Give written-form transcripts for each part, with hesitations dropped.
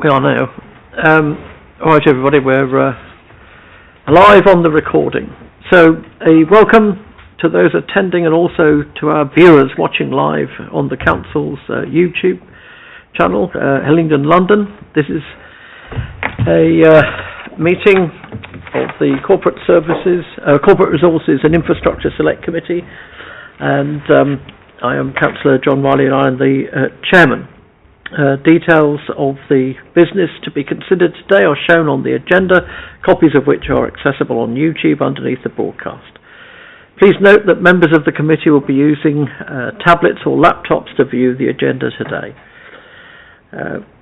We are now. All right, everybody, we're live on the recording. So, a welcome to those attending and also to our viewers watching live on the Council's YouTube channel, Hillingdon, London. This is a meeting of the Corporate Resources and Infrastructure Select Committee, and I am Councillor John Riley and I am the Chairman. Details of the business to be considered today are shown on the agenda, copies of which are accessible on YouTube underneath the broadcast. Please note that members of the committee will be using tablets or laptops to view the agenda today.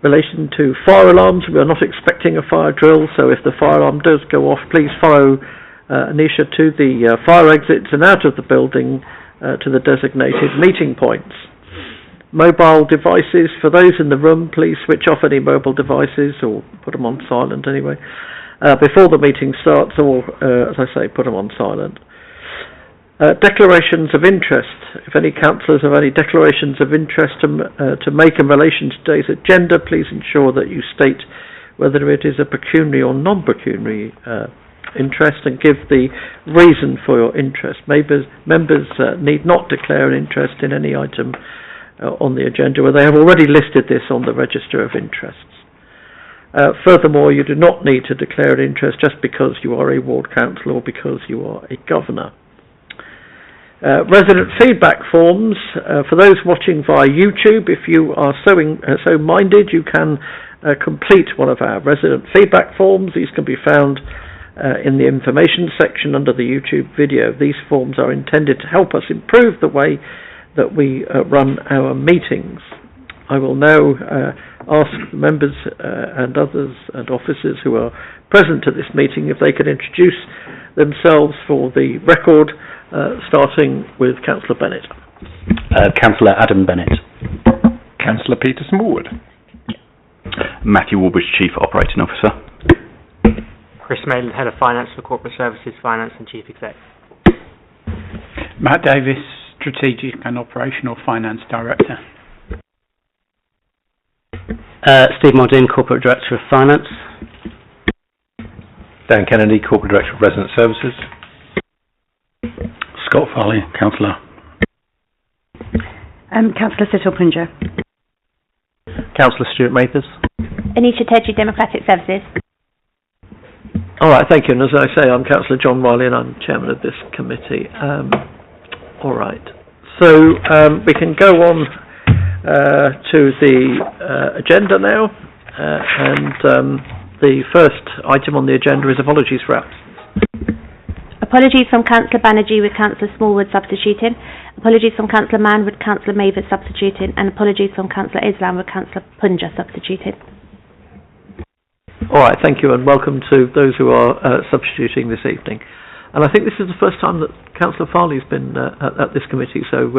Relation to fire alarms, we are not expecting a fire drill, so if the fire alarm does go off, please follow Anisha to the fire exits and out of the building to the designated meeting points. Mobile devices, for those in the room, please switch off any mobile devices or put them on silent anyway before the meeting starts, or as I say, put them on silent. Declarations of interest. If any councillors have any declarations of interest to make in relation to today's agenda, please ensure that you state whether it is a pecuniary or non-pecuniary interest and give the reason for your interest. Members need not declare an interest in any item on the agenda where they have already listed this on the register of interests. Furthermore, you do not need to declare an interest just because you are a ward councillor or because you are a governor. Resident feedback forms. For those watching via YouTube, if you are so minded, you can complete one of our resident feedback forms. These can be found in the information section under the YouTube video. These forms are intended to help us improve the way that we run our meetings. I will now ask members and others and officers who are present at this meeting if they could introduce themselves for the record, starting with Councillor Bennett. Councillor Adam Bennett. Councillor Peter Smallwood. Matthew Warbridge, Chief Operating Officer. Chris Maitland, Head of Finance for Corporate Services, Finance and Chief Exec. Matt Davis, Strategic and Operational Finance Director. Steve Maldin, Corporate Director of Finance. Dan Kennedy, Corporate Director of Resident Services. Scott Farley, Councillor. Councillor Situl Punja. Councillor Stuart Mathers. Anisha Tedji, Democratic Services. All right, thank you. And as I say, I'm Councillor John Riley and I'm Chairman of this committee. All right, so we can go on to the agenda now, and the first item on the agenda is apologies for absence. Apologies from Councillor Banerjee with Councillor Smallwood substituting, apologies from Councillor Mann with Councillor Mathers substituting, and apologies from Councillor Islam with Councillor Punja substituting. All right, thank you, and welcome to those who are substituting this evening. And I think this is the first time that Councillor Farley's been at this committee, so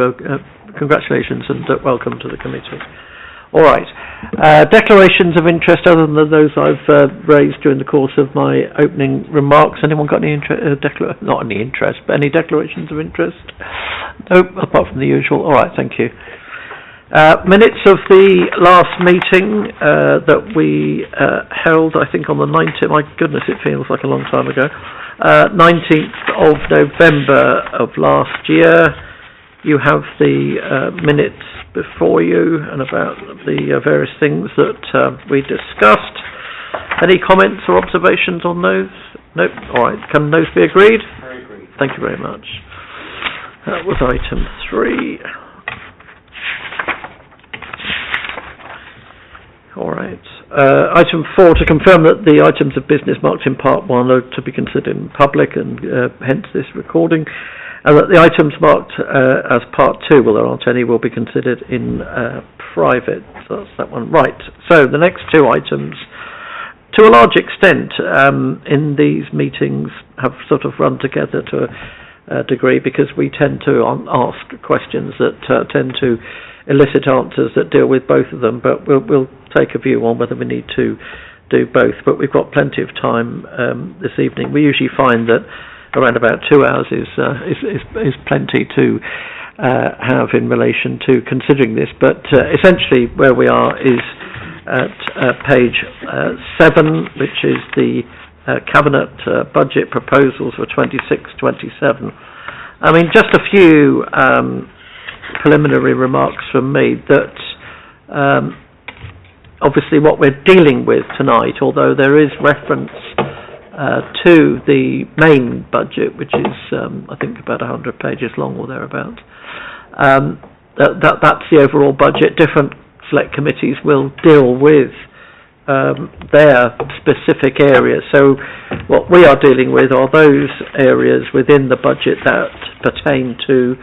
congratulations and welcome to the committee. All right. Declarations of interest other than those I've raised during the course of my opening remarks. Anyone got any not any interest, but any declarations of interest? Nope, apart from the usual. All right, thank you. Minutes of the last meeting that we held, I think on the 19th, my goodness, it feels like a long time ago, 19th of November of last year. You have the minutes before you and about the various things that we discussed. Any comments or observations on those? Nope. All right. Can those be agreed? Very agreed. Thank you very much. That was item 3. All right. Item 4, to confirm that the items of business marked in Part 1 are to be considered in public and hence this recording, and that the items marked as Part 2, well there aren't any, will be considered in private. So that's that one. Right. So the next two items, to a large extent, in these meetings have sort of run together to a degree because we tend to ask questions that tend to elicit answers that deal with both of them, but we'll take a view on whether we need to do both. But we've got plenty of time this evening. We usually find that around about 2 hours is plenty to have in relation to considering this. But essentially, where we are is at page 7, which is the Cabinet budget proposals for 26-27. I mean, just a few preliminary remarks from me that obviously what we're dealing with tonight, although there is reference to the main budget, which is I think about 100 pages long or thereabouts, that's the overall budget. Different select committees will deal with their specific areas. So what we are dealing with are those areas within the budget that pertain to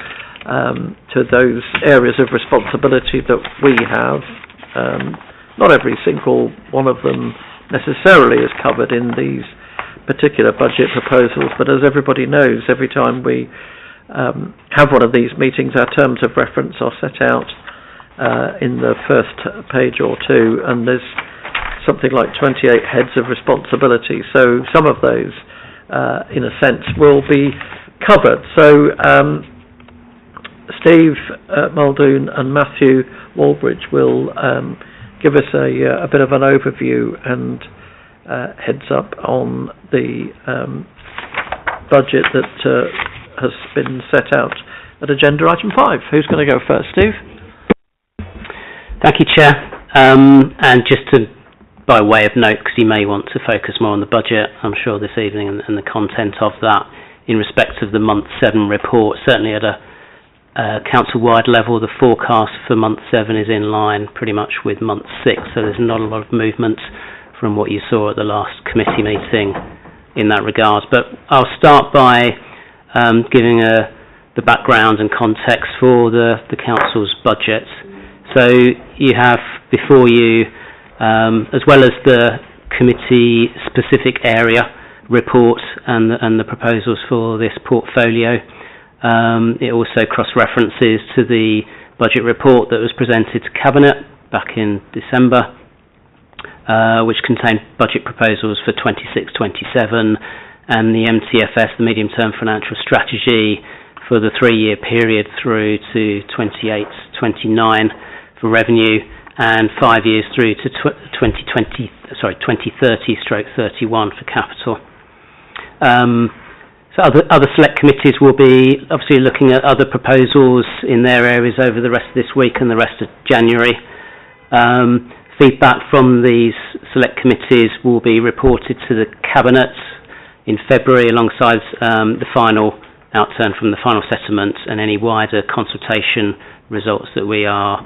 those areas of responsibility that we have. Not every single one of them necessarily is covered in these particular budget proposals, but as everybody knows, every time we have one of these meetings, our terms of reference are set out in the first page or two, and there's something like 28 heads of responsibility. So some of those, in a sense, will be covered. So Steve Muldoon and Matthew Walbridge will give us a bit of an overview and heads up on the budget that has been set out at agenda item 5. Who's going to go first, Steve? Thank you, Chair. And just to, by way of note, because you may want to focus more on the budget, I'm sure this evening, and the content of that, in respect of the month 7 report, certainly at a council-wide level, the forecast for month 7 is in line pretty much with month 6, so there's not a lot of movement from what you saw at the last committee meeting in that regard. But I'll start by giving the background and context for the council's budget. So you have before you, as well as the committee-specific area report and the proposals for this portfolio, it also cross-references to the budget report that was presented to Cabinet back in December, which contained budget proposals for 26-27 and the MTFS, the Medium-Term Financial Strategy, for the 3-year period through to 28-29 for revenue, and 5 years through to 2030/31 for capital. So other select committees will be obviously looking at other proposals in their areas over the rest of this week and the rest of January. Feedback from these select committees will be reported to the Cabinet in February alongside the final outturn from the final settlement and any wider consultation results that we're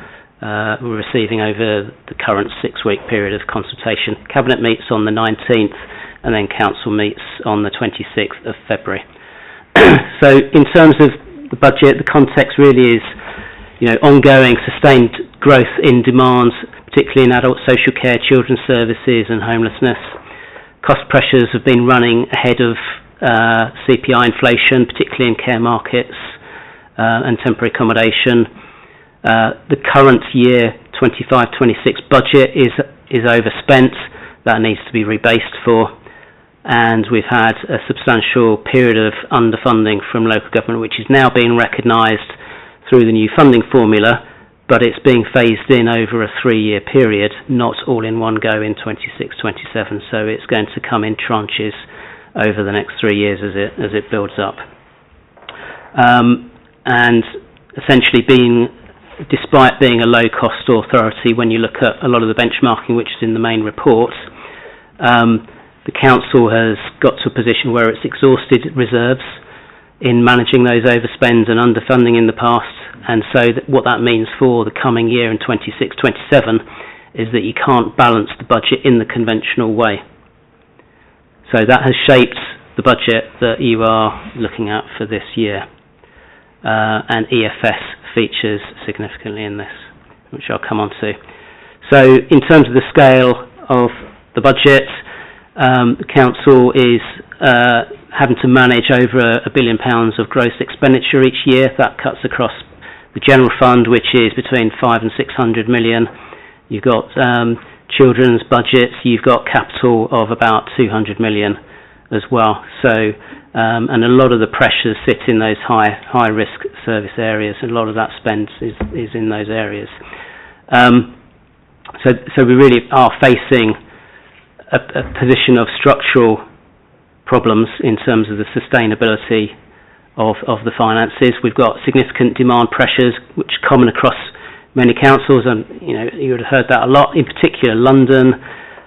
receiving over the current 6-week period of consultation. Cabinet meets on the 19th and then Council meets on the 26th of February. So in terms of the budget, the context really is, ongoing sustained growth in demand, particularly in adult social care, children's services and homelessness. Cost pressures have been running ahead of CPI inflation, particularly in care markets and temporary accommodation. The current year 25-26 budget is overspent. That needs to be rebased for. And we've had a substantial period of underfunding from local government, which is now being recognised through the new funding formula, but it's being phased in over a 3-year period, not all in one go in 26-27. So it's going to come in tranches over the next 3 years as it builds up. And essentially despite being a low-cost authority, when you look at a lot of the benchmarking, which is in the main report, the Council has got to a position where it's exhausted reserves in managing those overspends and underfunding in the past, and so what that means for the coming year in 26-27 is that you can't balance the budget in the conventional way. So that has shaped the budget that you are looking at for this year, and EFS features significantly in this, which I'll come on to. So in terms of the scale of the budget, the Council is having to manage over £1 billion of gross expenditure each year. That cuts across the General Fund, which is between 500 and 600 million. You've got children's budgets, you've got capital of about 200 million as well. So, and a lot of the pressures sit in those high risk service areas, and a lot of that spend is in those areas. So we really are facing a position of structural problems in terms of the sustainability of the finances. We've got significant demand pressures, which are common across many councils, and you would have heard that a lot, in particular London,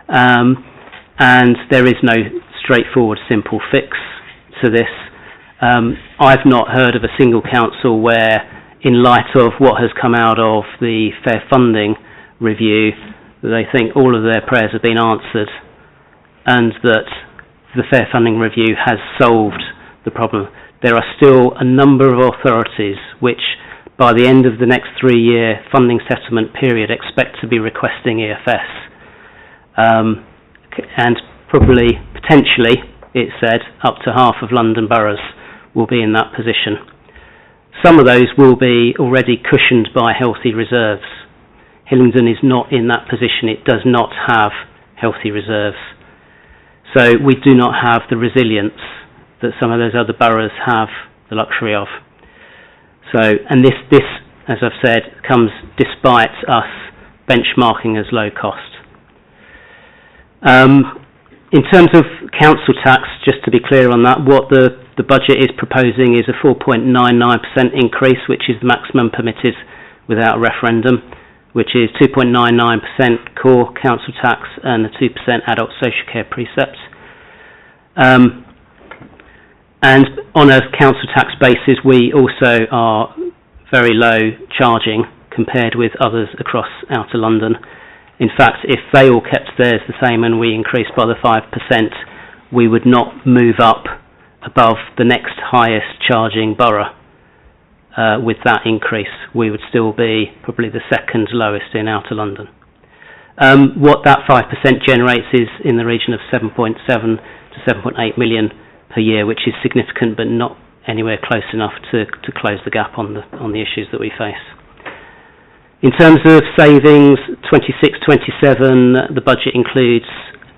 and there is no straightforward, simple fix to this. I've not heard of a single council where, in light of what has come out of the fair funding review, they think all of their prayers have been answered and that the fair funding review has solved the problem. There are still a number of authorities which, by the end of the next 3-year funding settlement period, expect to be requesting EFS. And probably, potentially, it said, up to half of London boroughs will be in that position. Some of those will be already cushioned by healthy reserves. Hillingdon is not in that position. It does not have healthy reserves. So we do not have the resilience that some of those other boroughs have the luxury of. So, and this, as I've said, comes despite us benchmarking as low cost. In terms of council tax, just to be clear on that, what the budget is proposing is a 4.99% increase, which is the maximum permitted without a referendum, which is 2.99% core council tax and a 2% adult social care precept. And on a council tax basis, we also are very low charging compared with others across outer London. In fact, if they all kept theirs the same and we increased by the 5%, we would not move up above the next highest charging borough. With that increase, we would still be probably the second lowest in outer London. What that 5% generates is in the region of 7.7 to 7.8 million per year, which is significant but not anywhere close enough to close the gap on the issues that we face. In terms of savings, 26-27, the budget includes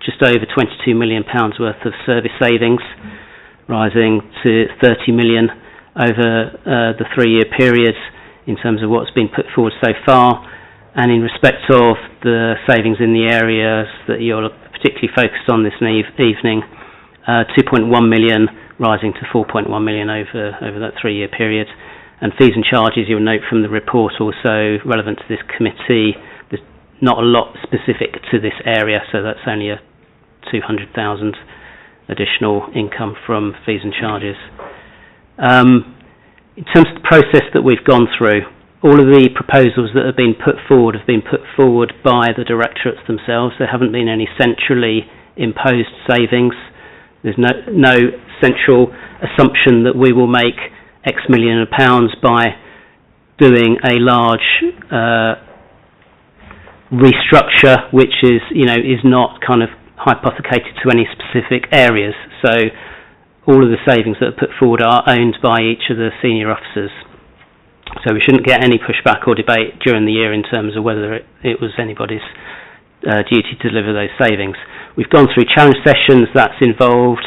just over £22 million worth of service savings, rising to 30 million over the 3-year period in terms of what's been put forward so far. And in respect of the savings in the areas that you're particularly focused on this evening, 2.1 million rising to 4.1 million over that 3-year period. And fees and charges, you'll note from the report, also relevant to this committee. There's not a lot specific to this area, so that's only a 200,000 additional income from fees and charges. In terms of the process that we've gone through, all of the proposals that have been put forward by the directorates themselves. There haven't been any centrally imposed savings. There's no central assumption that we will make X million of pounds by doing a large restructure, which is not kind of hypothecated to any specific areas. So all of the savings that are put forward are owned by each of the senior officers. So we shouldn't get any pushback or debate during the year in terms of whether it was anybody's duty to deliver those savings. We've gone through challenge sessions that's involved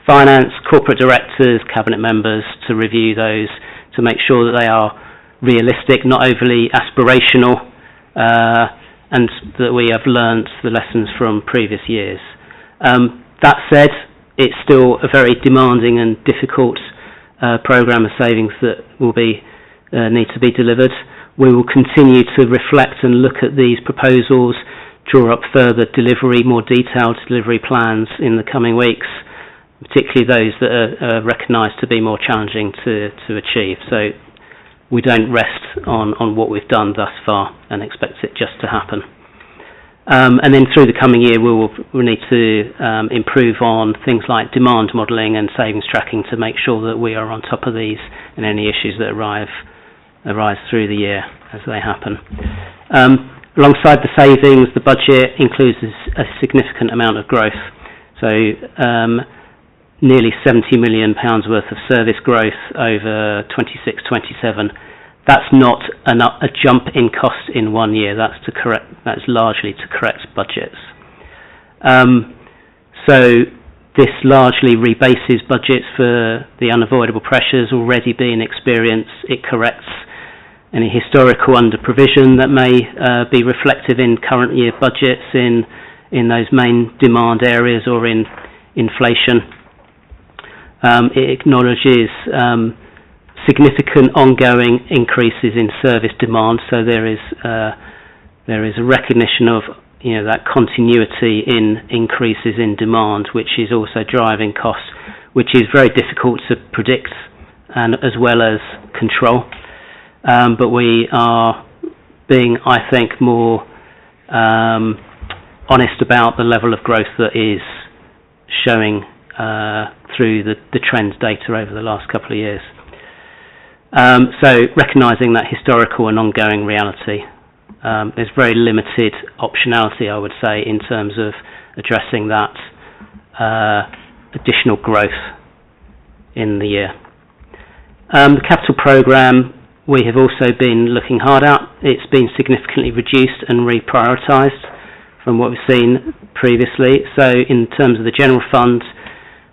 finance, corporate directors, cabinet members to review those to make sure that they are realistic, not overly aspirational, and that we have learnt the lessons from previous years. That said, it's still a very demanding and difficult programme of savings that will need to be delivered. We will continue to reflect and look at these proposals, draw up further more detailed delivery plans in the coming weeks, particularly those that are recognised to be more challenging to achieve. So we don't rest on what we've done thus far and expect it just to happen. And then through the coming year we'll need to improve on things like demand modelling and savings tracking to make sure that we are on top of these and any issues that arise through the year as they happen. Alongside the savings, the budget includes a significant amount of growth. So nearly £70 million worth of service growth over 26-27. That's not a jump in cost in 1 year. That's largely to correct budgets. So this largely rebases budgets for the unavoidable pressures already being experienced. It corrects any historical under-provision that may be reflective in current year budgets in those main demand areas or in inflation. It acknowledges significant ongoing increases in service demand, so there is a recognition of that continuity in increases in demand, which is also driving costs, which is very difficult to predict and as well as control. But we are being, I think, more honest about the level of growth that is showing through the trends data over the last couple of years. So recognising that historical and ongoing reality, there's very limited optionality, I would say, in terms of addressing that additional growth in the year. The capital programme we have also been looking hard at. It's been significantly reduced and reprioritised from what we've seen previously. So in terms of the general fund,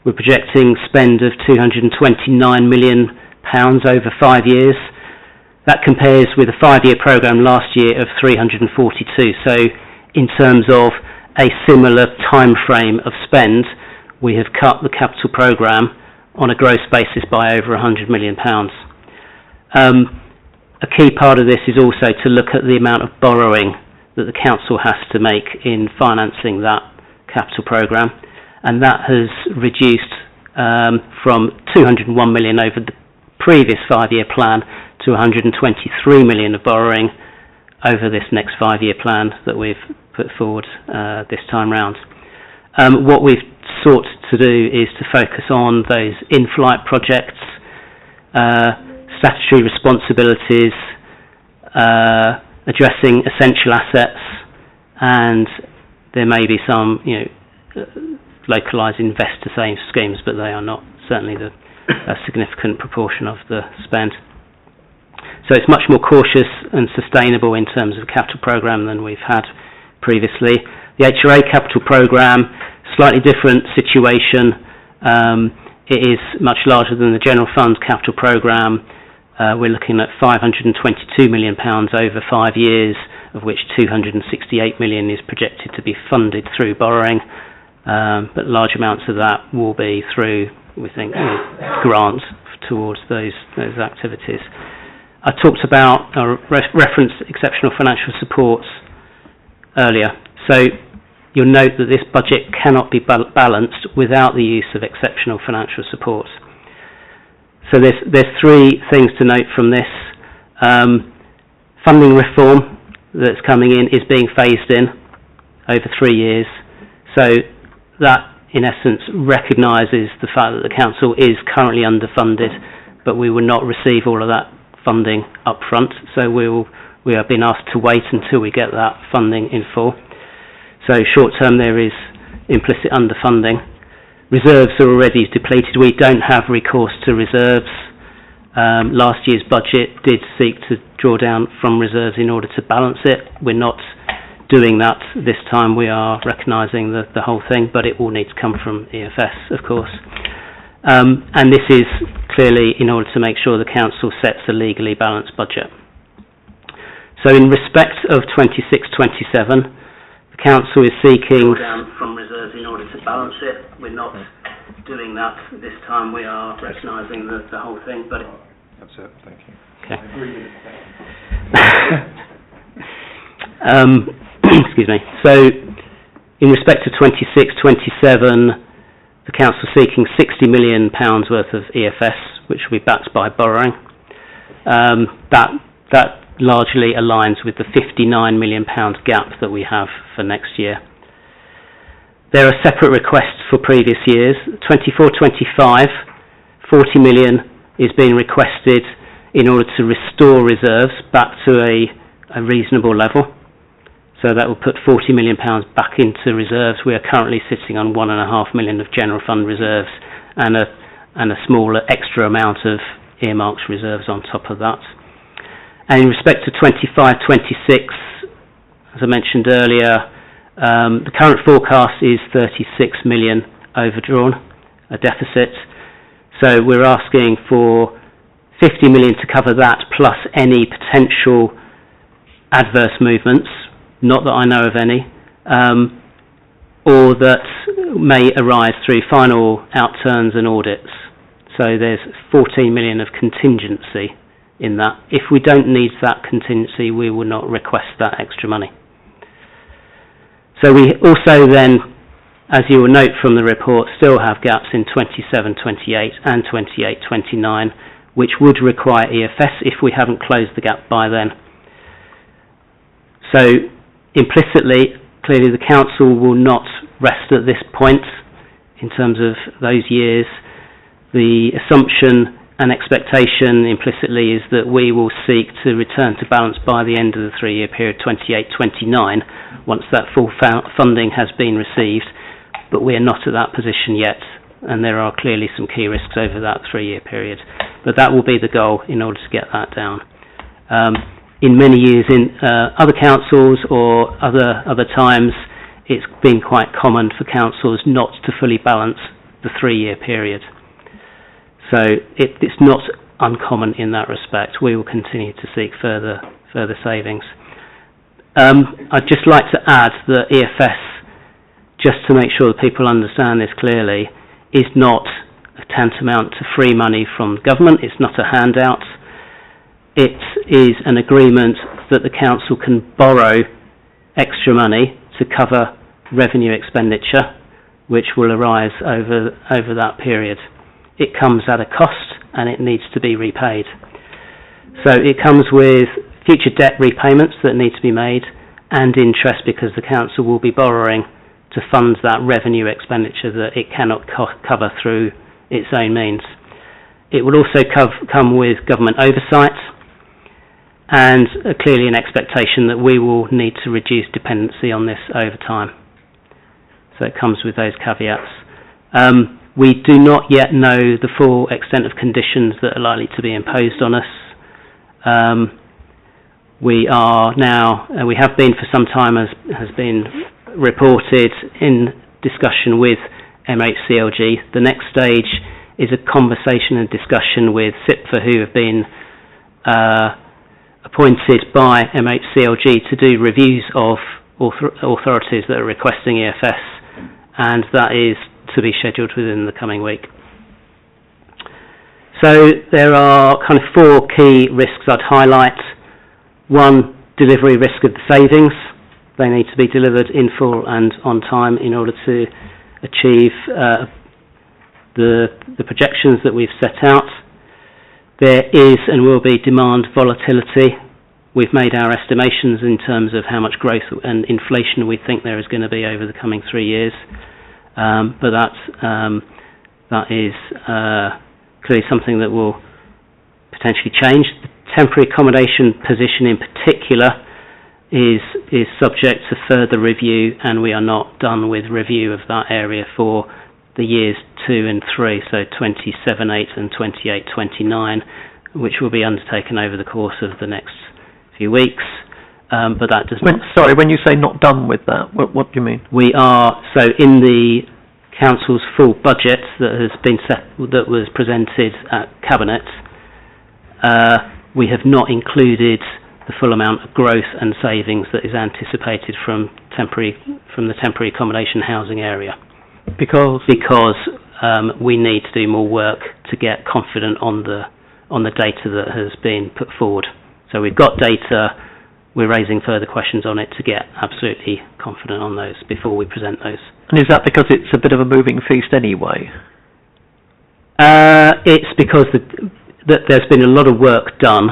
we're projecting spend of £229 million over 5 years. That compares with a 5-year programme last year of 342. So in terms of a similar time frame of spend, we have cut the capital programme on a gross basis by over £100 million. A key part of this is also to look at the amount of borrowing that the council has to make in financing that capital programme, and that has reduced from 201 million over the previous 5-year plan to 123 million of borrowing over this next 5-year plan that we've put forward this time round. What we've sought to do is to focus on those in-flight projects, statutory responsibilities, addressing essential assets, and there may be some localised investor schemes, but they are not certainly a significant proportion of the spend. So it's much more cautious and sustainable in terms of capital programme than we've had previously. The HRA capital programme, slightly different situation. It is much larger than the general fund capital programme. We're looking at £522 million over 5 years, of which £268 million is projected to be funded through borrowing, but large amounts of that will be through, we think, grants towards those activities. I talked about, referenced exceptional financial supports earlier. So you'll note that this budget cannot be balanced without the use of exceptional financial supports. So there's 3 things to note from this. Funding reform that's coming in is being phased in over 3 years. So that, in essence, recognises the fact that the council is currently underfunded, but we will not receive all of that funding up front. So we have been asked to wait until we get that funding in full. So short term there is implicit underfunding. Reserves are already depleted. We don't have recourse to reserves. Last year's budget did seek to draw down from reserves in order to balance it. We're not doing that this time. We are recognising the whole thing, but it will need to come from EFS, of course. And this is clearly in order to make sure the council sets a legally balanced budget. So in respect of 26-27, the council is seeking down from reserves in order to balance it. We're not doing that this time. We are recognising the whole thing, but That's it, thank you. Okay. Excuse me. So in respect to 26-27, the council is seeking £60 million worth of EFS, which will be backed by borrowing. That largely aligns with the £59 million gap that we have for next year. There are separate requests for previous years. 24-25, 40 million is being requested in order to restore reserves back to a reasonable level. So that will put £40 million back into reserves. We are currently sitting on £1.5 million of general fund reserves and a smaller extra amount of earmarked reserves on top of that. And in respect to 25-26, as I mentioned earlier, the current forecast is 36 million overdrawn, a deficit. So we're asking for 50 million to cover that plus any potential adverse movements, not that I know of any, or that may arise through final outturns and audits. So there's 14 million of contingency in that. If we don't need that contingency, we will not request that extra money. So we also then, as you will note from the report, still have gaps in 27, 28 and 28, 29, which would require EFS if we haven't closed the gap by then. So implicitly, clearly the council will not rest at this point in terms of those years. The assumption and expectation implicitly is that we will seek to return to balance by the end of the 3-year period 28-29 once that full funding has been received, but we are not at that position yet, and there are clearly some key risks over that 3-year period. But that will be the goal in order to get that down. In many years in other councils or other times, it's been quite common for councils not to fully balance the 3-year period. So it's not uncommon in that respect. We will continue to seek further savings. I'd just like to add that EFS, just to make sure that people understand this clearly, is not tantamount to free money from the government. It's not a handout. It is an agreement that the council can borrow extra money to cover revenue expenditure, which will arise over that period. It comes at a cost and it needs to be repaid. So it comes with future debt repayments that need to be made and interest, because the council will be borrowing to fund that revenue expenditure that it cannot cover through its own means. It will also come with government oversight and clearly an expectation that we will need to reduce dependency on this over time. So it comes with those caveats. We do not yet know the full extent of conditions that are likely to be imposed on us. We are now, we have been for some time, as has been reported, in discussion with MHCLG. The next stage is a conversation and discussion with SIPFA, who have been appointed by MHCLG to do reviews of authorities that are requesting EFS, and that is to be scheduled within the coming week. So there are kind of 4 key risks I'd highlight. 1, delivery risk of the savings. They need to be delivered in full and on time in order to achieve the projections that we've set out. There is and will be demand volatility. We've made our estimations in terms of how much growth and inflation we think there is going to be over the coming 3 years. But that is clearly something that will potentially change. The temporary accommodation position in particular is subject to further review, and we are not done with review of that area for the years 2 and 3, so 27-8 and 28-29, which will be undertaken over the course of the next few weeks. But that does not... Sorry, when you say not done with that, what do you mean? We are, so in the council's full budget that has been that was presented at Cabinet, we have not included the full amount of growth and savings that is anticipated from the temporary accommodation housing area. Because we need to do more work to get confident on the data that has been put forward. So we've got data. We're raising further questions on it to get absolutely confident on those before we present those. And is that because it's a bit of a moving feast anyway? It's because that there's been a lot of work done,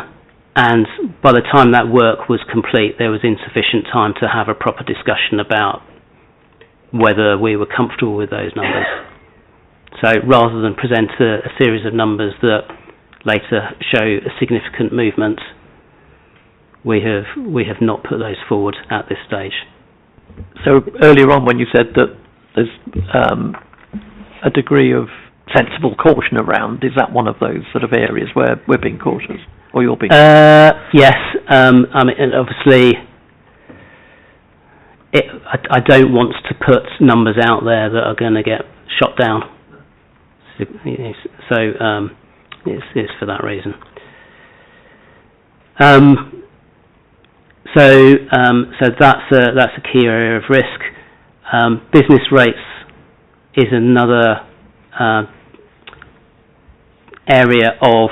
and by the time that work was complete, there was insufficient time to have a proper discussion about whether we were comfortable with those numbers. So rather than present a series of numbers that later show a significant movement, we have not put those forward at this stage. So earlier on, when you said that there's a degree of sensible caution around, is that one of those sort of areas where we're being cautious, or you're being? Yes. I mean, and obviously, I don't want to put numbers out there that are going to get shot down. So it's for that reason. So that's a key area of risk. Business rates is another area of.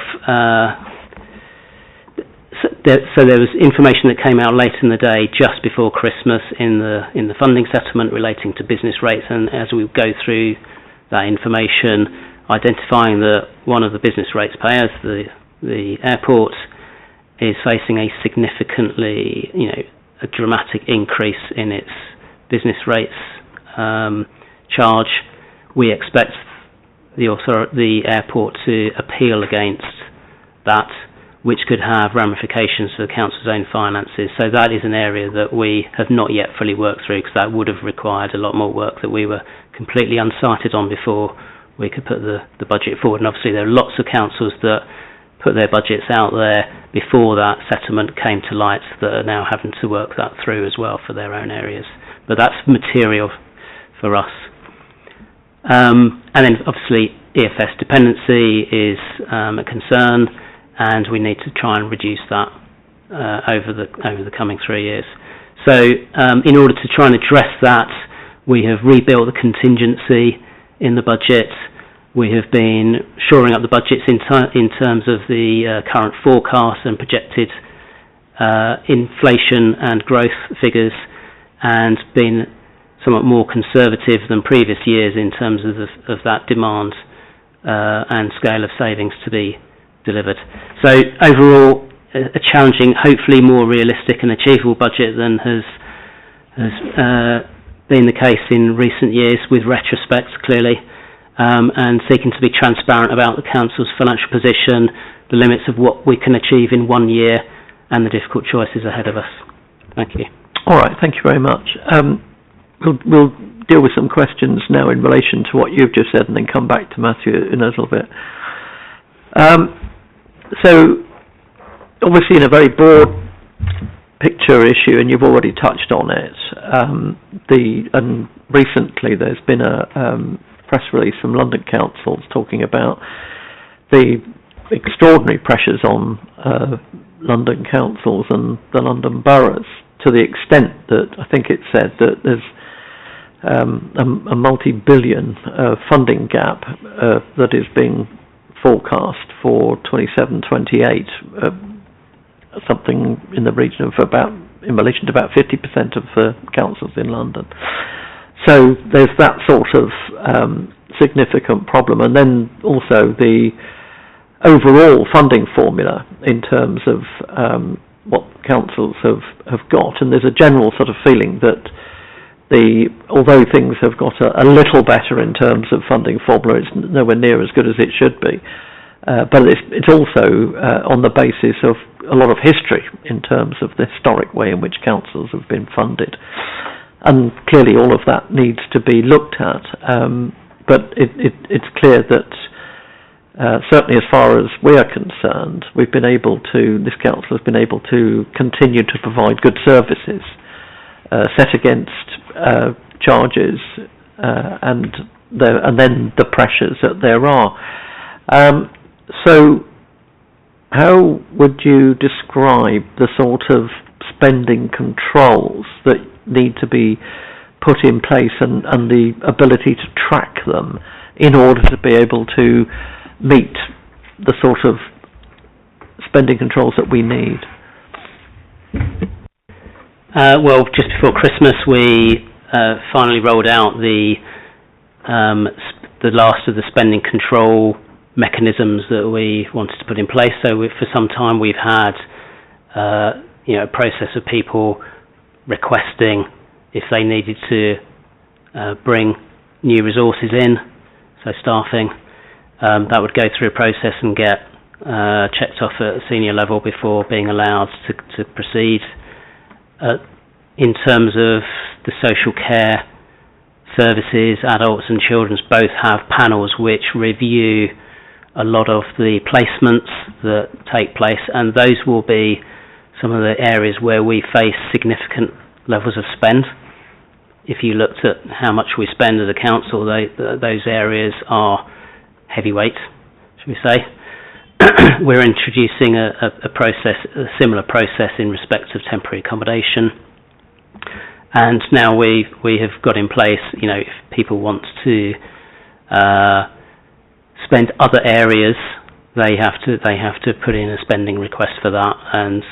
So there was information that came out late in the day, just before Christmas, in the funding settlement relating to business rates, and as we go through that information, identifying that one of the business rates payers, the airport, is facing a significantly, a dramatic increase in its business rates charge. We expect the airport to appeal against that, which could have ramifications for the council's own finances. So that is an area that we have not yet fully worked through, because that would have required a lot more work that we were completely unsighted on before we could put the budget forward. And obviously there are lots of councils that put their budgets out there before that settlement came to light that are now having to work that through as well for their own areas. But that's material for us. And then obviously EFS dependency is a concern, and we need to try and reduce that over the coming 3 years. So in order to try and address that, we have rebuilt the contingency in the budget. We have been shoring up the budgets in terms of the current forecast and projected inflation and growth figures, and been somewhat more conservative than previous years in terms of that demand and scale of savings to be delivered. So overall, a challenging, hopefully more realistic and achievable budget than has been the case in recent years, with retrospect clearly, and seeking to be transparent about the council's financial position, the limits of what we can achieve in 1 year, and the difficult choices ahead of us. Thank you. All right, thank you very much. We'll deal with some questions now in relation to what you've just said, and then come back to Matthew in a little bit. So, obviously in a very broad picture issue, and you've already touched on it, and recently there's been a press release from London councils talking about the extraordinary pressures on London councils and the London boroughs, to the extent that I think it said that there's a multi-billion funding gap that is being forecast for 27-28, something in the region of in relation to about 50% of the councils in London. So there's that sort of significant problem, and then also the overall funding formula in terms of what councils have got, and there's a general sort of feeling that although things have got a little better in terms of funding formula, it's nowhere near as good as it should be. But it's also on the basis of a lot of history in terms of the historic way in which councils have been funded. And clearly all of that needs to be looked at. But it's clear that certainly as far as we are concerned, this council has been able to continue to provide good services set against charges and then the pressures that there are. So how would you describe the sort of spending controls that need to be put in place and the ability to track them in order to be able to meet the sort of spending controls that we need? Well, just before Christmas, we finally rolled out the last of the spending control mechanisms that we wanted to put in place. So for some time we've had a process of people requesting if they needed to bring new resources in, so staffing. That would go through a process and get checked off at a senior level before being allowed to proceed. In terms of the social care services, adults and children's both have panels which review a lot of the placements that take place, and those will be some of the areas where we face significant levels of spend. If you looked at how much we spend as a council, those areas are heavyweight, shall we say. we're introducing a process, a similar process in respect of temporary accommodation. And now we have got in place, if people want to spend other areas, they have to put in a spending request for that, and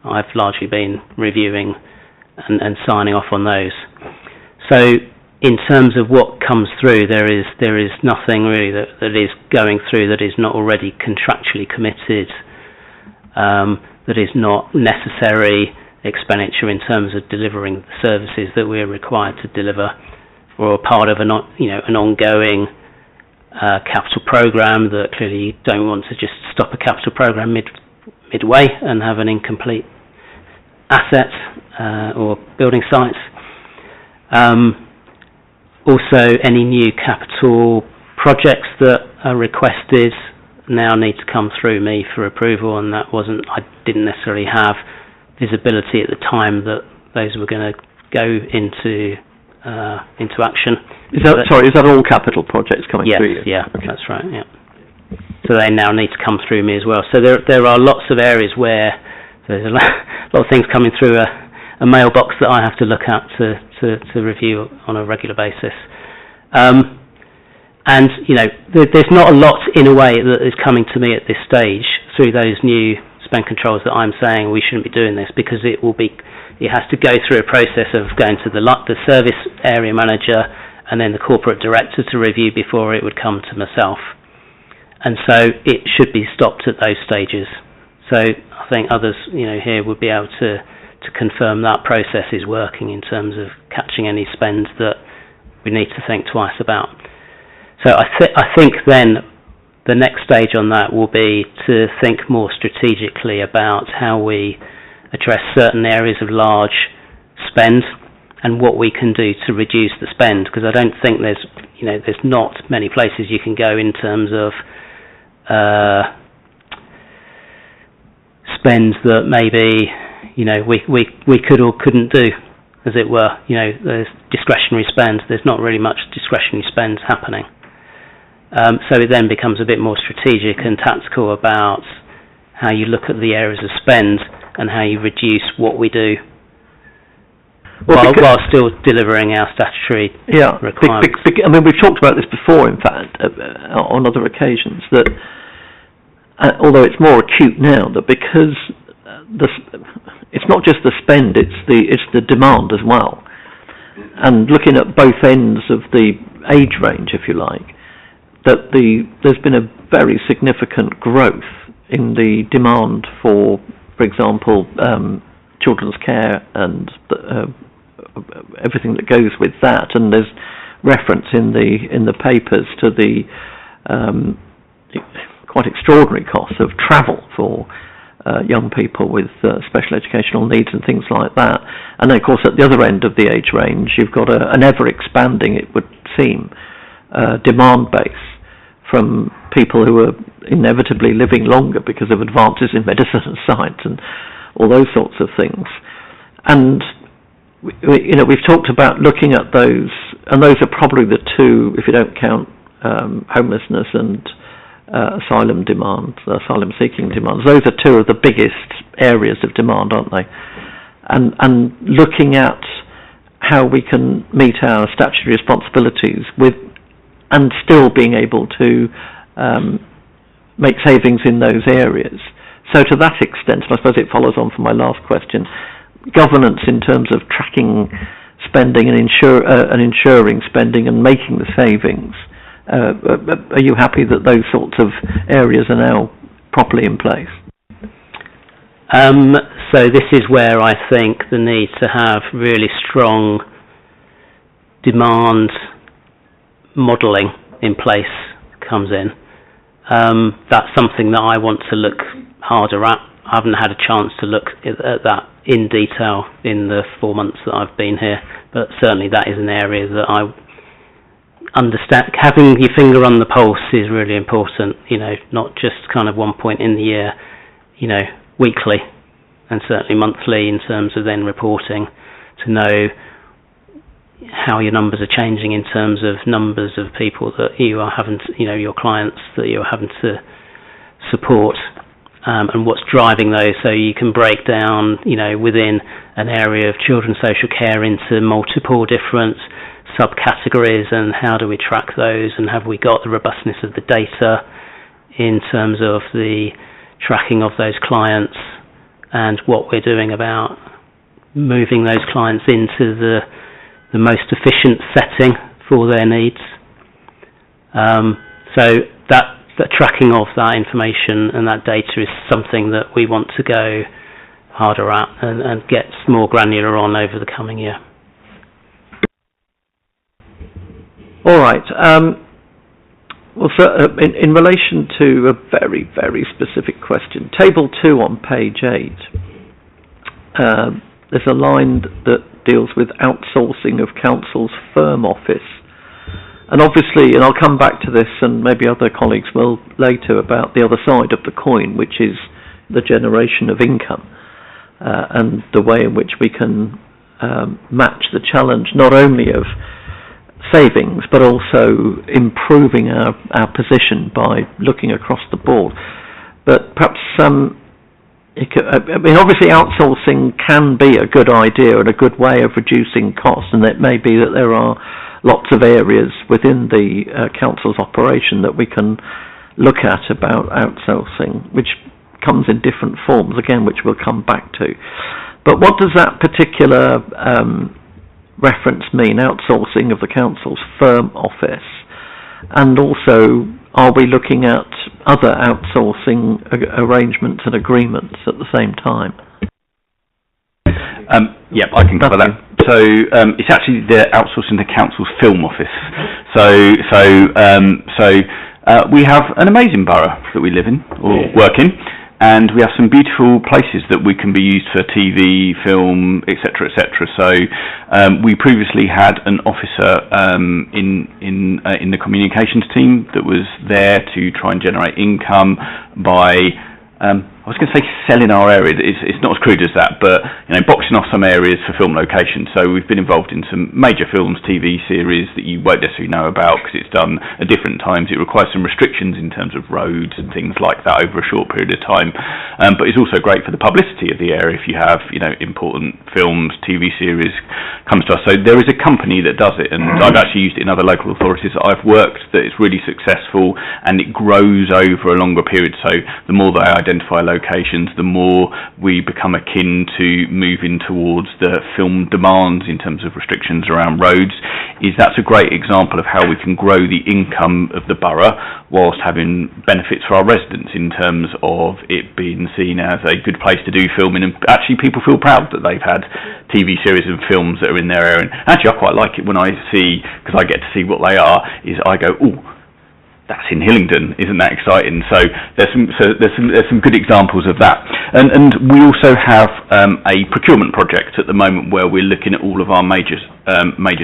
I've largely been reviewing and signing off on those. So in terms of what comes through, there is nothing really that is going through that is not already contractually committed, that is not necessary expenditure in terms of delivering the services that we're required to deliver, or part of an ongoing capital programme that clearly you don't want to just stop a capital programme midway and have an incomplete asset or building sites. Also, any new capital projects that are requested now need to come through me for approval, and I didn't necessarily have visibility at the time that those were going to go into action. Is that all capital projects coming through you? Yeah, okay. That's right, yeah. So they now need to come through me as well. So there are lots of areas where there's a lot of things coming through a mailbox that I have to look at to review on a regular basis. And, there's not a lot in a way that is coming to me at this stage through those new spend controls that I'm saying we shouldn't be doing this, because it has to go through a process of going to the service area manager and then the corporate director to review before it would come to myself. And so it should be stopped at those stages. So I think others, here would be able to confirm that process is working in terms of catching any spend that we need to think twice about. So I think then the next stage on that will be to think more strategically about how we address certain areas of large spend and what we can do to reduce the spend, because I don't think there's not many places you can go in terms of spend that maybe we could or couldn't do, as it were. There's discretionary spend. There's not really much discretionary spend happening. So it then becomes a bit more strategic and tactical about how you look at the areas of spend and how you reduce what we do while still delivering our statutory requirements. We've talked about this before, in fact, on other occasions, that although it's more acute now, that because it's not just the spend, it's the demand as well. And looking at both ends of the age range, if you like, that there's been a very significant growth in the demand for example, children's care and everything that goes with that. And there's reference in the papers to the quite extraordinary costs of travel for young people with special educational needs and things like that. And then, of course, at the other end of the age range, you've got an ever-expanding, it would seem, demand base from people who are inevitably living longer because of advances in medicine and science and all those sorts of things. And we've talked about looking at those, and those are probably the two, if you don't count homelessness and asylum seeking demands. Those are two of the biggest areas of demand, aren't they? And looking at how we can meet our statutory responsibilities and still being able to make savings in those areas. So to that extent, and I suppose it follows on from my last question, governance in terms of tracking spending and ensuring spending and making the savings. Are you happy that those sorts of areas are now properly in place? So this is where I think the need to have really strong demand modelling in place comes in. That's something that I want to look harder at. I haven't had a chance to look at that in detail in the 4 months that I've been here, but certainly that is an area that I understand. Having your finger on the pulse is really important, not just kind of one point in the year, weekly and certainly monthly in terms of then reporting to know how your numbers are changing in terms of numbers of people that you are having to, your clients that you're having to support and what's driving those. So you can break down, within an area of children's social care into multiple different subcategories, and how do we track those, and have we got the robustness of the data in terms of the tracking of those clients, and what we're doing about moving those clients into the most efficient setting for their needs. So the tracking of that information and that data is something that we want to go harder at and get more granular on over the coming year. All right. Well, so, in relation to a very, very specific question, Table 2 on page 8, there's a line that deals with outsourcing of council's firm office. And obviously, and I'll come back to this, and maybe other colleagues will later, about the other side of the coin, which is the generation of income, and the way in which we can match the challenge not only of savings, but also improving our position by looking across the board. But perhaps, obviously outsourcing can be a good idea and a good way of reducing costs, and it may be that there are lots of areas within the council's operation that we can look at about outsourcing, which comes in different forms, again, which we'll come back to. But what does that particular reference mean, outsourcing of the council's firm office? And also, are we looking at other outsourcing arrangements and agreements at the same time? Yep, I can cover that. So it's actually the outsourcing the council's film office. So we have an amazing borough that we live in or work in, and we have some beautiful places that we can be used for TV, film, etc., etc. So we previously had an officer in the communications team that was there to try and generate income by I was going to say selling our area. It's not as crude as that, but boxing off some areas for film locations. So we've been involved in some major films, TV series that you won't necessarily know about because it's done at different times. It requires some restrictions in terms of roads and things like that over a short period of time. But it's also great for the publicity of the area if you have important films, TV series comes to us. So there is a company that does it, and I've actually used it in other local authorities that I've worked that it's really successful, and it grows over a longer period. So the more that I identify locations, the more we become akin to moving towards the film demands in terms of restrictions around roads. That's a great example of how we can grow the income of the borough whilst having benefits for our residents in terms of it being seen as a good place to do filming, and actually people feel proud that they've had TV series and films that are in their area. And actually I quite like it when I see, because I get to see what they are, is I go, ooh, that's in Hillingdon, isn't that exciting? So there's some good examples of that, and we also have a procurement project at the moment where we're looking at all of our major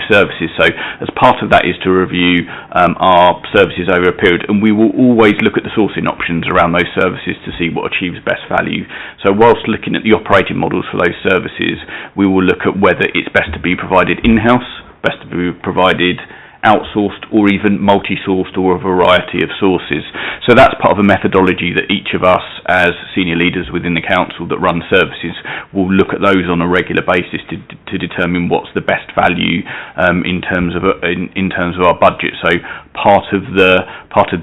services. So as part of that is to review our services over a period, and we will always look at the sourcing options around those services to see what achieves best value. So whilst looking at the operating models for those services, we will look at whether it's best to be provided in-house, best to be provided outsourced, or even multi-sourced, or a variety of sources. So that's part of a methodology that each of us as senior leaders within the council that run services will look at those on a regular basis to determine what's the best value in terms of our budget. So part of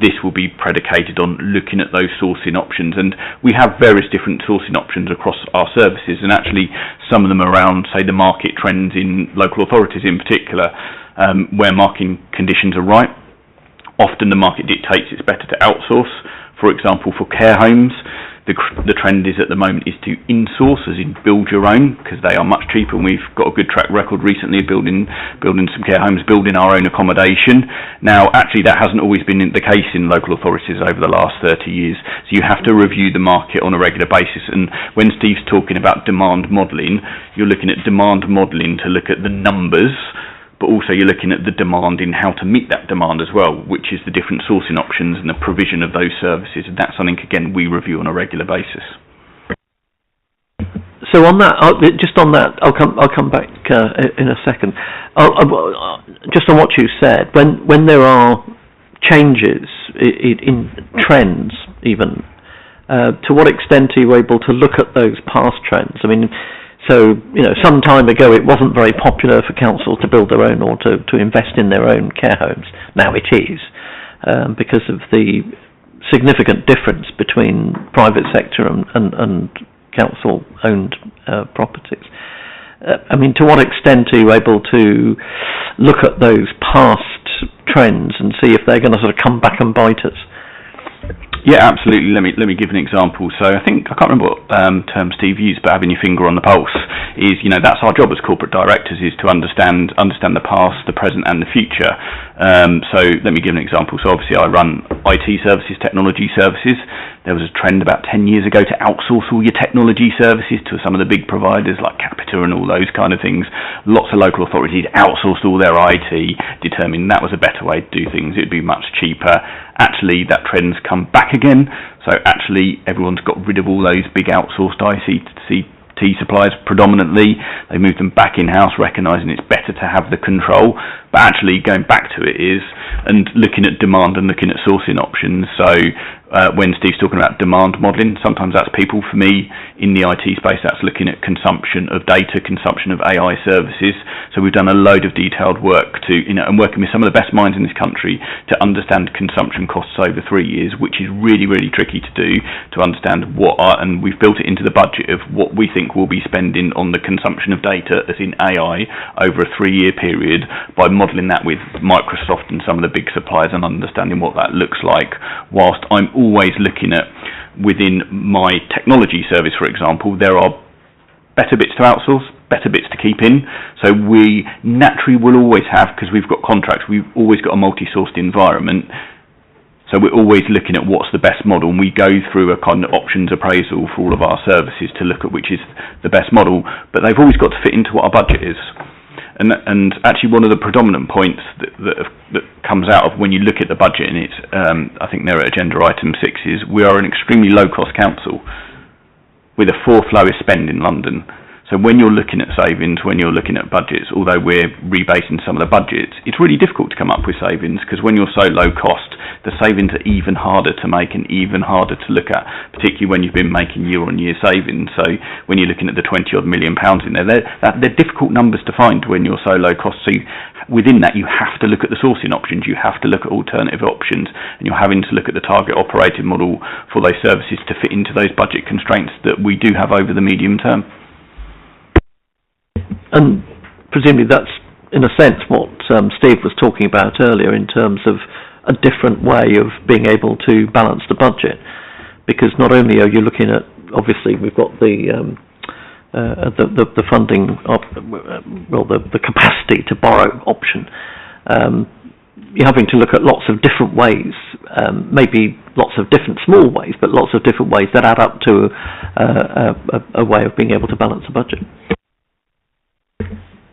this will be predicated on looking at those sourcing options, and we have various different sourcing options across our services, and actually some of them around, say, the market trends in local authorities in particular. Where market conditions are right, often the market dictates it's better to outsource. For example, for care homes, the trend is at the moment is to insource, as in build your own, because they are much cheaper, and we've got a good track record recently of building some care homes, building our own accommodation. Now, actually, that hasn't always been the case in local authorities over the last 30 years, so you have to review the market on a regular basis. And when Steve's talking about demand modelling, you're looking at demand modelling to look at the numbers, but also you're looking at the demand in how to meet that demand as well, which is the different sourcing options and the provision of those services, and that's something, again, we review on a regular basis. So on that, just on that, I'll come back in a second. Just on what you said, when there are changes in trends, even to what extent are you able to look at those past trends? I mean, so, some time ago it wasn't very popular for councils to build their own or to invest in their own care homes. Now it is, because of the significant difference between private sector and council-owned properties. I mean, to what extent are you able to look at those past trends and see if they're going to sort of come back and bite us? Yeah, absolutely. Let me give an example. So I can't remember what term Steve used, but having your finger on the pulse is, that's our job as corporate directors, is to understand the past, the present, and the future. So let me give an example. So obviously I run IT services, technology services. There was a trend about 10 years ago to outsource all your technology services to some of the big providers like Capita and all those kind of things. Lots of local authorities outsourced all their IT, determined that was a better way to do things. It'd be much cheaper. Actually, that trend's come back again. So actually, everyone's got rid of all those big outsourced ICT suppliers predominantly. They moved them back in-house, recognising it's better to have the control. But actually, going back to it and looking at demand and looking at sourcing options. So when Steve's talking about demand modelling, sometimes that's people. For me, in the IT space, that's looking at consumption of data, consumption of AI services. So we've done a load of detailed work and working with some of the best minds in this country to understand consumption costs over 3 years, which is really, really tricky to do, to understand and we've built it into the budget of what we think we'll be spending on the consumption of data, as in AI, over a 3-year period, by modelling that with Microsoft and some of the big suppliers and understanding what that looks like, whilst I'm always looking at, within my technology service, for example, there are better bits to outsource, better bits to keep in. So we naturally will always have, because we've got contracts, we've always got a multi-sourced environment. So we're always looking at what's the best model, and we go through a kind of options appraisal for all of our services to look at which is the best model, but they've always got to fit into what our budget is. And actually one of the predominant points that comes out of when you look at the budget, and it's I think they're at agenda item 6, is we are an extremely low-cost council with the 4th lowest spend in London. So when you're looking at savings, when you're looking at budgets, although we're rebasing some of the budgets, it's really difficult to come up with savings, because when you're so low cost, the savings are even harder to make and even harder to look at, particularly when you've been making year-on-year savings. So when you're looking at the 20-odd million pounds in there, they're difficult numbers to find when you're so low cost. So within that, you have to look at the sourcing options, you have to look at alternative options, and you're having to look at the target operating model for those services to fit into those budget constraints that we do have over the medium term. And presumably that's, in a sense, what Steve was talking about earlier in terms of a different way of being able to balance the budget. Because not only are you looking at, obviously, we've got the funding, the capacity to borrow option. You're having to look at lots of different ways, maybe lots of different small ways, but lots of different ways that add up to a way of being able to balance the budget.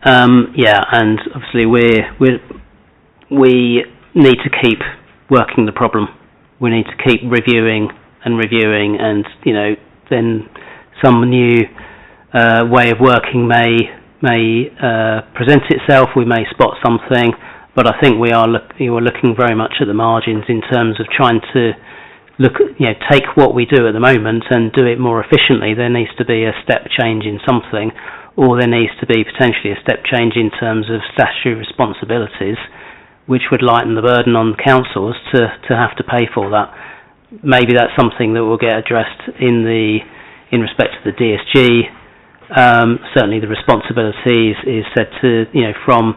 And obviously we need to keep working the problem. We need to keep reviewing, and then some new way of working may present itself. We may spot something, but I think we are looking very much at the margins in terms of trying to take what we do at the moment and do it more efficiently. There needs to be a step change in something, or there needs to be potentially a step change in terms of statutory responsibilities, which would lighten the burden on councils to have to pay for that. Maybe that's something that will get addressed in respect to the DSG. Certainly the responsibility is said to, from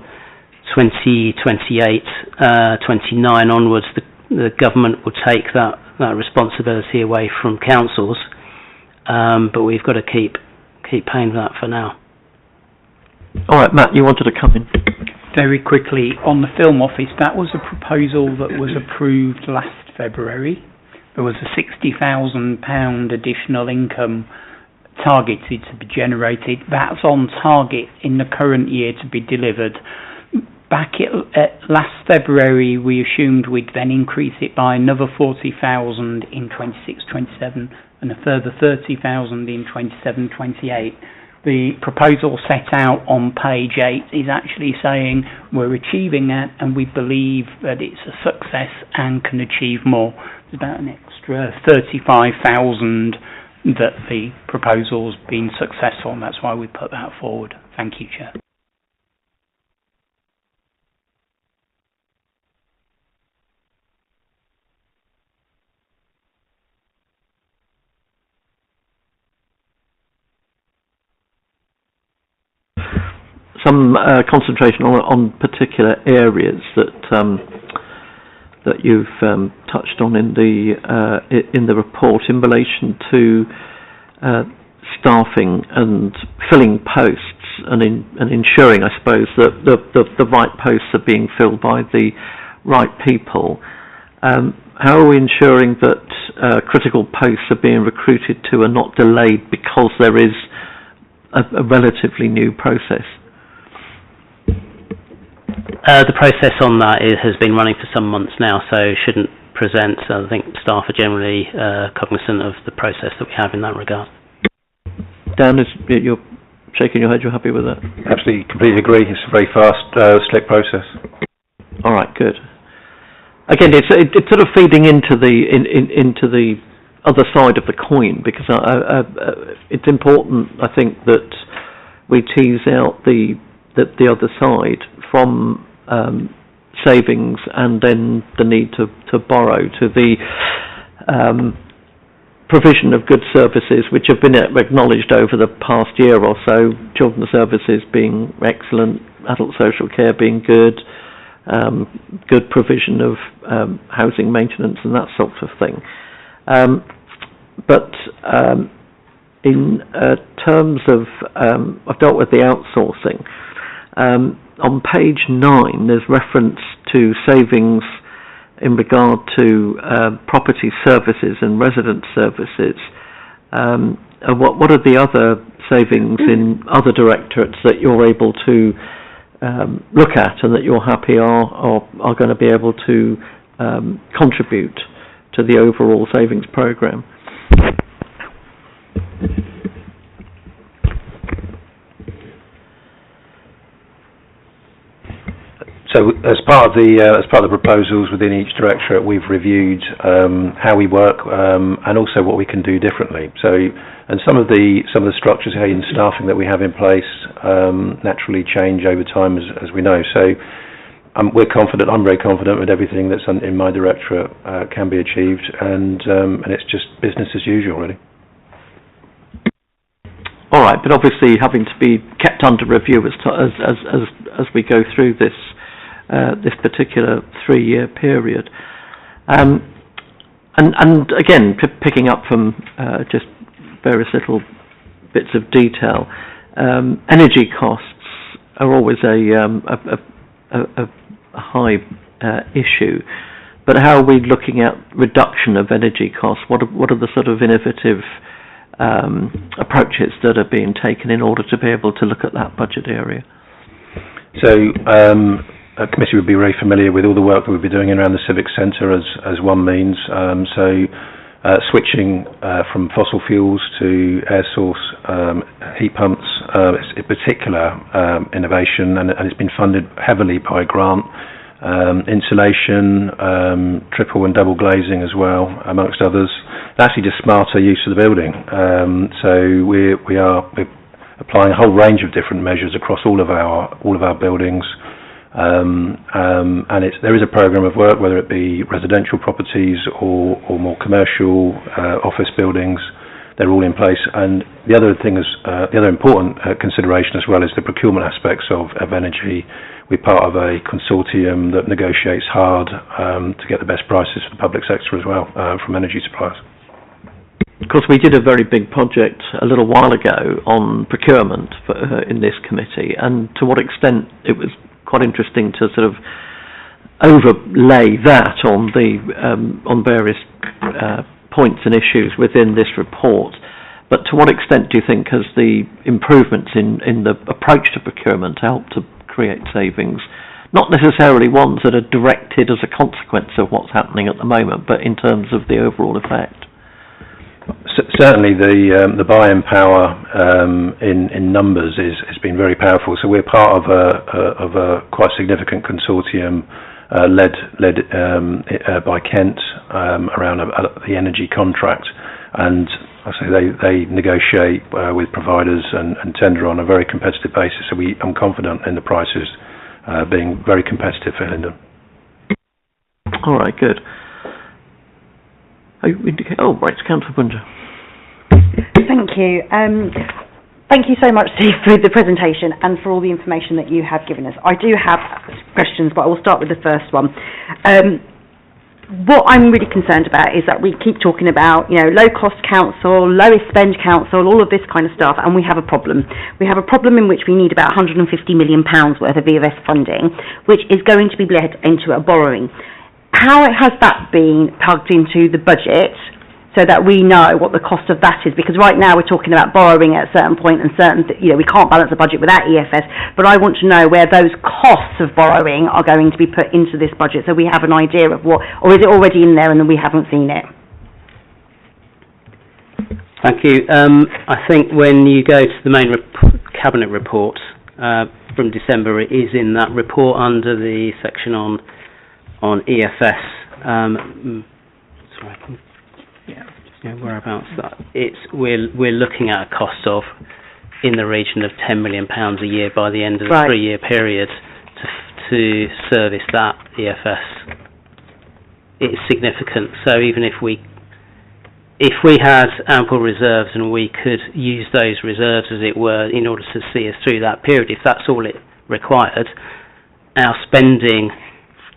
2028, 29 onwards, the government will take that responsibility away from councils, but we've got to keep paying that for now. All right, Matt, you wanted to come in. Very quickly, on the Film Office, that was a proposal that was approved last February. There was a £60,000 additional income targeted to be generated. That's on target in the current year to be delivered. Back at last February, we assumed we'd then increase it by another 40,000 in 26-27 and a further 30,000 in 27-28. The proposal set out on page 8 is actually saying we're achieving that and we believe that it's a success and can achieve more. It's about an extra 35,000 that the proposal's been successful, and that's why we put that forward. Thank you, Chair. Some concentration on particular areas that you've touched on in the report in relation to staffing and filling posts and ensuring, I suppose, that the right posts are being filled by the right people. How are we ensuring that critical posts are being recruited to and not delayed because there is a relatively new process? The process on that has been running for some months now, so shouldn't present. I think staff are generally cognizant of the process that we have in that regard. Dan, you're shaking your head. You're happy with that? Absolutely, completely agree. It's a very fast, slick process. All right, good. Again, it's sort of feeding into the other side of the coin, because it's important, I think, that we tease out the other side from savings and then the need to borrow, to the provision of good services which have been acknowledged over the past year or so, children's services being excellent, adult social care being good, good provision of housing maintenance and that sort of thing. But in terms of, I've dealt with the outsourcing. On page 9, there's reference to savings in regard to property services and resident services. What are the other savings in other directorates that you're able to look at and that you're happy are going to be able to contribute to the overall savings programme? So, as part of the proposals within each directorate, we've reviewed how we work and also what we can do differently. So, and some of the structures and staffing that we have in place naturally change over time, as we know. So, we're confident. I'm very confident with everything that's in my directorate can be achieved, and it's just business as usual, really. All right, but obviously having to be kept under review as we go through this particular 3-year period. And again, picking up from just various little bits of detail, energy costs are always a high issue. But how are we looking at reduction of energy costs? What are the sort of innovative approaches that are being taken in order to be able to look at that budget area? So, a committee would be very familiar with all the work that we'll be doing around the Civic Centre as one means. Switching from fossil fuels to air source heat pumps is a particular innovation, and it's been funded heavily by grant. Insulation, triple and double glazing as well, amongst others. Actually, just smarter use of the building. So we're applying a whole range of different measures across all of our buildings. And there is a programme of work, whether it be residential properties or more commercial office buildings. They're all in place. And the other thing is, the other important consideration as well is the procurement aspects of energy. We're part of a consortium that negotiates hard to get the best prices for the public sector as well from energy suppliers. Of course, we did a very big project a little while ago on procurement in this committee, and to what extent it was quite interesting to sort of overlay that on the on various points and issues within this report. But to what extent do you think has the improvements in the approach to procurement helped to create savings? Not necessarily ones that are directed as a consequence of what's happening at the moment, but in terms of the overall effect. Certainly, the buying power in numbers has been very powerful. So we're part of a quite significant consortium led by Kent around the energy contract, and I say they negotiate with providers and tender on a very competitive basis. So I'm confident in the prices being very competitive for Hillingdon. All right, good. Right, Councillor Punja. Thank you. Thank you so much, Steve, for the presentation and for all the information that you have given us. I do have questions, but I will start with the first one. What I'm really concerned about is that we keep talking about, low-cost council, lowest spend council, all of this kind of stuff, and we have a problem. We have a problem in which we need about £150 million worth of EFS funding, which is going to be bled into a borrowing. How has that been plugged into the budget so that we know what the cost of that is? Because right now we're talking about borrowing at a certain point and we can't balance the budget without EFS, but I want to know where those costs of borrowing are going to be put into this budget so we have an idea of what, or is it already in there and we haven't seen it? Thank you. I think when you go to the main Cabinet report from December, it is in that report under the section on EFS. Whereabouts that? We're looking at a cost of in the region of £10 million a year by the end of the 3-year period to service that EFS. It's significant. So even if we had ample reserves and we could use those reserves, as it were, in order to see us through that period, if that's all it required, our spending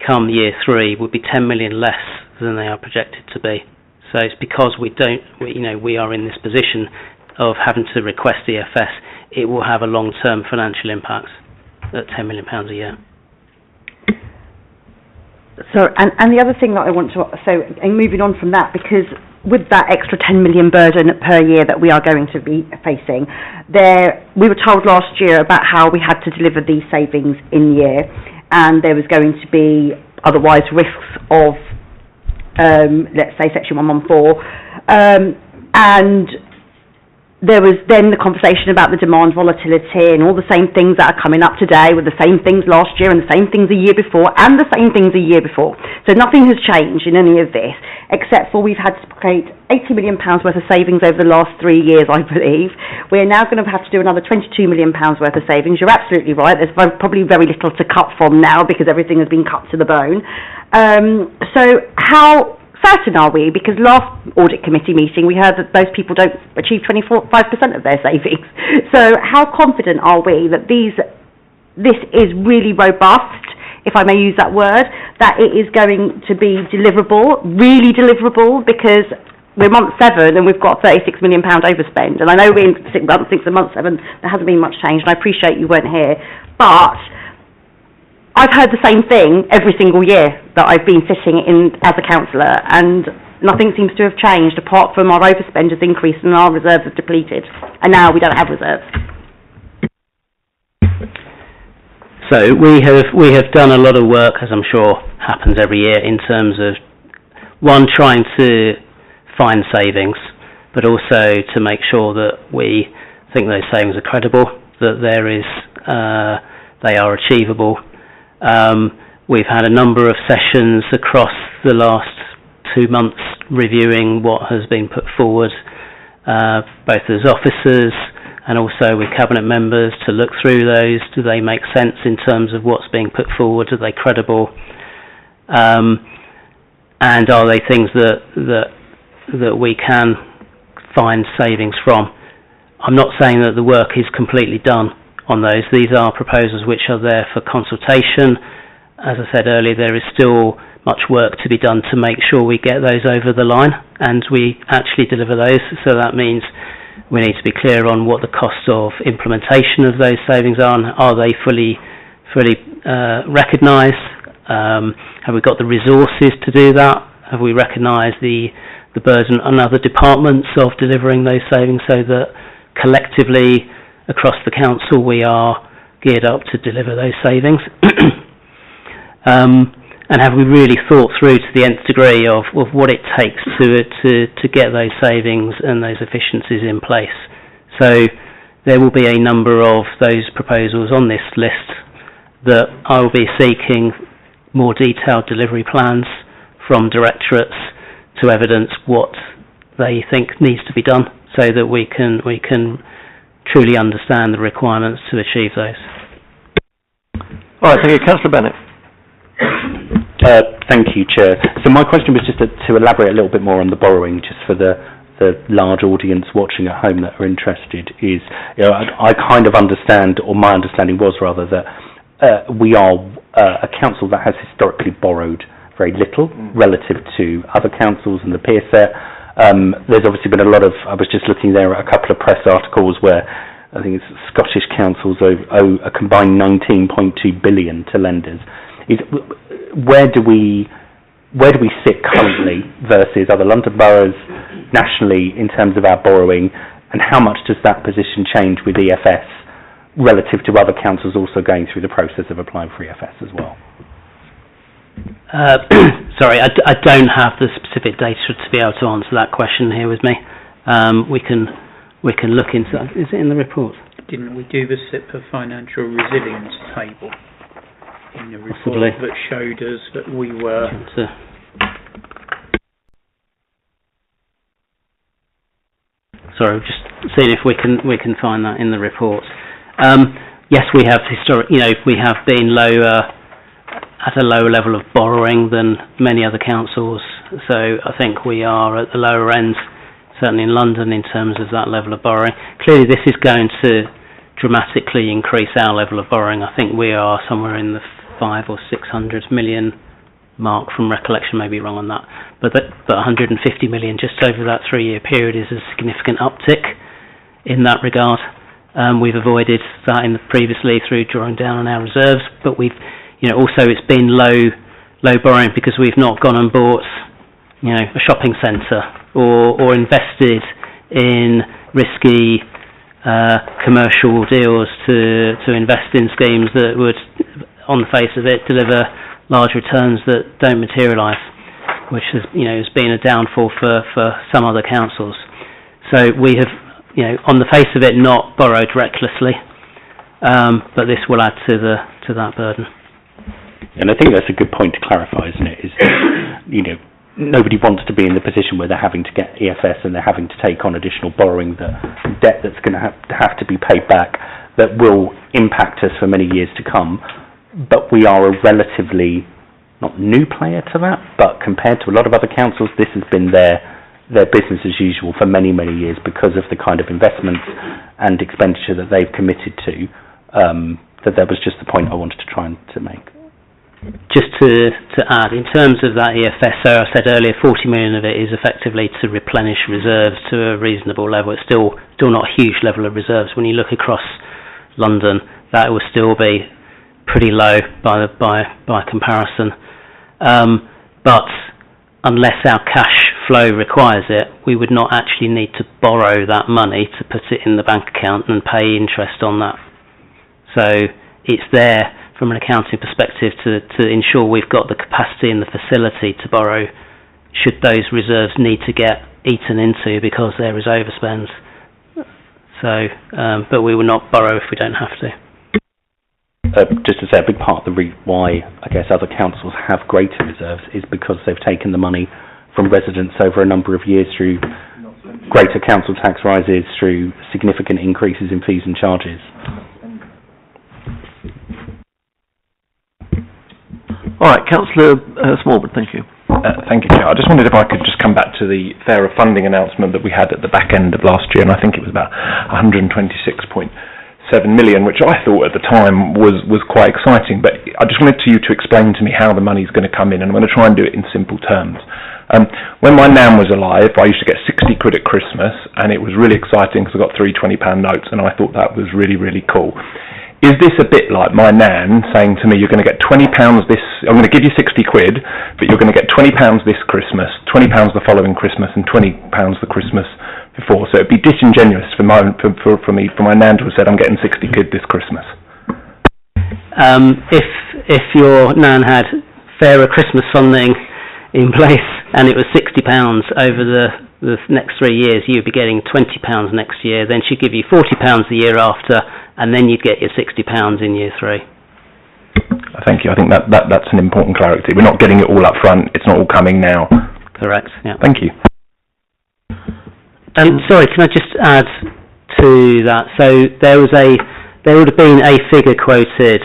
come year 3 would be 10 million less than they are projected to be. So it's because we are in this position of having to request EFS, it will have a long-term financial impact at £10 million a year. So, and the other thing that I want to, and moving on from that, because with that extra 10 million burden per year that we are going to be facing, we were told last year about how we had to deliver these savings in year, and there was going to be otherwise risks of, let's say, Section 114, and there was then the conversation about the demand volatility and all the same things that are coming up today with the same things last year and the same things the year before and the same things the year before. So nothing has changed in any of this, except for we've had to create £80 million worth of savings over the last 3 years, I believe. We're now going to have to do another £22 million worth of savings. You're absolutely right. There's probably very little to cut from now because everything has been cut to the bone. So how certain are we? Because last audit committee meeting we heard that those people don't achieve 25% of their savings. So how confident are we that this is really robust, if I may use that word, that it is going to be deliverable, really deliverable? Because we're month 7 and we've got £36 million overspend, and I know we're in 6 months, month 7, there hasn't been much change, and I appreciate you weren't here, but I've heard the same thing every single year that I've been sitting in as a councillor, and nothing seems to have changed apart from our overspend has increased and our reserves have depleted, and now we don't have reserves. So we have done a lot of work, as I'm sure happens every year, in terms of one, trying to find savings, but also to make sure that we think those savings are credible, that they are achievable. We've had a number of sessions across the last 2 months reviewing what has been put forward, both as officers and also with cabinet members, to look through those. Do they make sense in terms of what's being put forward? Are they credible? And are they things that we can find savings from? I'm not saying that the work is completely done on those. These are proposals which are there for consultation. As I said earlier, there is still much work to be done to make sure we get those over the line and we actually deliver those. So that means we need to be clear on what the cost of implementation of those savings are, and are they fully recognised? Have we got the resources to do that? Have we recognised the burden on other departments of delivering those savings, so that collectively across the council we are geared up to deliver those savings? And have we really thought through to the nth degree of what it takes to get those savings and those efficiencies in place? So there will be a number of those proposals on this list that I will be seeking more detailed delivery plans from directorates to evidence what they think needs to be done, so that we can truly understand the requirements to achieve those. All right, thank you. Councillor Bennett. Thank you, Chair. So my question was just to elaborate a little bit more on the borrowing, just for the large audience watching at home that are interested. Is, you know, I kind of understand, or my understanding was rather, that we are a council that has historically borrowed very little relative to other councils and the peer set. There's obviously been a lot of, I was just looking there at a couple of press articles where I think it's Scottish councils owe a combined 19.2 billion to lenders. Where do we sit currently versus other London boroughs nationally in terms of our borrowing, and how much does that position change with EFS relative to other councils also going through the process of applying for EFS as well? Sorry, I don't have the specific data to be able to answer that question here with me. We can look into that. Is it in the report? Didn't we do the SIPA financial resilience table in the report? Possibly. That showed us that we were... Sorry, just seeing if we can find that in the report. Yes, we have we have been lower, at a lower level of borrowing than many other councils. So I think we are at the lower end, certainly in London, in terms of that level of borrowing. Clearly, this is going to dramatically increase our level of borrowing. I think we are somewhere in the 500 or 600 million mark from recollection, may be wrong on that, but 150 million just over that 3-year period is a significant uptick in that regard. We've avoided that previously through drawing down on our reserves, but we've, also it's been low borrowing because we've not gone and bought, a shopping centre or invested in risky commercial deals to invest in schemes that would, on the face of it, deliver large returns that don't materialise, which has been a downfall for some other councils. So we have, on the face of it, not borrowed recklessly, but this will add to that burden. And I think that's a good point to clarify, isn't it? Is nobody wants to be in the position where they're having to get EFS and they're having to take on additional borrowing, debt that's going to have to be paid back, that will impact us for many years to come. But we are a relatively, not new player to that, but compared to a lot of other councils, this has been their business as usual for many, many years because of the kind of investments and expenditure that they've committed to. That was just the point I wanted to try to make. Just to add, in terms of that EFS, so I said earlier, 40 million of it is effectively to replenish reserves to a reasonable level. It's still not a huge level of reserves. When you look across London, that will still be pretty low by comparison. But unless our cash flow requires it, we would not actually need to borrow that money to put it in the bank account and pay interest on that. So it's there from an accounting perspective to ensure we've got the capacity and the facility to borrow should those reserves need to get eaten into because there is overspend. So, but we will not borrow if we don't have to. Just to say, a big part of the why I guess other councils have greater reserves is because they've taken the money from residents over a number of years through greater council tax rises, through significant increases in fees and charges. All right, Councillor Smallwood, thank you. Thank you, Chair. I just wondered if I could just come back to the fairer funding announcement that we had at the back end of last year, and I think it was about 126.7 million, which I thought at the time was quite exciting, but I just wanted you to explain to me how the money's going to come in, and I'm going to try and do it in simple terms. When my nan was alive, I used to get 60 quid at Christmas, and it was really exciting because I got 3 £20 notes, and I thought that was really, really cool. Is this a bit like my nan saying to me, you're going to get £20 this, I'm going to give you 60 quid, but you're going to get £20 this Christmas, £20 the following Christmas, and £20 the Christmas before? So it'd be disingenuous for my nan to have said, I'm getting 60 quid this Christmas. If your nan had fairer Christmas funding in place and it was £60 over the next 3 years, you'd be getting £20 next year, then she'd give you £40 the year after, and then you'd get your £60 in year 3. Thank you. I think that's an important clarity. We're not getting it all up front. It's not all coming now. Correct, yeah. Thank you. Sorry, can I just add to that? So there would have been a figure quoted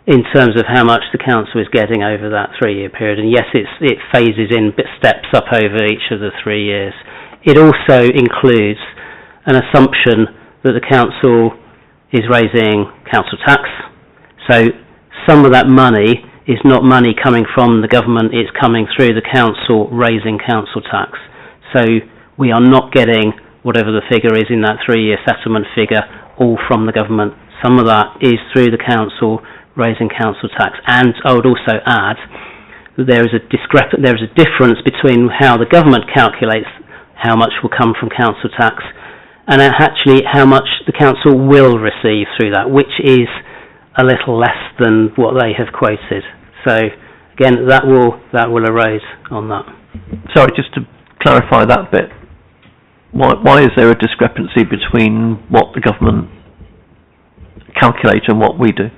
in terms of how much the council is getting over that 3-year period, and yes, it phases in, but steps up over each of the 3 years. It also includes an assumption that the council is raising council tax. So some of that money is not money coming from the government, it's coming through the council raising council tax. So we are not getting whatever the figure is in that 3-year settlement figure all from the government. Some of that is through the council raising council tax. And I would also add that there is a difference between how the government calculates how much will come from council tax and actually how much the council will receive through that, which is a little less than what they have quoted. So again, that will erode on that. Sorry, just to clarify that bit, why is there a discrepancy between what the government calculate and what we do?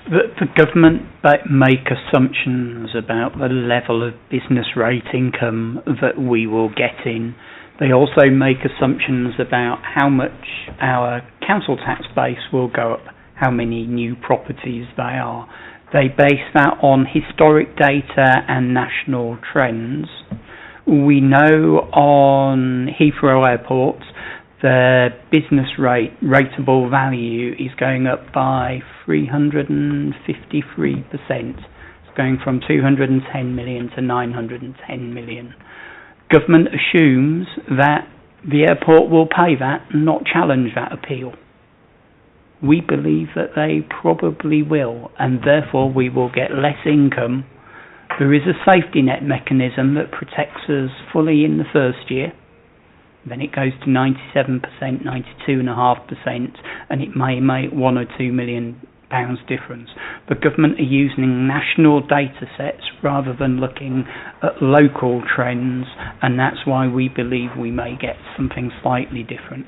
The government make assumptions about the level of business rate income that we will get in. They also make assumptions about how much our council tax base will go up, how many new properties they are. They base that on historic data and national trends. We know on Heathrow Airport the business rateable value is going up by 353%. It's going from 210 million to 910 million. Government assumes that the airport will pay that and not challenge that appeal. We believe that they probably will, and therefore we will get less income. There is a safety net mechanism that protects us fully in the first year. Then it goes to 97%, 92.5%, and it may make £1 or £2 million difference. The government are using national data sets rather than looking at local trends, and that's why we believe we may get something slightly different.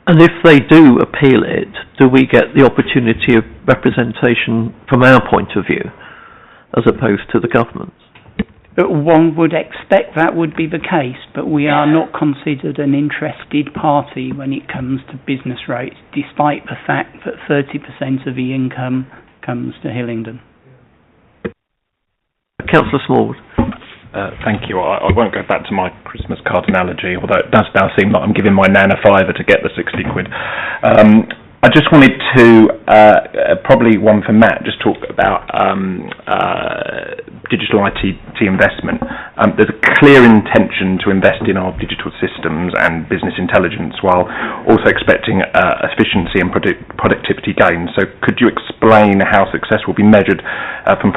And if they do appeal it, do we get the opportunity of representation from our point of view, as opposed to the government's? One would expect that would be the case, but we are not considered an interested party when it comes to business rates, despite the fact that 30% of the income comes to Hillingdon. Councillor Smallwood. Thank you. I won't go back to my Christmas card analogy, although it does now seem like I'm giving my nan a fiver to get the 60 quid. I just wanted to, probably one for Matt, just talk about digital IT investment. There's a clear intention to invest in our digital systems and business intelligence while also expecting efficiency and productivity gains. So could you explain how success will be measured from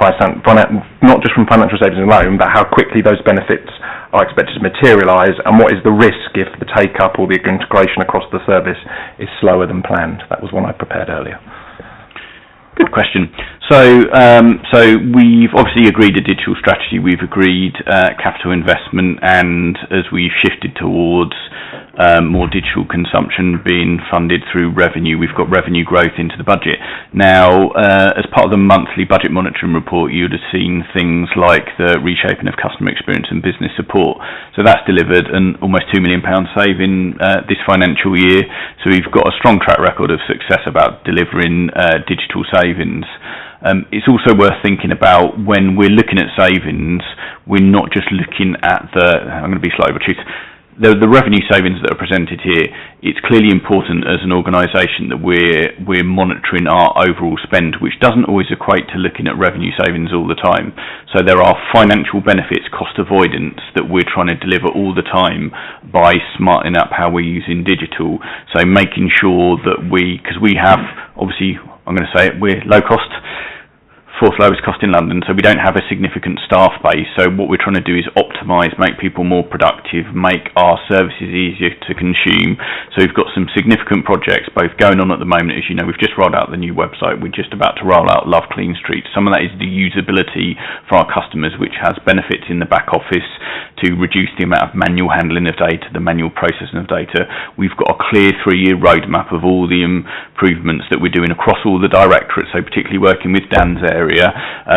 not just from financial savings alone, but how quickly those benefits are expected to materialise, and what is the risk if the take-up or the integration across the service is slower than planned? That was one I prepared earlier. Good question. So we've obviously agreed a digital strategy. We've agreed capital investment, and as we've shifted towards more digital consumption being funded through revenue, we've got revenue growth into the budget. Now, as part of the monthly budget monitoring report, you would have seen things like the reshaping of customer experience and business support. So that's delivered an almost £2 million saving this financial year. So we've got a strong track record of success about delivering digital savings. It's also worth thinking about when we're looking at savings, we're not just looking at I'm going to be slightly obtuse, the revenue savings that are presented here. It's clearly important as an organisation that we're monitoring our overall spend, which doesn't always equate to looking at revenue savings all the time. So there are financial benefits, cost avoidance, that we're trying to deliver all the time by smartening up how we're using digital. So making sure that because we have, obviously, I'm going to say it, we're low cost. fourth lowest cost in London, so we don't have a significant staff base. So what we're trying to do is optimise, make people more productive, make our services easier to consume. So we've got some significant projects both going on at the moment. As you know, we've just rolled out the new website. We're just about to roll out Love Clean Streets. Some of that is the usability for our customers, which has benefits in the back office to reduce the amount of manual handling of data, the manual processing of data. We've got a clear 3-year roadmap of all the improvements that we're doing across all the directorates, so particularly working with Dan's area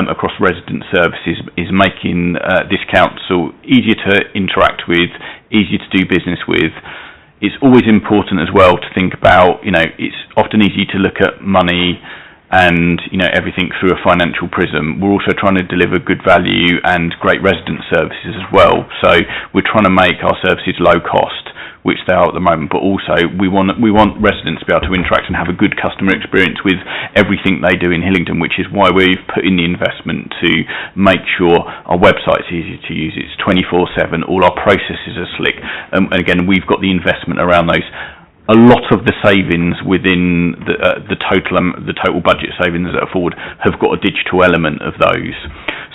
across resident services, is making this council easier to interact with, easier to do business with. It's always important as well to think about, it's often easy to look at money and everything through a financial prism. We're also trying to deliver good value and great resident services as well. So we're trying to make our services low cost, which they are at the moment, but also we want residents to be able to interact and have a good customer experience with everything they do in Hillingdon, which is why we've put in the investment to make sure our website's easy to use. It's 24/7. All our processes are slick, and again, we've got the investment around those. A lot of the savings within the total budget savings that are forward have got a digital element of those.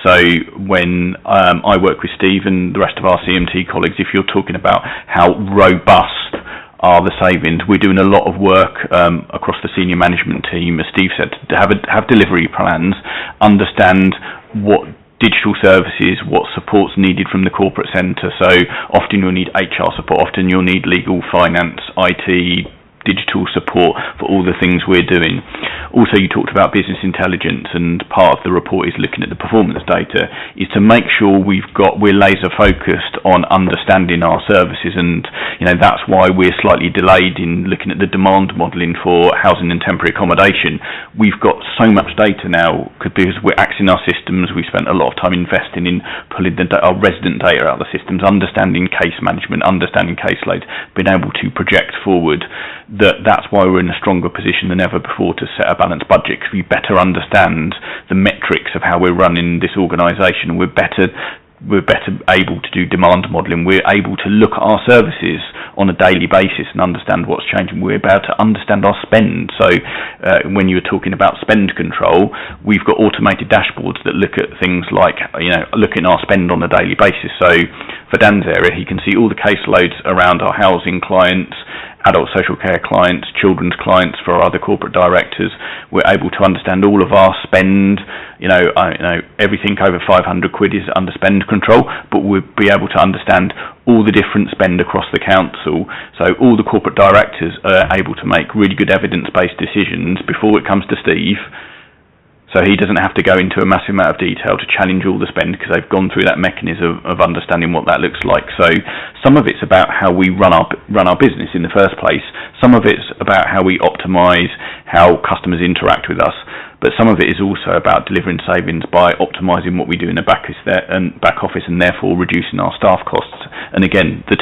So when I work with Steve and the rest of our CMT colleagues, if you're talking about how robust are the savings, we're doing a lot of work across the senior management team, as Steve said, to have delivery plans, understand what digital services, what support's needed from the corporate centre. So often you'll need HR support, often you'll need legal, finance, IT, digital support for all the things we're doing. Also, you talked about business intelligence, and part of the report is looking at the performance data, is to make sure we're laser focused on understanding our services, and that's why we're slightly delayed in looking at the demand modelling for housing and temporary accommodation. We've got so much data now because we're axing our systems. We spent a lot of time investing in pulling our resident data out of the systems, understanding case management, understanding caseloads, being able to project forward. That's why we're in a stronger position than ever before to set a balanced budget, because we better understand the metrics of how we're running this organisation. We're better able to do demand modelling. We're able to look at our services on a daily basis and understand what's changing. We're able to understand our spend. So when you were talking about spend control, we've got automated dashboards that look at things like, looking at our spend on a daily basis. So for Dan's area, he can see all the caseloads around our housing clients, adult social care clients, children's clients for our other corporate directors. We're able to understand all of our spend. Everything over 500 quid is under spend control, but we'll be able to understand all the different spend across the council. So all the corporate directors are able to make really good evidence-based decisions before it comes to Steve. So he doesn't have to go into a massive amount of detail to challenge all the spend, because they've gone through that mechanism of understanding what that looks like. So some of it's about how we run our business in the first place. Some of it's about how we optimise how customers interact with us. But some of it is also about delivering savings by optimising what we do in the back office, and therefore reducing our staff costs. And again, the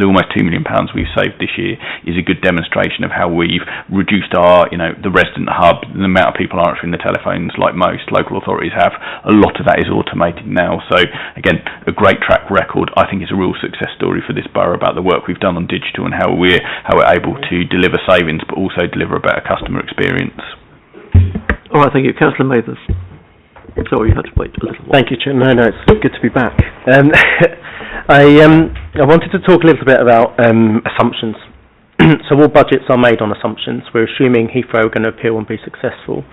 almost £2 million we've saved this year is a good demonstration of how we've reduced our, the resident hub, the amount of people answering the telephones like most local authorities have. A lot of that is automated now. So again, a great track record. I think it's a real success story for this borough about the work we've done on digital and how we're able to deliver savings, but also deliver a better customer experience. All right, thank you. Councillor Mathers. Sorry, you had to wait a little while. Thank you, Chair. No, it's good to be back. I wanted to talk a little bit about assumptions. So all budgets are made on assumptions. We're assuming Heathrow are going to appeal and be successful,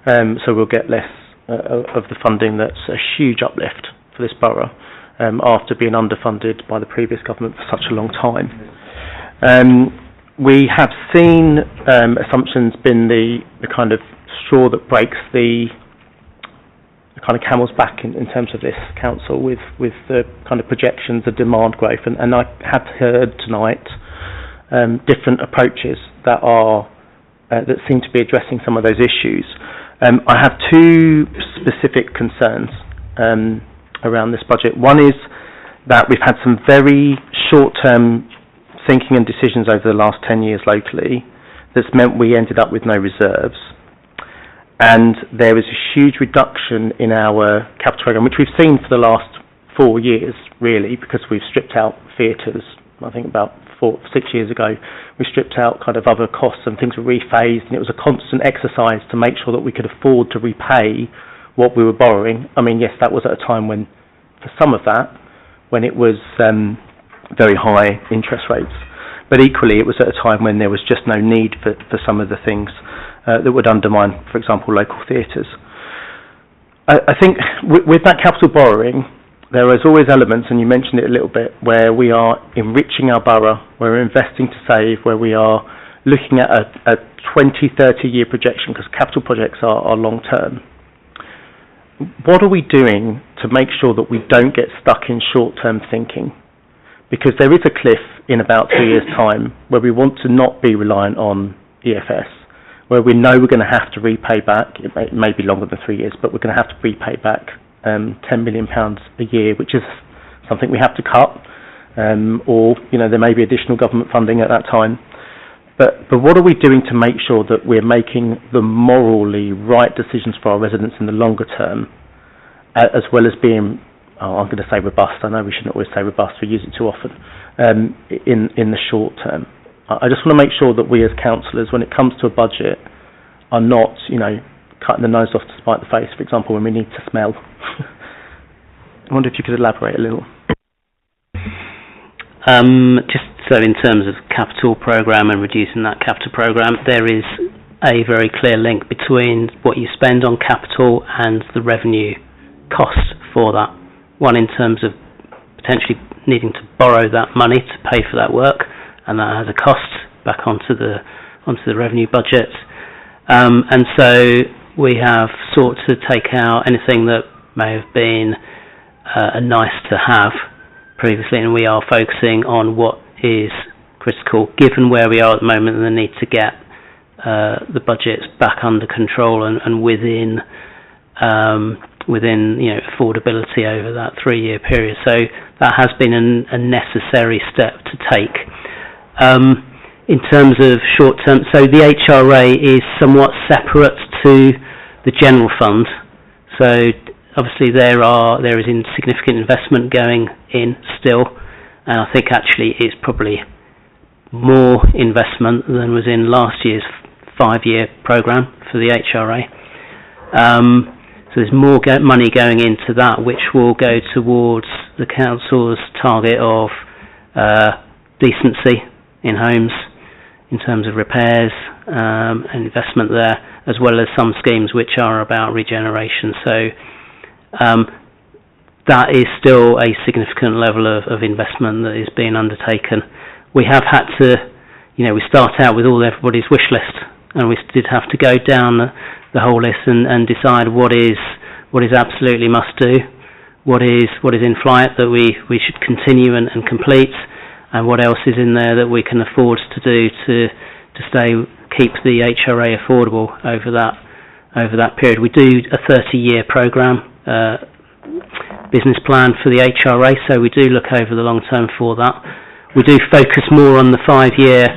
so we'll get less of the funding. That's a huge uplift for this borough after being underfunded by the previous government for such a long time. We have seen assumptions been the kind of straw that breaks the kind of camel's back in terms of this council with the kind of projections of demand growth, and I have heard tonight different approaches that seem to be addressing some of those issues. I have two specific concerns around this budget. One is that we've had some very short-term thinking and decisions over the last 10 years locally that's meant we ended up with no reserves. And there is a huge reduction in our capital programme, which we've seen for the last 4 years, really, because we've stripped out theatres. I think about 6 years ago, we stripped out kind of other costs and things were rephased, and it was a constant exercise to make sure that we could afford to repay what we were borrowing. I mean, yes, that was at a time when, for some of that, when it was very high interest rates. But equally, it was at a time when there was just no need for some of the things that would undermine, for example, local theatres. I think with that capital borrowing, there is always elements, and you mentioned it a little bit, where we are enriching our borough, where we're investing to save, where we are looking at a 20, 30-year projection, because capital projects are long-term. What are we doing to make sure that we don't get stuck in short-term thinking? Because there is a cliff in about 2 years' time where we want to not be reliant on EFS, where we know we're going to have to repay back, it may be longer than 3 years, but we're going to have to repay back £10 million a year, which is something we have to cut, or there may be additional government funding at that time. But what are we doing to make sure that we're making the morally right decisions for our residents in the longer term, as well as being, I'm going to say robust, I know we shouldn't always say robust, we use it too often, in the short term. I just want to make sure that we as councillors, when it comes to a budget, are not, cutting the nose off to spite the face, for example, when we need to smell. I wonder if you could elaborate a little. Just so in terms of capital programme and reducing that capital programme, there is a very clear link between what you spend on capital and the revenue cost for that. One in terms of potentially needing to borrow that money to pay for that work, and that has a cost back onto the revenue budget. And so we have sought to take out anything that may have been a nice to have previously, and we are focusing on what is critical, given where we are at the moment and the need to get the budgets back under control and within affordability over that 3-year period. So that has been a necessary step to take. In terms of short term, so the HRA is somewhat separate to the general fund. So obviously there is significant investment going in still, and I think actually it's probably more investment than was in last year's 5-year programme for the HRA. So there's more money going into that, which will go towards the council's target of decency in homes in terms of repairs and investment there, as well as some schemes which are about regeneration. So that is still a significant level of investment that is being undertaken. We have had to, we start out with everybody's wish list, and we did have to go down the whole list and decide what is absolutely must do, what is in flight that we should continue and complete, and what else is in there that we can afford to do to keep the HRA affordable over that period. We do a 30-year programme business plan for the HRA, so we do look over the long term for that. We do focus more on the 5-year,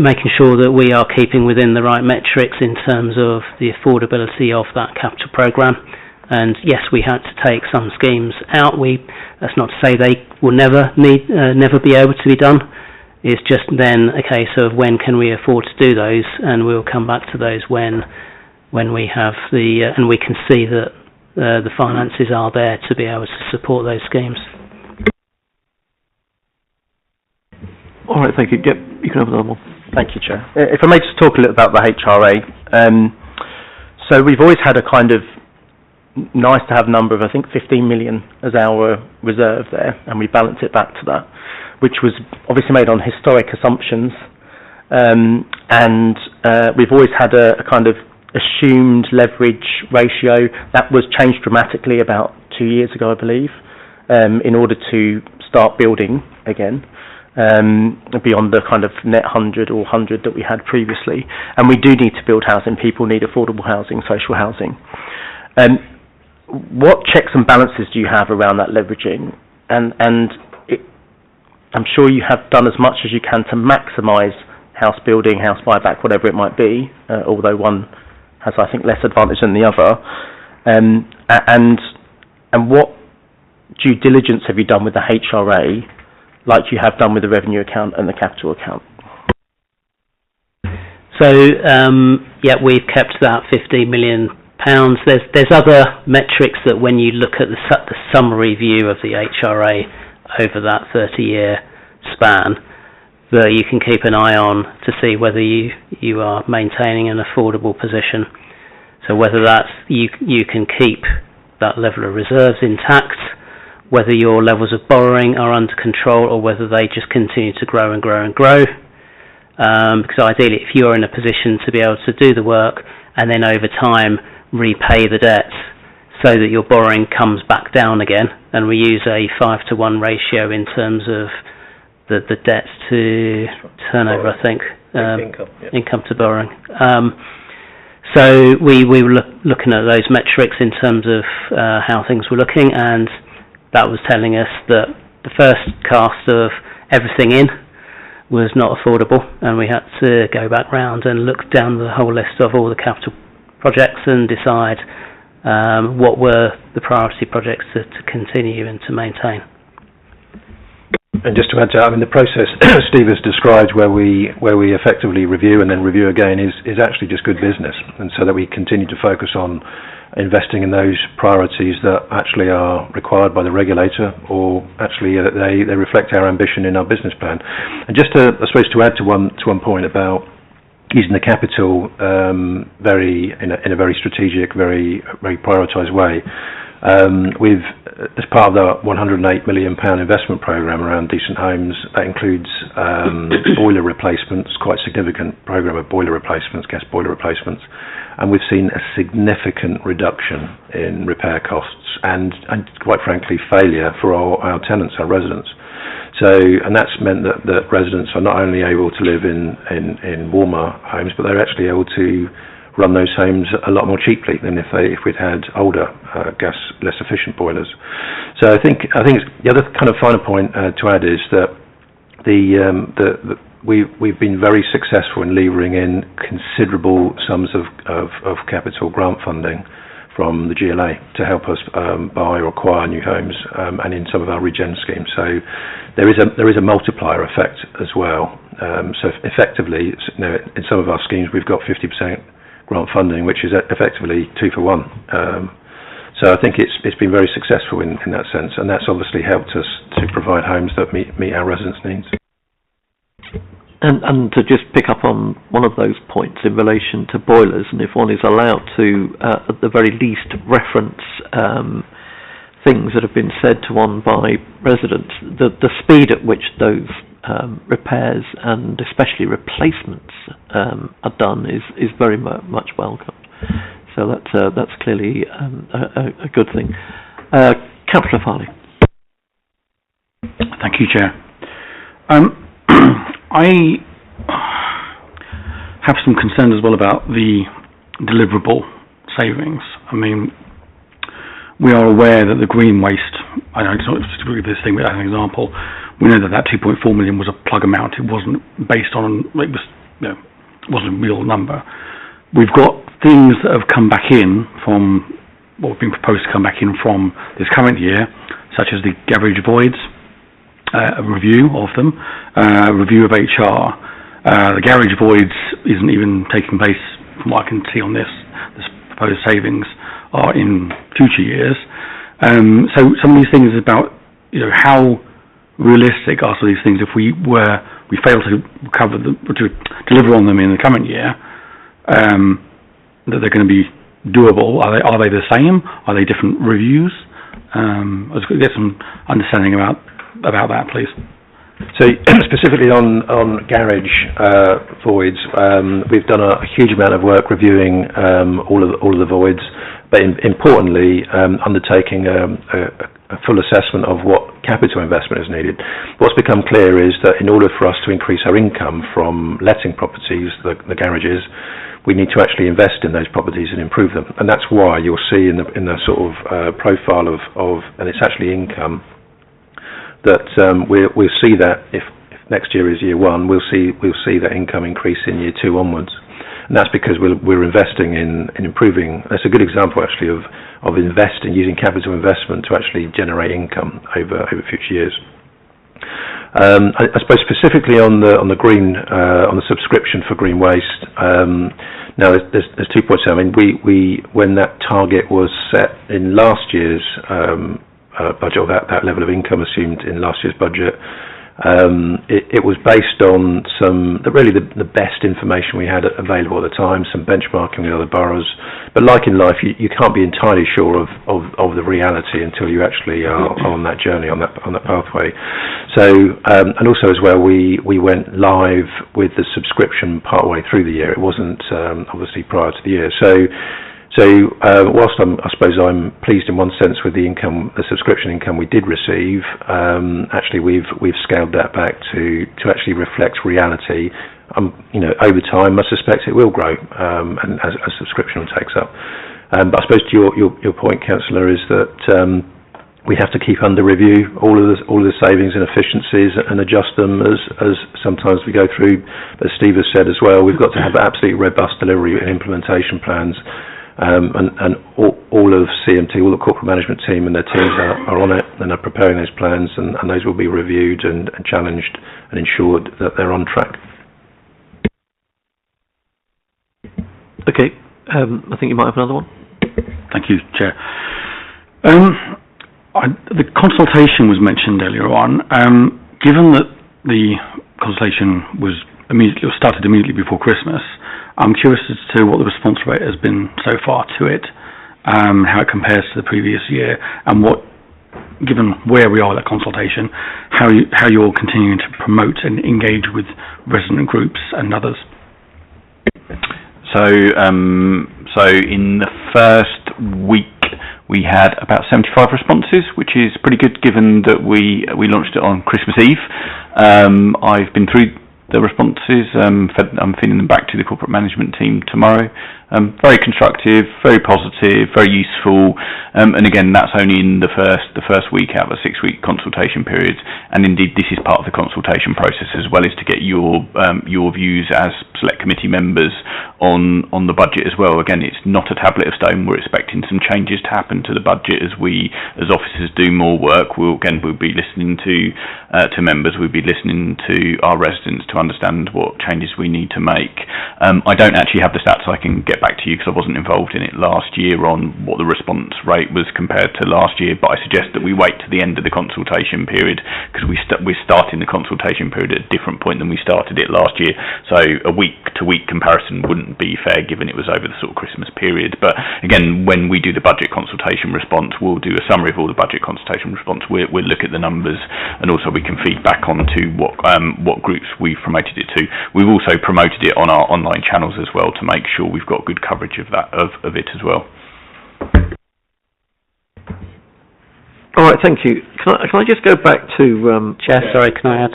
making sure that we are keeping within the right metrics in terms of the affordability of that capital programme. And yes, we had to take some schemes out. That's not to say they will never be able to be done. It's just then a case of when can we afford to do those, and we'll come back to those when we have and we can see that the finances are there to be able to support those schemes. All right, thank you. Yep, you can have another one. Thank you, Chair. If I may just talk a little about the HRA. So we've always had a kind of nice to have number of, I think, 15 million as our reserve there, and we balance it back to that, which was obviously made on historic assumptions. And we've always had a kind of assumed leverage ratio that was changed dramatically about 2 years ago, I believe, in order to start building again. Beyond the kind of net 100 or 100 that we had previously. And we do need to build housing. People need affordable housing, social housing. What checks and balances do you have around that leveraging? And I'm sure you have done as much as you can to maximise house building, house buyback, whatever it might be, although one has, I think, less advantage than the other. And what due diligence have you done with the HRA, like you have done with the revenue account and the capital account? So, we've kept that £15 million There's other metrics that when you look at the summary view of the HRA over that 30-year span, that you can keep an eye on to see whether you are maintaining an affordable position. So whether that's you can keep that level of reserves intact, whether your levels of borrowing are under control, or whether they just continue to grow and grow and grow. Because ideally, if you're in a position to be able to do the work and then over time repay the debt so that your borrowing comes back down again, and we use a 5-to-1 ratio in terms of the debt to turnover, I think, income to borrowing. So we were looking at those metrics in terms of how things were looking, and that was telling us that the first cast of everything in was not affordable, and we had to go back round and look down the whole list of all the capital projects and decide what were the priority projects to continue and to maintain. And just to add to that, I mean, the process Steve has described where we effectively review and then review again is actually just good business, and so that we continue to focus on investing in those priorities that actually are required by the regulator, or actually they reflect our ambition in our business plan. And just to, I suppose, to add to one point about using the capital in a very strategic, very prioritised way. We've, as part of the £108 million investment programme around decent homes, that includes boiler replacements, quite significant programme of boiler replacements, gas boiler replacements, and we've seen a significant reduction in repair costs and quite frankly failure for our tenants, our residents. So, and that's meant that residents are not only able to live in warmer homes, but they're actually able to run those homes a lot more cheaply than if we'd had older gas, less efficient boilers. So I think it's, the other kind of final point to add is that we've been very successful in levering in considerable sums of capital grant funding from the GLA to help us buy or acquire new homes, and in some of our regen schemes. So there is a multiplier effect as well. So effectively, in some of our schemes we've got 50% grant funding, which is effectively 2 for 1. So I think it's been very successful in that sense, and that's obviously helped us to provide homes that meet our residents' needs. And to just pick up on one of those points in relation to boilers, and if one is allowed to, at the very least, reference things that have been said to one by residents, the speed at which those repairs and especially replacements are done is very much welcomed. So that's clearly a good thing. Councillor Farley. Thank you, Chair. I have some concerns as well about the deliverable savings. I mean, we are aware that the green waste, I know it's not specifically this thing, but as an example, we know that 2.4 million was a plug amount. It wasn't based on, it wasn't a real number. We've got things that have come back in from, what have been proposed to come back in from this current year, such as the garage voids, a review of them, a review of HR. The garage voids isn't even taking place from what I can see on this. The proposed savings are in future years. So some of these things about, how realistic are some of these things if we fail to deliver on them in the current year, that they're going to be doable. Are they the same? Are they different reviews? I was going to get some understanding about that, please. So specifically on garage voids, we've done a huge amount of work reviewing all of the voids, but importantly undertaking a full assessment of what capital investment is needed. What's become clear is that in order for us to increase our income from letting properties, the garages, we need to actually invest in those properties and improve them, and that's why you'll see in the sort of profile of and it's actually income, that we'll see that if next year is year 1, we'll see that income increase in year 2 onwards, and that's because we're investing in improving. That's a good example actually of using capital investment to actually generate income over future years. I suppose specifically on the green on the subscription for green waste, No, there's 2 points there. I mean, we when that target was set in last year's budget, or that level of income assumed in last year's budget, it was based on the best information we had available at the time, some benchmarking with other boroughs. But like in life, you can't be entirely sure of the reality until you actually are on that journey, on that pathway. So, and also as well, we went live with the subscription partway through the year. It wasn't obviously prior to the year. So whilst I suppose I'm pleased in one sense with the subscription income we did receive, actually we've scaled that back to actually reflect reality. Over time, I suspect it will grow, and as subscription takes up. But I suppose to your point, Councillor, is that we have to keep under review all of the savings and efficiencies and adjust them as sometimes we go through. As Steve has said as well, we've got to have absolutely robust delivery and implementation plans. And all of CMT, all the corporate management team and their teams are on it and are preparing those plans, and those will be reviewed and challenged and ensured that they're on track. Okay, I think you might have another one. Thank you, Chair. The consultation was mentioned earlier on. Given that the consultation started immediately before Christmas, I'm curious as to what the response rate has been so far to it, how it compares to the previous year, and given where we are with that consultation, how you're continuing to promote and engage with resident groups and others. So in the first week we had about 75 responses, which is pretty good given that we launched it on Christmas Eve. I've been through the responses. I'm feeding them back to the corporate management team tomorrow. Very constructive, very positive, very useful, and again, that's only in the first week out of a 6-week consultation period. And indeed, this is part of the consultation process as well, is to get your views as select committee members on the budget as well. Again, it's not a tablet of stone. We're expecting some changes to happen to the budget as officers do more work. We'll be listening to members. We'll be listening to our residents to understand what changes we need to make. I don't actually have the stats I can get back to you because I wasn't involved in it last year on what the response rate was compared to last year, but I suggest that we wait to the end of the consultation period because we're starting the consultation period at a different point than we started it last year. So a week-to-week comparison wouldn't be fair given it was over the sort of Christmas period. But again, when we do the budget consultation response, we'll do a summary of all the budget consultation response. We'll look at the numbers, and also we can feed back onto what groups we've promoted it to. We've also promoted it on our online channels as well to make sure we've got good coverage of it as well. All right, thank you. Can I just go back to Chair, sorry, can I add?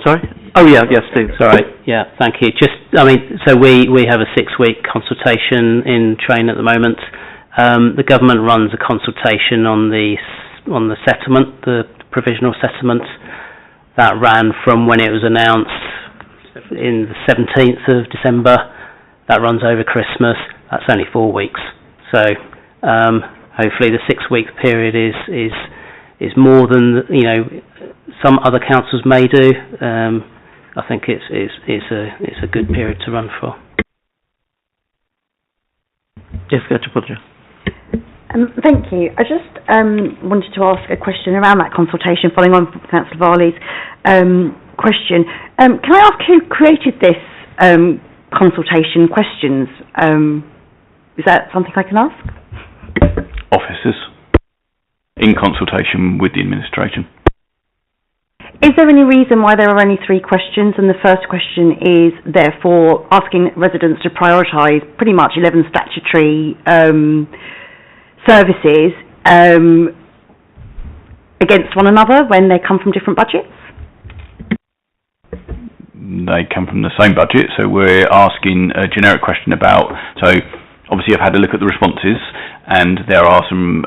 Sorry? Oh yeah, yes, Steve. Sorry. Yeah, thank you. So we have a 6-week consultation in train at the moment. The government runs a consultation on the settlement, the provisional settlement, that ran from when it was announced in the 17th of December. That runs over Christmas. That's only 4 weeks. So hopefully the 6-week period is more than some other councils may do. I think it's a good period to run for. Yes, go to Pudja. Thank you. I just wanted to ask a question around that consultation, following on from Councillor Varley's question. Can I ask who created this consultation questions? Is that something I can ask? Officers, in consultation with the administration. Is there any reason why there are only 3 questions? And the first question is, therefore, asking residents to prioritise pretty much 11 statutory services against one another when they come from different budgets? They come from the same budget, so we're asking a generic question about, so obviously I've had a look at the responses, and there are some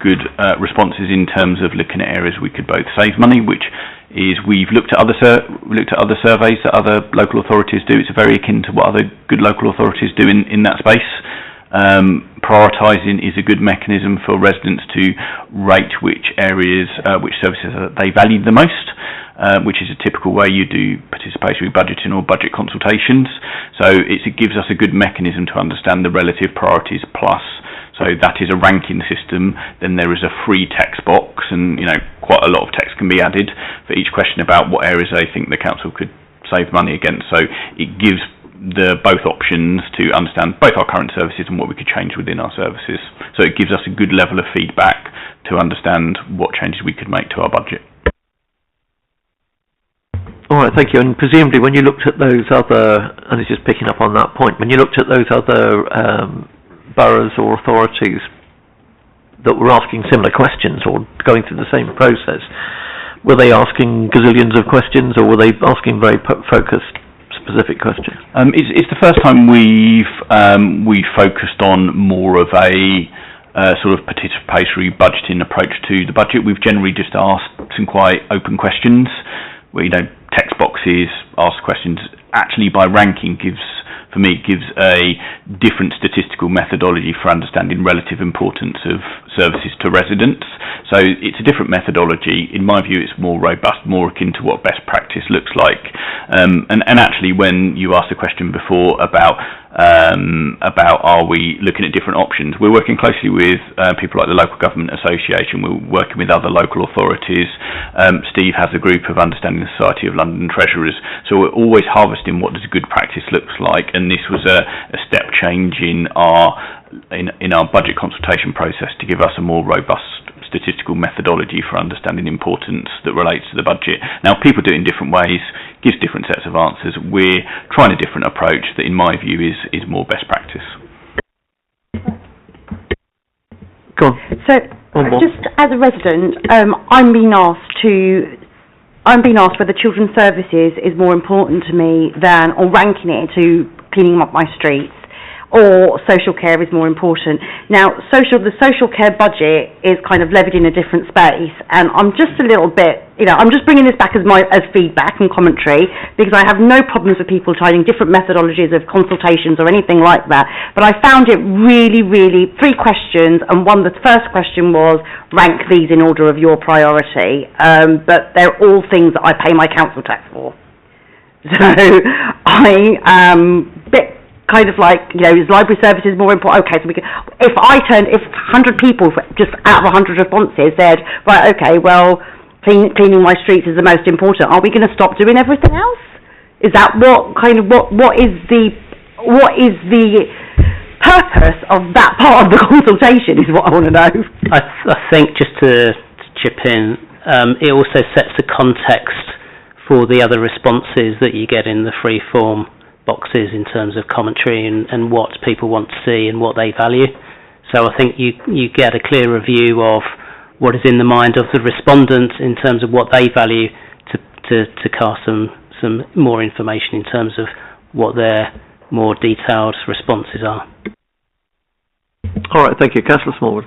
good responses in terms of looking at areas we could both save money, which is we've looked at other surveys that other local authorities do. It's very akin to what other good local authorities do in that space. Prioritising is a good mechanism for residents to rate which areas, which services they value the most. which is a typical way you do participatory budgeting or budget consultations. So it gives us a good mechanism to understand the relative priorities plus. So that is a ranking system. Then there is a free text box, and quite a lot of text can be added for each question about what areas they think the council could save money against. So it gives both options to understand both our current services and what we could change within our services. So it gives us a good level of feedback to understand what changes we could make to our budget. All right, thank you. And presumably when you looked at those other, and it's just picking up on that point, when you looked at those other boroughs or authorities that were asking similar questions or going through the same process, were they asking gazillions of questions, or were they asking very focused, specific questions? It's the first time we've focused on more of a sort of participatory budgeting approach to the budget. We've generally just asked some quite open questions, where text boxes, ask questions. Actually, by ranking gives a different statistical methodology for understanding relative importance of services to residents. So it's a different methodology. In my view, it's more robust, more akin to what best practice looks like. And actually, when you asked the question before about are we looking at different options, we're working closely with people like the Local Government Association. We're working with other local authorities. Steve has a group of Understanding the Society of London Treasurers. So we're always harvesting what does good practice looks like, and this was a step change in our budget consultation process to give us a more robust statistical methodology for understanding the importance that relates to the budget. Now, people do it in different ways, gives different sets of answers. We're trying a different approach that, in my view, is more best practice. Go on. So, just as a resident, I'm being asked whether children's services is more important to me than, or ranking it to cleaning up my streets, or social care is more important. Now, the social care budget is kind of levied in a different space, and I'm just a little bit, I'm just bringing this back as feedback and commentary, because I have no problems with people trying different methodologies of consultations or anything like that, but I found it really, 3 questions, and the first question was, rank these in order of your priority, but they're all things that I pay my council tax for. So, I am a bit kind of like, is library services more important? Okay, so if 100 people, just out of 100 responses, said, right, okay, well, cleaning my streets is the most important, are we going to stop doing everything else? Is that what is the purpose of that part of the consultation, is what I want to know. I think, just to chip in, it also sets the context for the other responses that you get in the free form boxes in terms of commentary and what people want to see and what they value. So I think you get a clearer view of what is in the mind of the respondent in terms of what they value to cast some more information in terms of what their more detailed responses are. All right, thank you. Councillor Smallwood.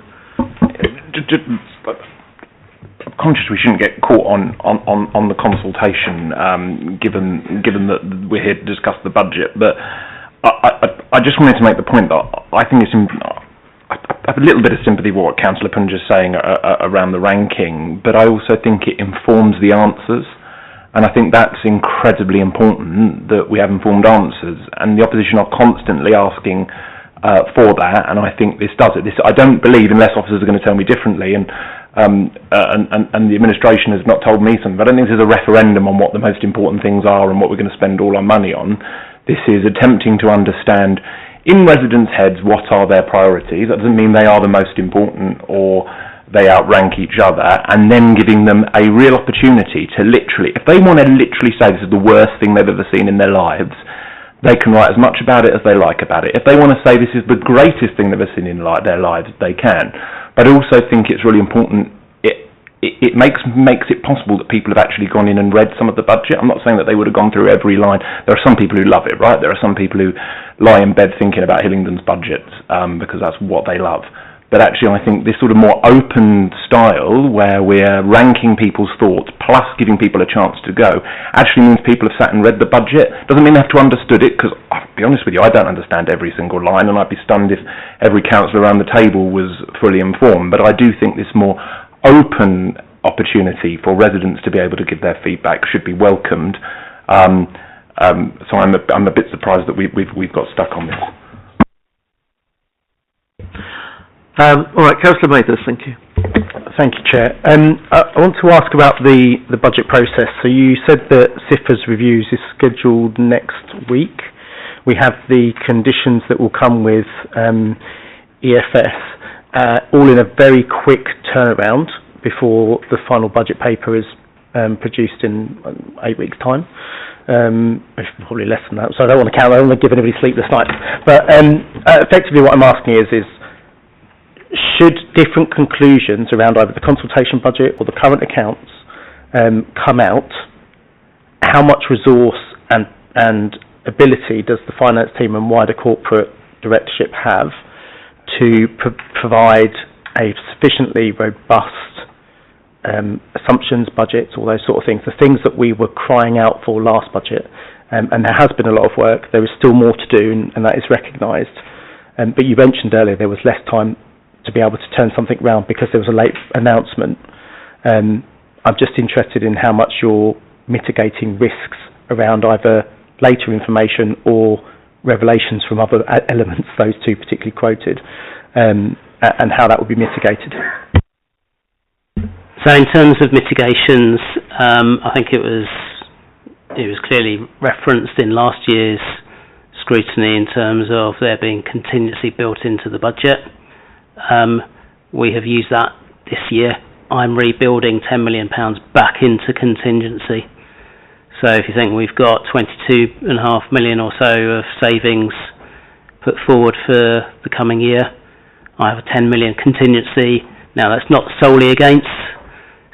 I'm conscious we shouldn't get caught on the consultation, given that we're here to discuss the budget. But I just wanted to make the point that I think I have a little bit of sympathy with what Councillor Punja is saying around the ranking, but I also think it informs the answers, and I think that's incredibly important that we have informed answers. And the opposition are constantly asking for that, and I think this does it. I don't believe, unless officers are going to tell me differently, and the administration has not told me something, but I don't think this is a referendum on what the most important things are and what we're going to spend all our money on. This is attempting to understand in residents' heads what are their priorities. That doesn't mean they are the most important or they outrank each other, and then giving them a real opportunity to literally, if they want to literally say this is the worst thing they've ever seen in their lives, they can write as much about it as they like about it. If they want to say this is the greatest thing they've ever seen in their lives, they can. But I also think it's really important, it makes it possible that people have actually gone in and read some of the budget. I'm not saying that they would have gone through every line. There are some people who love it, right? There are some people who lie in bed thinking about Hillingdon's budgets because that's what they love. But actually I think this sort of more open style where we're ranking people's thoughts plus giving people a chance to go actually means people have sat and read the budget. Doesn't mean they have to understood it, because I'll be honest with you, I don't understand every single line, and I'd be stunned if every councillor around the table was fully informed. But I do think this more open opportunity for residents to be able to give their feedback should be welcomed. So I'm a bit surprised that we've got stuck on this. All right, Councillor Mathers, thank you. Thank you, Chair. I want to ask about the budget process. So you said that CIFR's reviews is scheduled next week. We have the conditions that will come with EFS, all in a very quick turnaround before the final budget paper is produced in 8 weeks' time. Probably less than that, so I don't want to count. I don't want to give anybody sleepless nights. But effectively what I'm asking is should different conclusions around either the consultation budget or the current accounts come out, how much resource and ability does the finance team and wider corporate directorship have to provide a sufficiently robust assumptions budgets, all those sort of things, the things that we were crying out for last budget, and there has been a lot of work. There is still more to do, and that is recognised. But you mentioned earlier there was less time to be able to turn something round because there was a late announcement. I'm just interested in how much you're mitigating risks around either later information or revelations from other elements, those two particularly quoted, and how that would be mitigated. So in terms of mitigations, I think it was clearly referenced in last year's scrutiny in terms of there being contingency built into the budget. We have used that this year. I'm rebuilding £10 million back into contingency. So if you think we've got 22.5 million or so of savings put forward for the coming year, I have a 10 million contingency. Now that's not solely against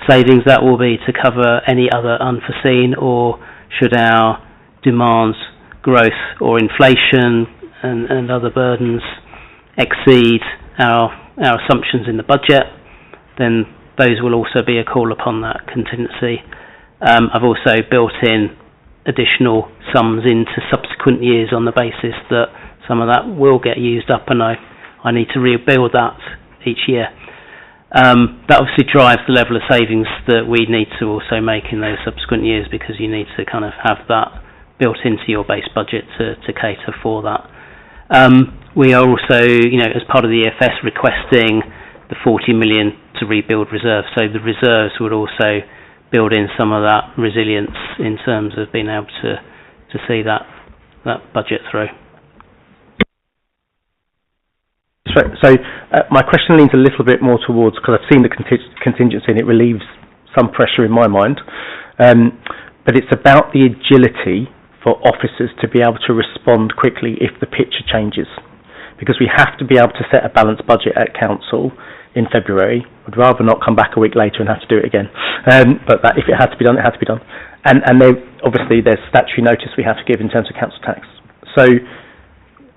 savings, that will be to cover any other unforeseen or should our demands, growth or inflation and other burdens exceed our assumptions in the budget, then those will also be a call upon that contingency. I've also built in additional sums into subsequent years on the basis that some of that will get used up and I need to rebuild that each year. That obviously drives the level of savings that we need to also make in those subsequent years because you need to kind of have that built into your base budget to cater for that. We are also, as part of the EFS, requesting the 40 million to rebuild reserves. So the reserves would also build in some of that resilience in terms of being able to see that budget through. So my question leans a little bit more towards, because I've seen the contingency and it relieves some pressure in my mind, but it's about the agility for officers to be able to respond quickly if the picture changes. Because we have to be able to set a balanced budget at council in February. I'd rather not come back a week later and have to do it again. But that, if it had to be done, it had to be done. And obviously there's statutory notice we have to give in terms of council tax. So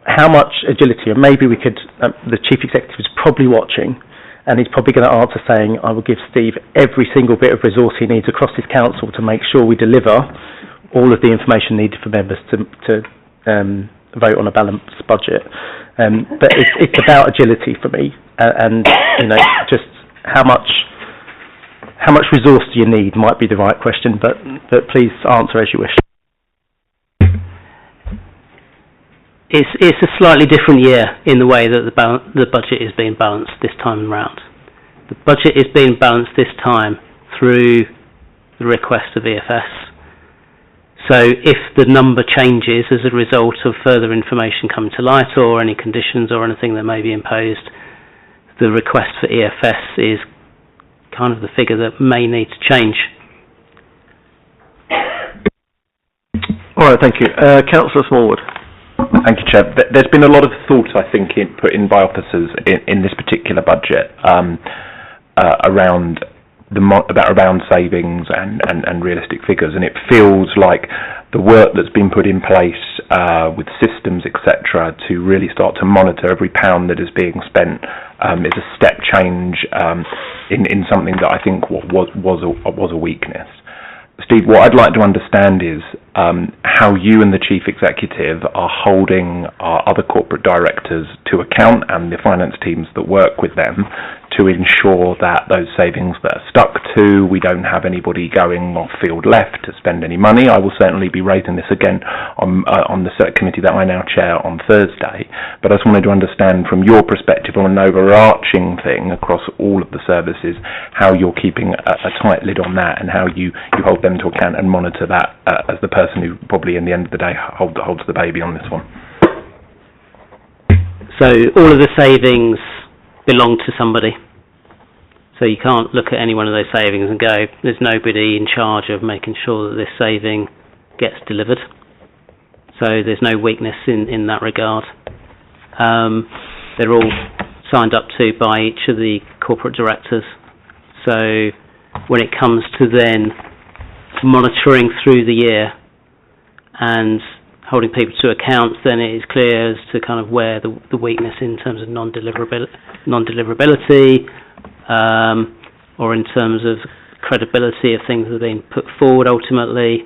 how much agility, and maybe we could, the Chief Executive is probably watching, and he's probably going to answer saying, I will give Steve every single bit of resource he needs across his council to make sure we deliver all of the information needed for members to vote on a balanced budget. But it's about agility for me, and just how much resource do you need might be the right question, but please answer as you wish. It's a slightly different year in the way that the budget is being balanced this time round. The budget is being balanced this time through the request of EFS. So if the number changes as a result of further information coming to light or any conditions or anything that may be imposed, the request for EFS is kind of the figure that may need to change. All right, thank you. Councillor Smallwood. Thank you, Chair. There's been a lot of thought, I think, put in by officers in this particular budget around savings and realistic figures, and it feels like the work that's been put in place with systems, etc., to really start to monitor every pound that is being spent is a step change in something that I think was a weakness. Steve, what I'd like to understand is how you and the Chief Executive are holding our other corporate directors to account and the finance teams that work with them to ensure that those savings that are stuck to, we don't have anybody going off field left to spend any money. I will certainly be raising this again on the select committee that I now chair on Thursday, but I just wanted to understand from your perspective on an overarching thing across all of the services, how you're keeping a tight lid on that and how you hold them to account and monitor that as the person who probably in the end of the day holds the baby on this one. So all of the savings belong to somebody. So you can't look at any one of those savings and go, there's nobody in charge of making sure that this saving gets delivered. So there's no weakness in that regard. They're all signed up to by each of the corporate directors. So when it comes to then monitoring through the year and holding people to account, then it is clear as to kind of where the weakness in terms of non-deliverability, or in terms of credibility of things that are being put forward ultimately,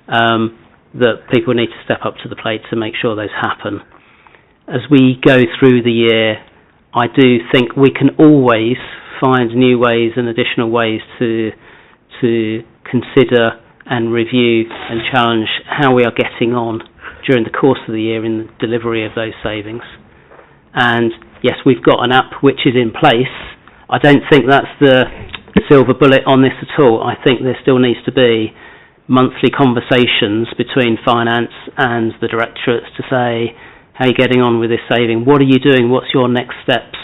that people need to step up to the plate to make sure those happen. As we go through the year, I do think we can always find new ways and additional ways to consider and review and challenge how we are getting on during the course of the year in the delivery of those savings. And yes, we've got an app which is in place. I don't think that's the silver bullet on this at all. I think there still needs to be monthly conversations between finance and the directorates to say, how are you getting on with this saving? What are you doing? What's your next steps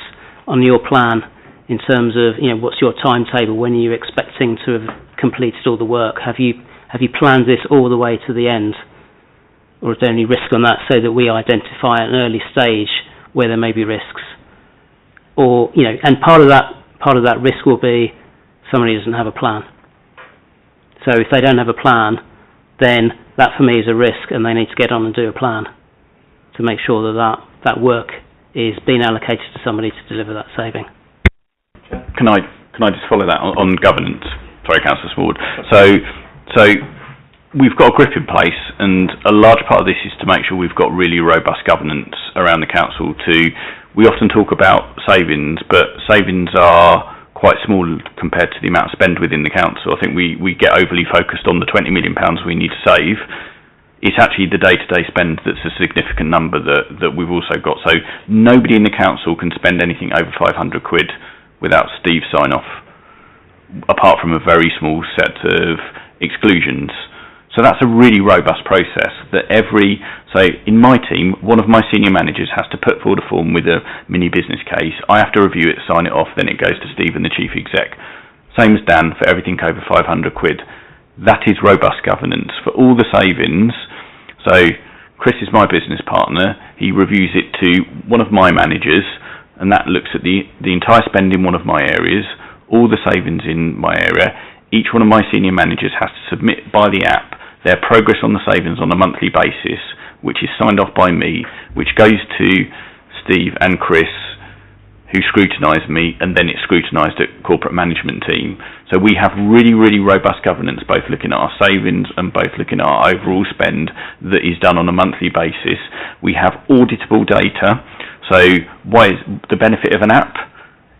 on your plan in terms of, what's your timetable? When are you expecting to have completed all the work? Have you planned this all the way to the end? Or is there any risk on that, so that we identify at an early stage where there may be risks? Or, and part of that risk will be somebody doesn't have a plan. So if they don't have a plan, then that for me is a risk, and they need to get on and do a plan to make sure that work is being allocated to somebody to deliver that saving. Can I just follow that on governance? Sorry, Councillor Smallwood. So we've got a grip in place, and a large part of this is to make sure we've got really robust governance around the council. We often talk about savings, but savings are quite small compared to the amount spent within the council. I think we get overly focused on the £20 million we need to save. It's actually the day-to-day spend that's a significant number that we've also got. So nobody in the council can spend anything over £500 without Steve's sign-off, apart from a very small set of exclusions. So that's a really robust process that so in my team, one of my senior managers has to put forward a form with a mini business case. I have to review it, sign it off, then it goes to Steve and the chief exec. Same as Dan for everything over £500. That is robust governance. For all the savings, so Chris is my business partner, he reviews it to one of my managers, and that looks at the entire spend in one of my areas, all the savings in my area. Each one of my senior managers has to submit by the app their progress on the savings on a monthly basis, which is signed off by me, which goes to Steve and Chris, who scrutinise me, and then it's scrutinised at corporate management team. So we have really, really robust governance, both looking at our savings and both looking at our overall spend that is done on a monthly basis. We have auditable data. So why is the benefit of an app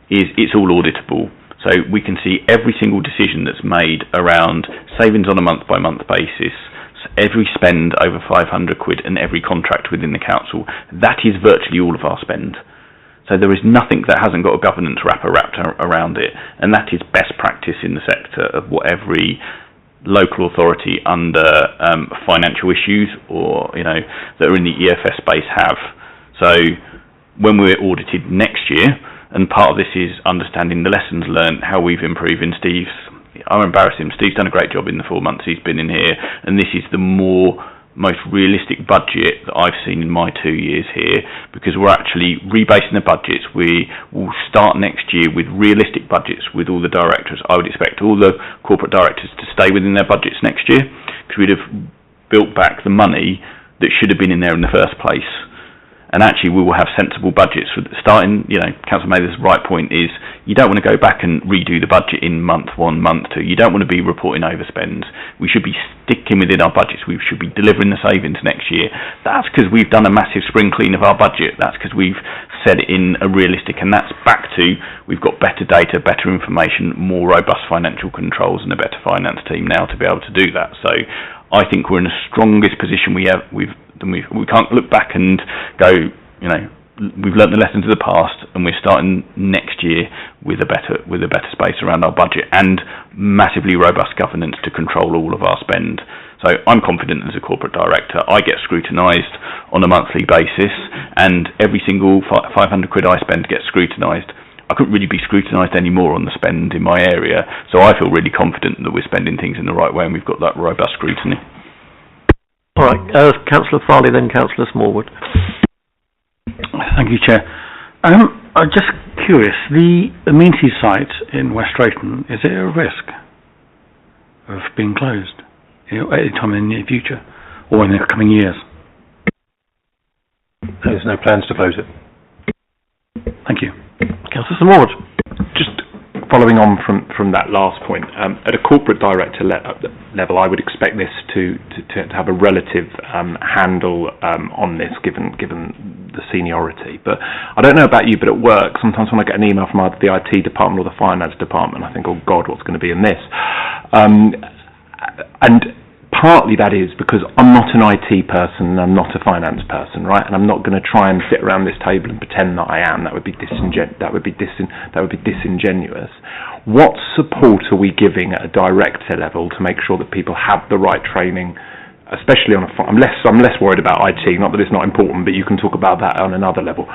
is it's all auditable. So we can see every single decision that's made around savings on a month-by-month basis, every spend over £500 and every contract within the council. That is virtually all of our spend. So there is nothing that hasn't got a governance wrapper wrapped around it, and that is best practice in the sector of what every local authority under financial issues or that are in the EFS space have. So when we're audited next year, and part of this is understanding the lessons learned, how we've improved in Steve's. I'll embarrass him. Steve's done a great job in the 4 months he's been in here, and this is the most realistic budget that I've seen in my 2 years here, because we're actually rebasing the budgets. We will start next year with realistic budgets with all the directors. I would expect all the corporate directors to stay within their budgets next year, because we'd have built back the money that should have been in there in the first place. and actually we will have sensible budgets for starting. Councillor Mather's right point is you don't want to go back and redo the budget in month 1, month 2. You don't want to be reporting overspends. We should be sticking within our budgets. We should be delivering the savings next year. That's because we've done a massive spring clean of our budget. That's because we've set it in a realistic, and that's back to we've got better data, better information, more robust financial controls, and a better finance team now to be able to do that. So I think we're in the strongest position we can't look back and go, we've learnt the lessons of the past, and we're starting next year with a better space around our budget and massively robust governance to control all of our spend. So I'm confident as a corporate director. I get scrutinised on a monthly basis, and every single 500 quid I spend gets scrutinised. I couldn't really be scrutinised anymore on the spend in my area, so I feel really confident that we're spending things in the right way and we've got that robust scrutiny. All right, Councillor Farley, then Councillor Smallwood. Thank you, Chair. I'm just curious, the amenity site in West Drayton, is it at risk of being closed at any time in the near future or in the coming years? There's no plans to close it. Thank you. Councillor Smallwood. Just following on from that last point, at a corporate director level, I would expect this to have a relative handle on this, given the seniority. But I don't know about you, but at work, sometimes when I get an email from either the IT department or the finance department, I think, oh God, what's going to be in this? And partly that is because I'm not an IT person and I'm not a finance person, right? And I'm not going to try and sit around this table and pretend that I am. That would be disingenuous. What support are we giving at a director level to make sure that people have the right training, especially on I'm less worried about IT, not that it's not important, but you can talk about that on another level,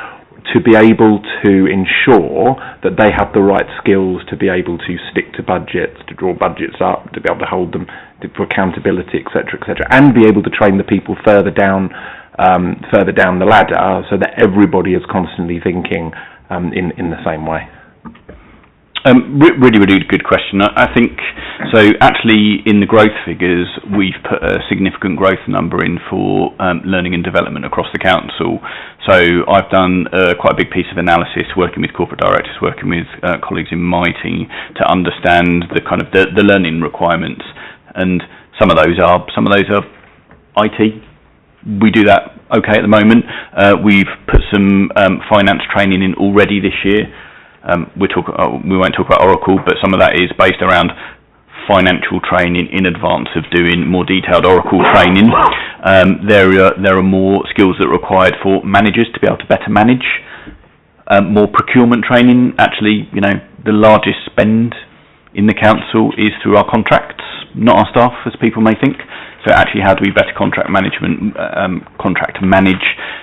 to be able to ensure that they have the right skills to be able to stick to budgets, to draw budgets up, to be able to hold them for accountability, etc., and be able to train the people further down the ladder, so that everybody is constantly thinking in the same way. Really, really good question. I think, so actually in the growth figures, we've put a significant growth number in for learning and development across the council. So I've done quite a big piece of analysis working with corporate directors, working with colleagues in my team to understand the kind of the learning requirements. And some of those are IT. We do that okay at the moment. We've put some finance training in already this year. We won't talk about Oracle, but some of that is based around financial training in advance of doing more detailed Oracle training. There are more skills that are required for managers to be able to better manage. More procurement training. Actually, the largest spend in the council is through our contracts, not our staff, as people may think. So actually, how do we better contract manage?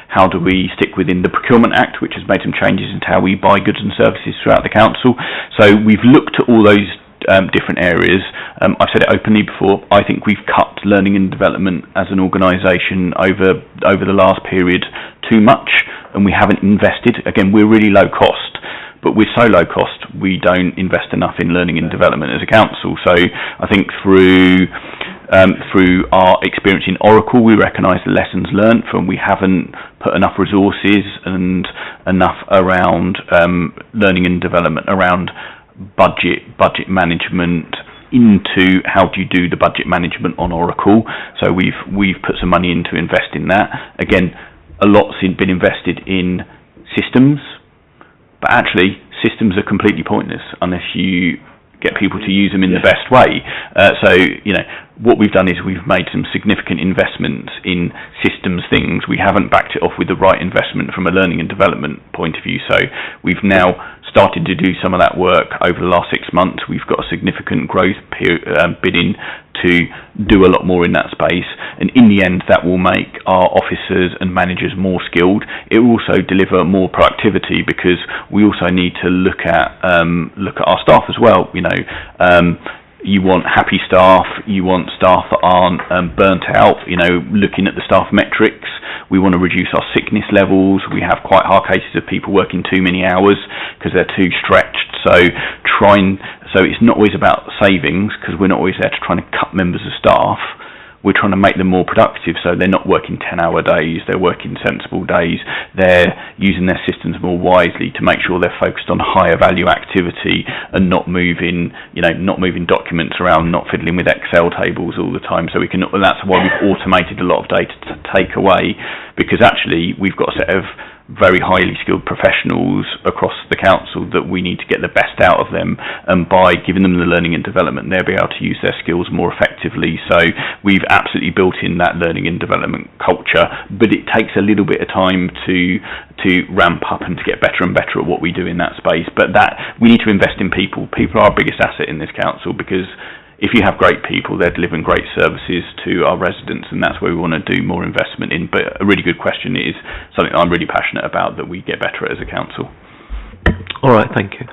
How do we stick within the Procurement Act, which has made some changes into how we buy goods and services throughout the council? So we've looked at all those different areas. I've said it openly before, I think we've cut learning and development as an organisation over the last period too much, and we haven't invested. Again, we're really low cost, but we're so low cost, we don't invest enough in learning and development as a council. So I think through our experience in Oracle, we recognise the lessons learnt from we haven't put enough resources and enough around learning and development, around budget management, into how do you do the budget management on Oracle. So we've put some money in to invest in that. Again, a lot's been invested in systems, but actually systems are completely pointless unless you get people to use them in the best way. So what we've done is we've made some significant investments in systems things. We haven't backed it off with the right investment from a learning and development point of view. So we've now started to do some of that work over the last 6 months. We've got a significant growth bidding to do a lot more in that space, and in the end that will make our officers and managers more skilled. It will also deliver more productivity, because we also need to look at our staff as well. You want happy staff, you want staff that aren't burnt out. Looking at the staff metrics, we want to reduce our sickness levels. We have quite high cases of people working too many hours because they're too stretched. So it's not always about savings, because we're not always there to try and cut members of staff. we're trying to make them more productive, so they're not working 10-hour days, they're working sensible days, they're using their systems more wisely to make sure they're focused on higher value activity and not moving documents around, not fiddling with Excel tables all the time. So that's why we've automated a lot of data to take away, because actually we've got a set of very highly skilled professionals across the council that we need to get the best out of them, and by giving them the learning and development, they'll be able to use their skills more effectively. So we've absolutely built in that learning and development culture, but it takes a little bit of time to ramp up and to get better and better at what we do in that space. But that we need to invest in people. People are our biggest asset in this council, because if you have great people, they're delivering great services to our residents, and that's where we want to do more investment in. But a really good question is something that I'm really passionate about, that we get better at as a council. All right, thank you.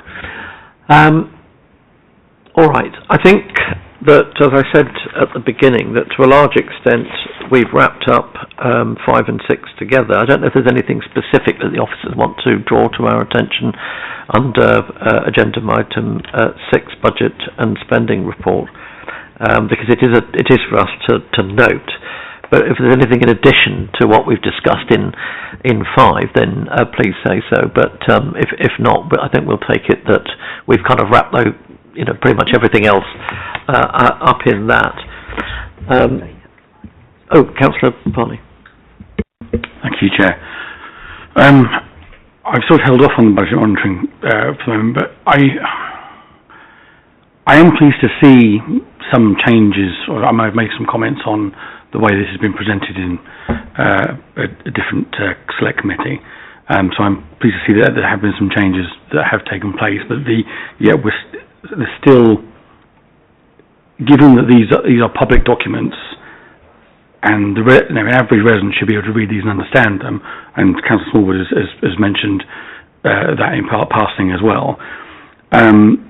All right, I think that, as I said at the beginning, that to a large extent we've wrapped up 5 and 6 together. I don't know if there's anything specific that the officers want to draw to our attention under agenda item 6, budget and spending report, because it is for us to note. But if there's anything in addition to what we've discussed in 5, then please say so. But if not, I think we'll take it that we've kind of wrapped pretty much everything else up in that. Councillor Barney. Thank you, Chair. I've sort of held off on the budget monitoring for the moment, but I am pleased to see some changes, or I might have made some comments on the way this has been presented in a different select committee. So I'm pleased to see that there have been some changes that have taken place, but there's still, given that these are public documents, and the average resident should be able to read these and understand them, and Councillor Smallwood has mentioned that in passing as well. I'm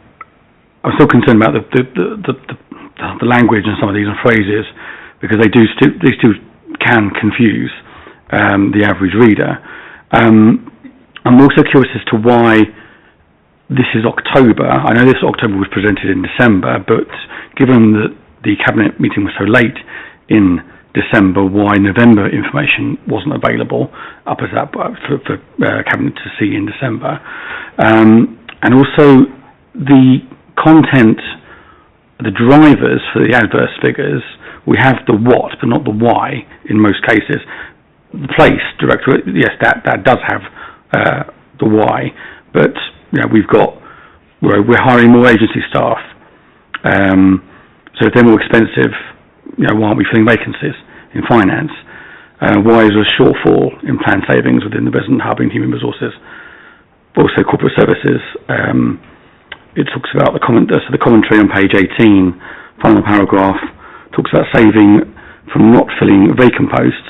still concerned about the language in some of these phrases, because these two can confuse the average reader. I'm also curious as to why this is October. I know this October was presented in December, but given that the Cabinet meeting was so late in December, why November information wasn't available up as that for Cabinet to see in December. And also the content, the drivers for the adverse figures, we have the what but not the why in most cases. The place director, yes, that does have the why, but we're hiring more agency staff, so if they're more expensive, why aren't we filling vacancies in finance? Why is there a shortfall in planned savings within the resident hub in human resources? Also corporate services, it talks about the commentary on page 18, final paragraph, talks about saving from not filling vacant posts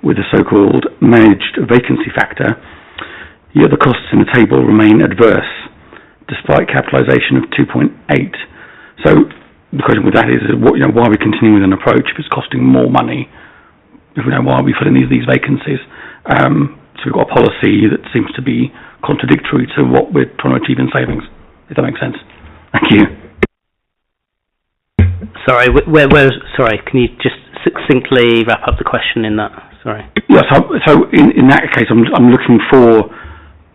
with the so-called managed vacancy factor, yet the costs in the table remain adverse despite capitalisation of 2.8. So the question with that is, why are we continuing with an approach if it's costing more money? Why are we filling these vacancies? So we've got a policy that seems to be contradictory to what we're trying to achieve in savings, if that makes sense. Thank you. Sorry, sorry, can you just succinctly wrap up the question in that? Sorry. Yes, so in that case, I'm looking for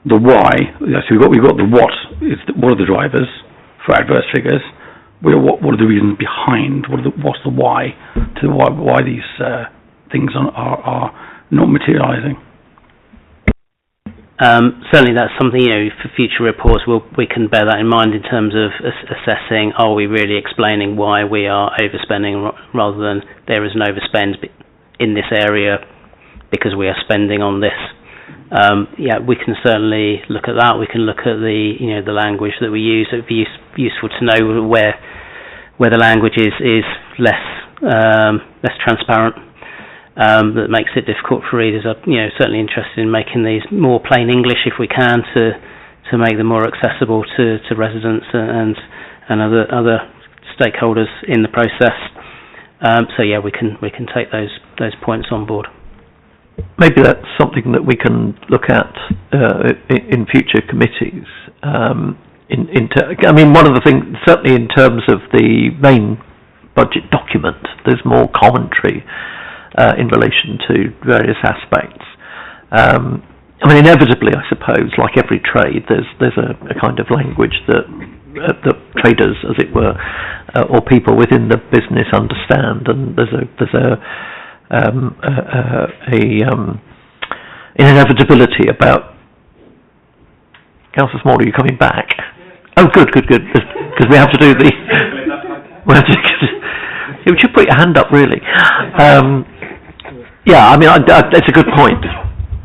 the why. So we've got the what. What are the drivers for adverse figures? What are the reasons behind? What's the why to why these things are not materialising? Certainly that's something, for future reports we can bear that in mind in terms of assessing, are we really explaining why we are overspending rather than there is an overspend in this area because we are spending on this. We can certainly look at that. We can look at the language that we use. It would be useful to know where the language is less transparent. That makes it difficult for readers. I'm certainly interested in making these more plain English if we can to make them more accessible to residents and other stakeholders in the process. We can take those points on board. Maybe that's something that we can look at in future committees. One of the things, certainly in terms of the main budget document. There's more commentary in relation to various aspects. I mean, inevitably, I suppose, like every trade, there's a kind of language that traders, as it were, or people within the business understand, and there's an inevitability about. Councillor Small, are you coming back? Oh, good, because we have to do the. You should put your hand up, really. Yeah, I mean, it's a good point.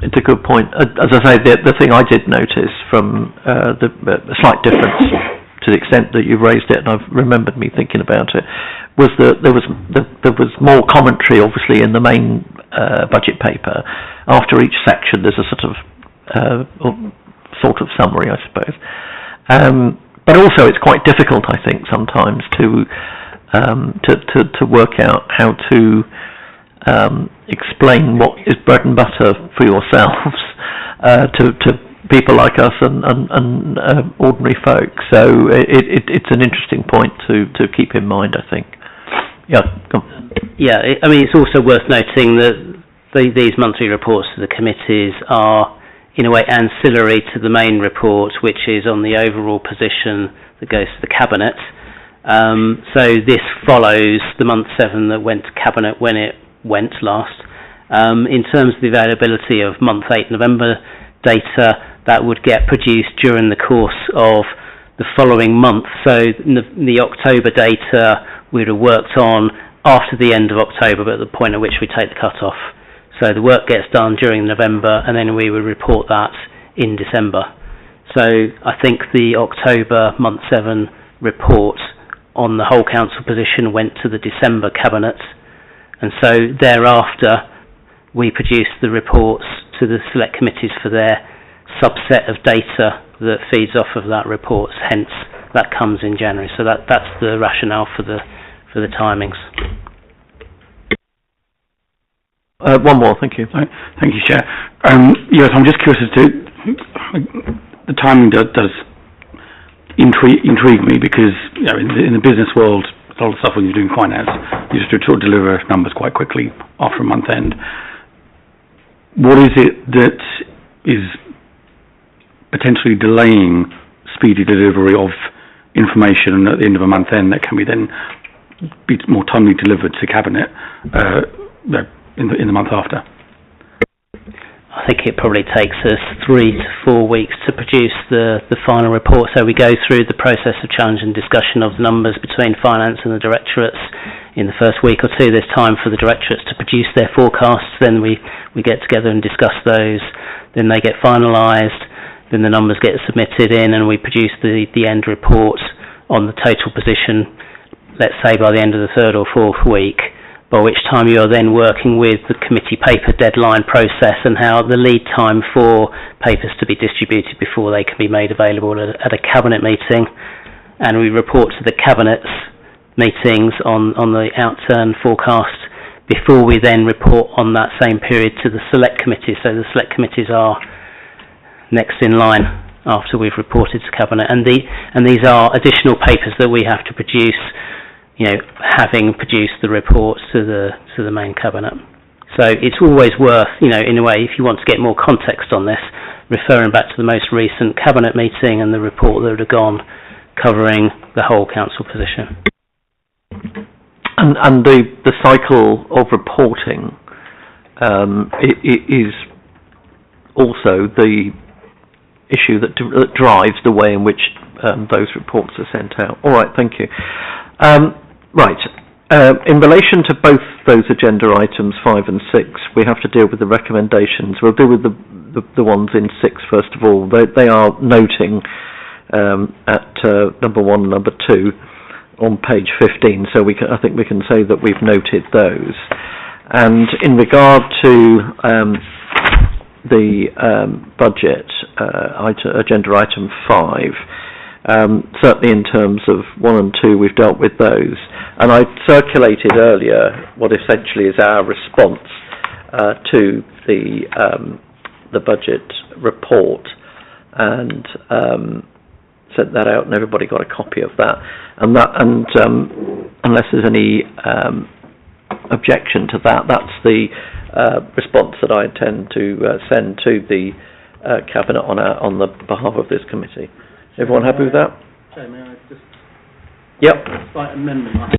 It's a good point. As I say, the thing I did notice from the slight difference, to the extent that you've raised it, and I've remembered me thinking about it, was that there was more commentary, obviously, in the main budget paper. After each section, there's a sort of summary, I suppose. But also, it's quite difficult, I think, sometimes to work out how to explain what is bread and butter for yourselves to people like us and ordinary folk. So it's an interesting point to keep in mind, I think. Yeah. Go on. Yeah. I mean, it's also worth noting that these monthly reports to the committees are, in a way, ancillary to the main report, which is on the overall position that goes to the Cabinet. So this follows the month 7 that went to Cabinet when it went last. In terms of the availability of month 8 November data, that would get produced during the course of the following month. So the October data we'd have worked on after the end of October, but at the point at which we take the cut-off. So the work gets done during November, and then we would report that in December. So I think the October month 7 report on the whole council position went to the December Cabinet, and so thereafter we produced the reports to the select committees for their subset of data that feeds off of that report. Hence, that comes in January. So that's the rationale for the timings. One more, thank you. Thank you, Chair. Yes, I'm just curious as to the timing does intrigue me, because in the business world, a lot of stuff when you're doing finance, you just sort of deliver numbers quite quickly after a month end. What is it that is potentially delaying speedy delivery of information at the end of a month end that can be then be more timely delivered to Cabinet in the month after? I think it probably takes us 3 to 4 weeks to produce the final report. So we go through the process of challenge and discussion of the numbers between finance and the directorates. In the first week or two, there's time for the directorates to produce their forecasts. Then we get together and discuss those. Then they get finalised. Then the numbers get submitted in, and we produce the end report on the total position, let's say by the end of the 3rd or 4th week, by which time you are then working with the committee paper deadline process and how the lead time for papers to be distributed before they can be made available at a Cabinet meeting. And we report to the Cabinet's meetings on the outturn forecast before we then report on that same period to the select committees. So the select committees are next in line after we've reported to Cabinet. And these are additional papers that we have to produce, having produced the reports to the main Cabinet. So it's always worth, in a way, if you want to get more context on this, referring back to the most recent Cabinet meeting and the report that would have gone covering the whole council position. And the cycle of reporting is also the issue that drives the way in which those reports are sent out. All right, thank you. In relation to both those agenda items 5 and 6, we have to deal with the recommendations. We'll deal with the ones in 6 first of all. They are noting at number 1 and number 2 on page 15, so I think we can say that we've noted those. And in regard to the budget agenda item 5, certainly in terms of 1 and 2, we've dealt with those. And I circulated earlier what essentially is our response to the budget report, and sent that out, and everybody got a copy of that. And unless there's any objection to that, that's the response that I intend to send to the Cabinet on the behalf of this committee. Everyone happy with that? Chair, may I just... Yep. Slight amendment.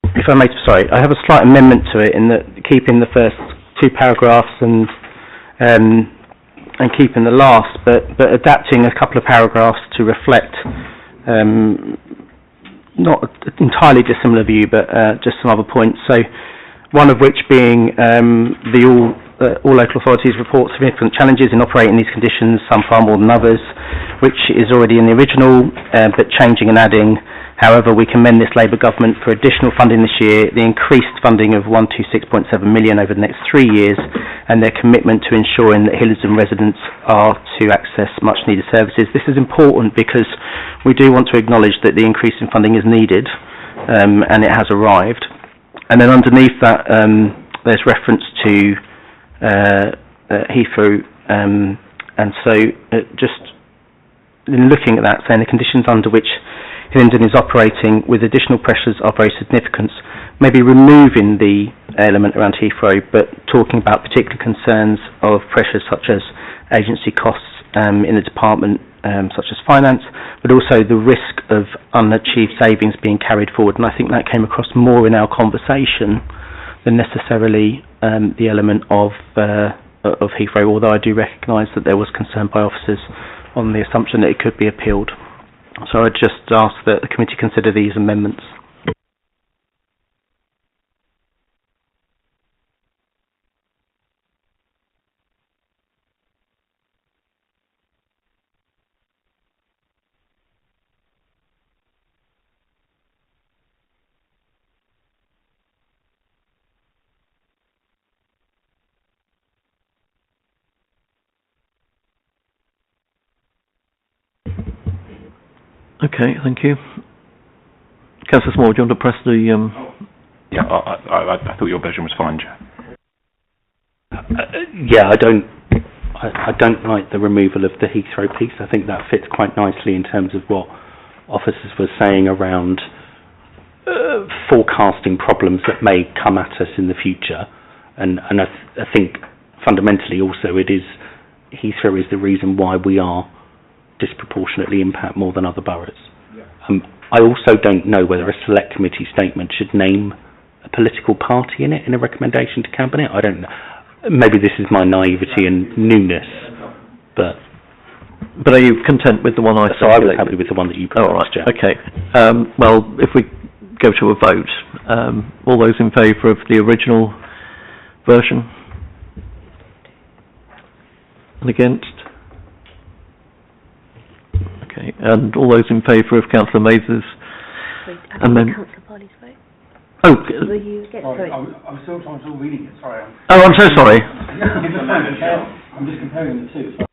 If I may, sorry, I have a slight amendment to it in that keeping the first two paragraphs and keeping the last, but adapting a couple of paragraphs to reflect not entirely dissimilar view, but just some other points. So, one of which being all local authorities report significant challenges in operating these conditions, some far more than others, which is already in the original, but changing and adding. However, we commend this Labour government for additional funding this year, the increased funding of 126.7 million over the next 3 years, and their commitment to ensuring that Hillingdon residents are to access much needed services. This is important because we do want to acknowledge that the increase in funding is needed, and it has arrived. And then underneath that, there's reference to Heathrow, and so just in looking at that, saying the conditions under which Hillingdon is operating with additional pressures are very significant, maybe removing the element around Heathrow, but talking about particular concerns of pressures such as agency costs in the department, such as finance, but also the risk of unachieved savings being carried forward. And I think that came across more in our conversation than necessarily the element of Heathrow, although I do recognise that there was concern by officers on the assumption that it could be appealed. So I'd just ask that the committee consider these amendments. Okay, thank you. Councillor Small, do you want to press the... Yeah, I thought your version was fine, Chair. Yeah, I don't like the removal of the Heathrow piece. I think that fits quite nicely in terms of what officers were saying around forecasting problems that may come at us in the future. And I think fundamentally also Heathrow is the reason why we are disproportionately impact more than other boroughs. Yeah. I also don't know whether a select committee statement should name a political party in it in a recommendation to Cabinet. I don't know. Maybe this is my naivety and newness, but are you content with the one I circulated? So I was happy with the one that you proposed, right, Chair. okay. Well, if we go to a vote, all those in favour of the original version? And against? Okay, and all those in favour of Councillor Mather's amendment? Councillor Parley's vote. Oh, Were you against? Sorry. I'm still reading it, sorry. Oh, I'm so sorry. I'm just comparing the two.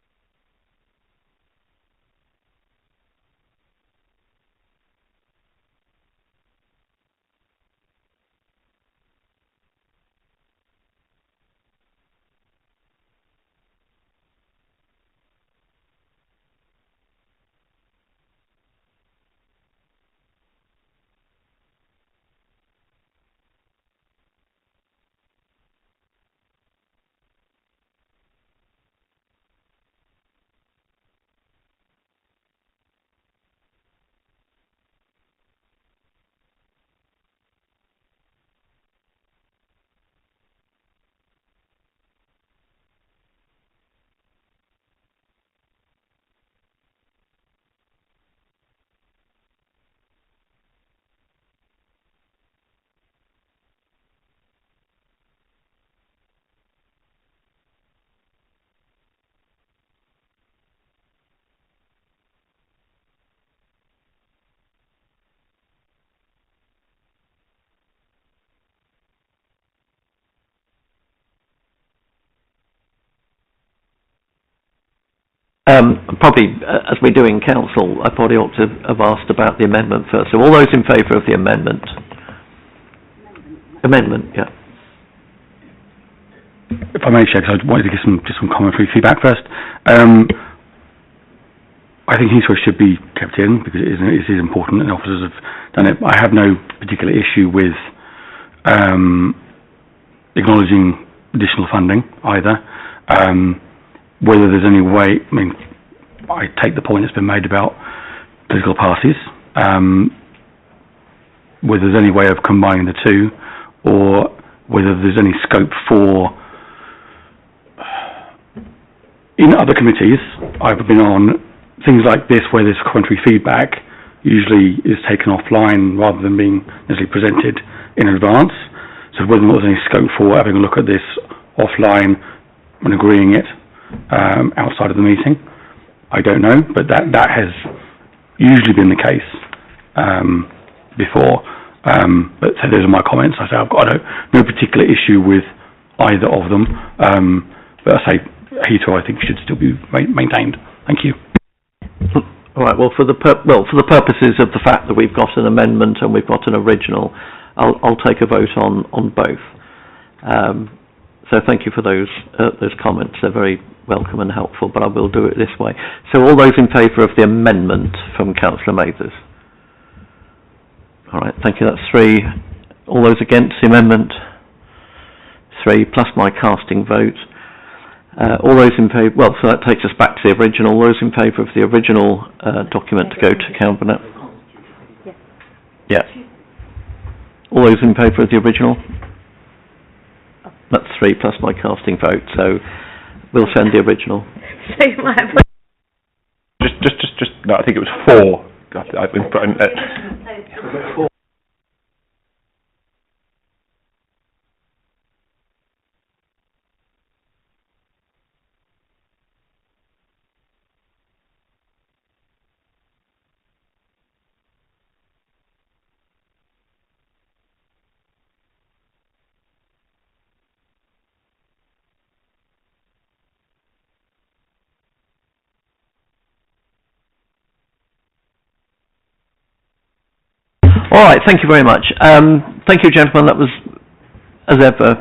Probably, as we do in council, I probably ought to have asked about the amendment first. So all those in favour of the amendment? Amendment, yeah. If I may, Chair, because I wanted to give some commentary feedback first. I think Heathrow should be kept in because it is important and officers have done it. I have no particular issue with acknowledging additional funding either. Whether there's any way, I mean, I take the point that's been made about political parties, whether there's any way of combining the two, or whether there's any scope for, in other committees I've been on, things like this where there's commentary feedback usually is taken offline rather than being necessarily presented in advance. So whether or not there's any scope for having a look at this offline and agreeing it outside of the meeting, I don't know, but that has usually been the case before. But so those are my comments. I say I've got no particular issue with either of them, but I say Heathrow I think should still be maintained. Thank you. All right. Well, for the purposes of the fact that we've got an amendment and we've got an original, I'll take a vote on both. So thank you for those comments. They're very welcome and helpful, but I will do it this way. So all those in favour of the amendment from Councillor Mathers? All right, thank you. That's 3. All those against the amendment? 3, plus my casting vote. All those in favour, well, so that takes us back to the original. All those in favour of the original document to go to Cabinet? Yeah. All those in favour of the original? That's 3 plus my casting vote, so we'll send the original. So you might have... Just. No, I think it was 4. I've been putting. All right, thank you very much. Thank you, gentlemen. That was, as ever,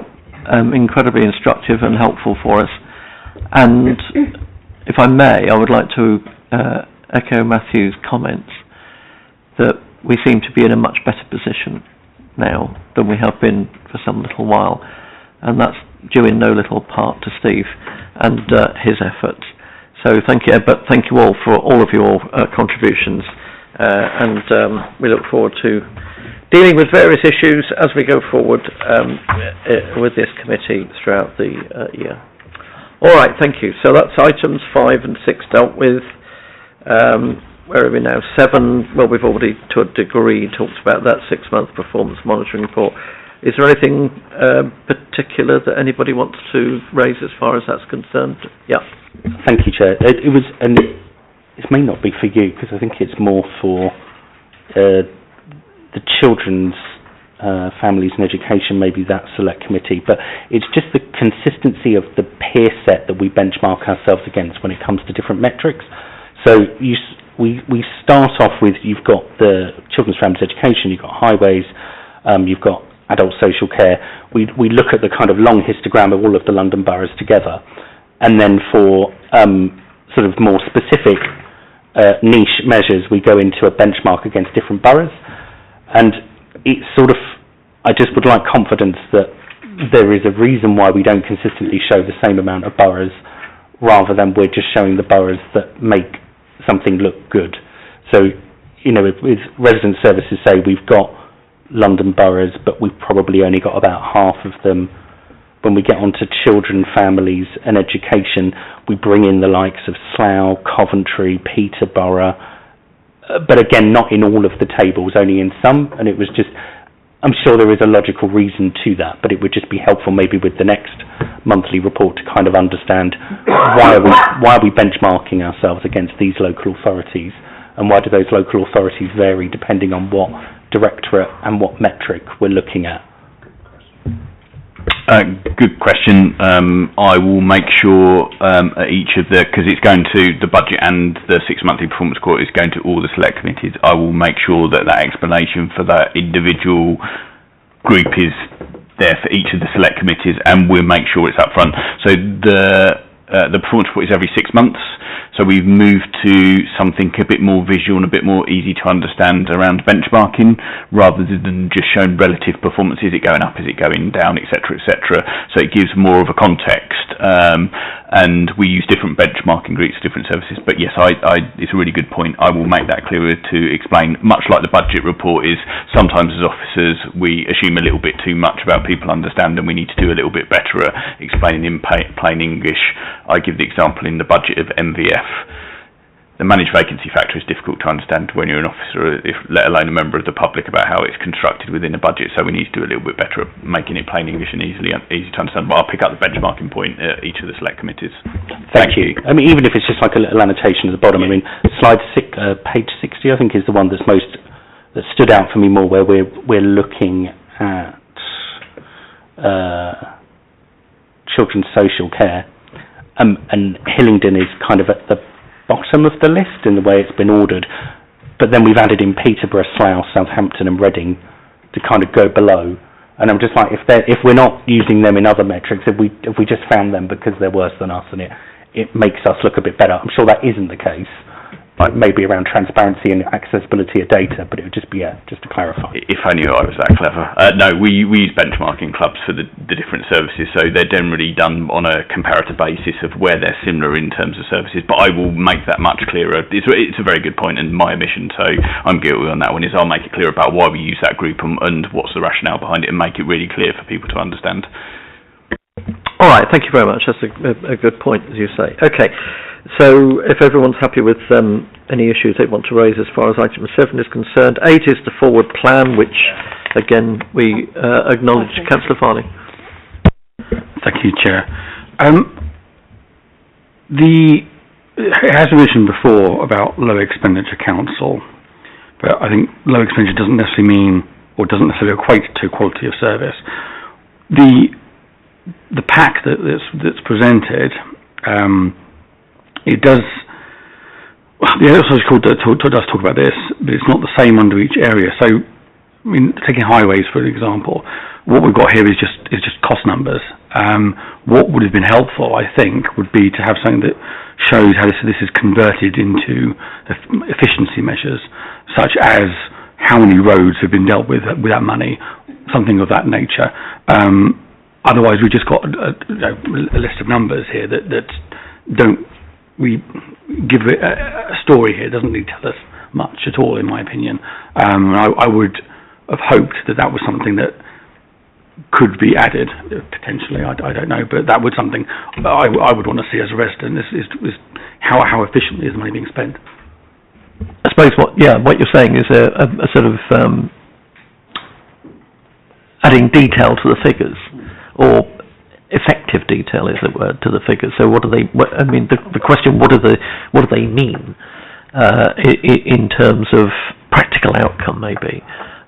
incredibly instructive and helpful for us. And if I may, I would like to echo Matthew's comments that we seem to be in a much better position now than we have been for some little while. And that's due in no little part to Steve and his efforts. So thank you, but thank you all for all of your contributions. And we look forward to dealing with various issues as we go forward with this committee throughout the year. All right, thank you. So that's items 5 and 6 dealt with. Where are we now? 7, well, we've already to a degree talked about that 6-month performance monitoring report. Is there anything particular that anybody wants to raise as far as that's concerned? Yeah. Thank you, Chair. It was, and it may not be for you because I think it's more for the children's families and education, maybe that select committee, but it's just the consistency of the peer set that we benchmark ourselves against when it comes to different metrics. So we start off with, you've got the children's families education, you've got highways, you've got adult social care. We look at the kind of long histogram of all of the London boroughs together, and then for sort of more specific niche measures, we go into a benchmark against different boroughs. And it's sort of, I just would like confidence that there is a reason why we don't consistently show the same amount of boroughs, rather than we're just showing the boroughs that make something look good. So, you know, with resident services, say we've got London boroughs, but we've probably only got about half of them. When we get onto children, families and education, we bring in the likes of Slough, Coventry, Peterborough, but again, not in all of the tables, only in some, and it was just, I'm sure there is a logical reason to that, but it would just be helpful maybe with the next monthly report to kind of understand why are we benchmarking ourselves against these local authorities, and why do those local authorities vary depending on what directorate and what metric we're looking at. Good question. I will make sure at each of the, because it's going to the budget and the 6-monthly performance report is going to all the select committees, I will make sure that that explanation for that individual group is there for each of the select committees, and we'll make sure it's up front. So the performance report is every 6 months, So we've moved to something a bit more visual and a bit more easy to understand around benchmarking, rather than just showing relative performance. Is it going up? Is it going down? Etc. Etc. So it gives more of a context. And we use different benchmarking groups, different services. But yes, it's a really good point. I will make that clearer to explain. Much like the budget report is, sometimes as officers we assume a little bit too much about people understand, and we need to do a little bit better at explaining in plain English. I give the example in the budget of MVF. The managed vacancy factor is difficult to understand when you're an officer, let alone a member of the public, about how it's constructed within a budget. So we need to do a little bit better at making it plain English and easy to understand. But I'll pick up the benchmarking point at each of the select committees. Thank you. I mean, even if it's just like a little annotation at the bottom. I mean, page 60, I think, is the one that stood out for me more, where we're looking at children's social care, and Hillingdon is kind of at the bottom of the list in the way it's been ordered, but then we've added in Peterborough, Slough, Southampton and Reading to kind of go below, and I'm just like, if we're not using them in other metrics, if we just found them because they're worse than us, and it makes us look a bit better. I'm sure that isn't the case, like maybe around transparency and accessibility of data, but it would just be, just to clarify. If I knew I was that clever. No, we use benchmarking clubs for the different services, so they're generally done on a comparative basis of where they're similar in terms of services, but I will make that much clearer. It's a very good point, and my omission, so I'm guilty on that one, is I'll make it clear about why we use that group and what's the rationale behind it, and make it really clear for people to understand. All right, thank you very much. That's a good point, as you say. Okay, so if everyone's happy with any issues they want to raise as far as item 7 is concerned, 8 is the forward plan, which, again, we acknowledge. Councillor Farley. Thank you, Chair. It has been mentioned before about low expenditure council, but I think low expenditure doesn't necessarily mean, or doesn't necessarily equate to quality of service. The pack that's presented, it does. The exercise does talk about this, but it's not the same under each area. So, I mean, taking highways for example, what we've got here is just cost numbers. What would have been helpful, I think, would be to have something that shows how this is converted into efficiency measures, such as how many roads have been dealt with that money, something of that nature. Otherwise, we've just got a list of numbers here that don't. We give a story here. It doesn't really tell us much at all, in my opinion. I would have hoped that was something that could be added potentially. I don't know, but that was something I would want to see as a resident. Is how efficiently is money being spent? I suppose what you're saying is a sort of adding detail to the figures, or effective detail, as it were, to the figures. So what do they? The question: what do they mean in terms of practical outcome? Maybe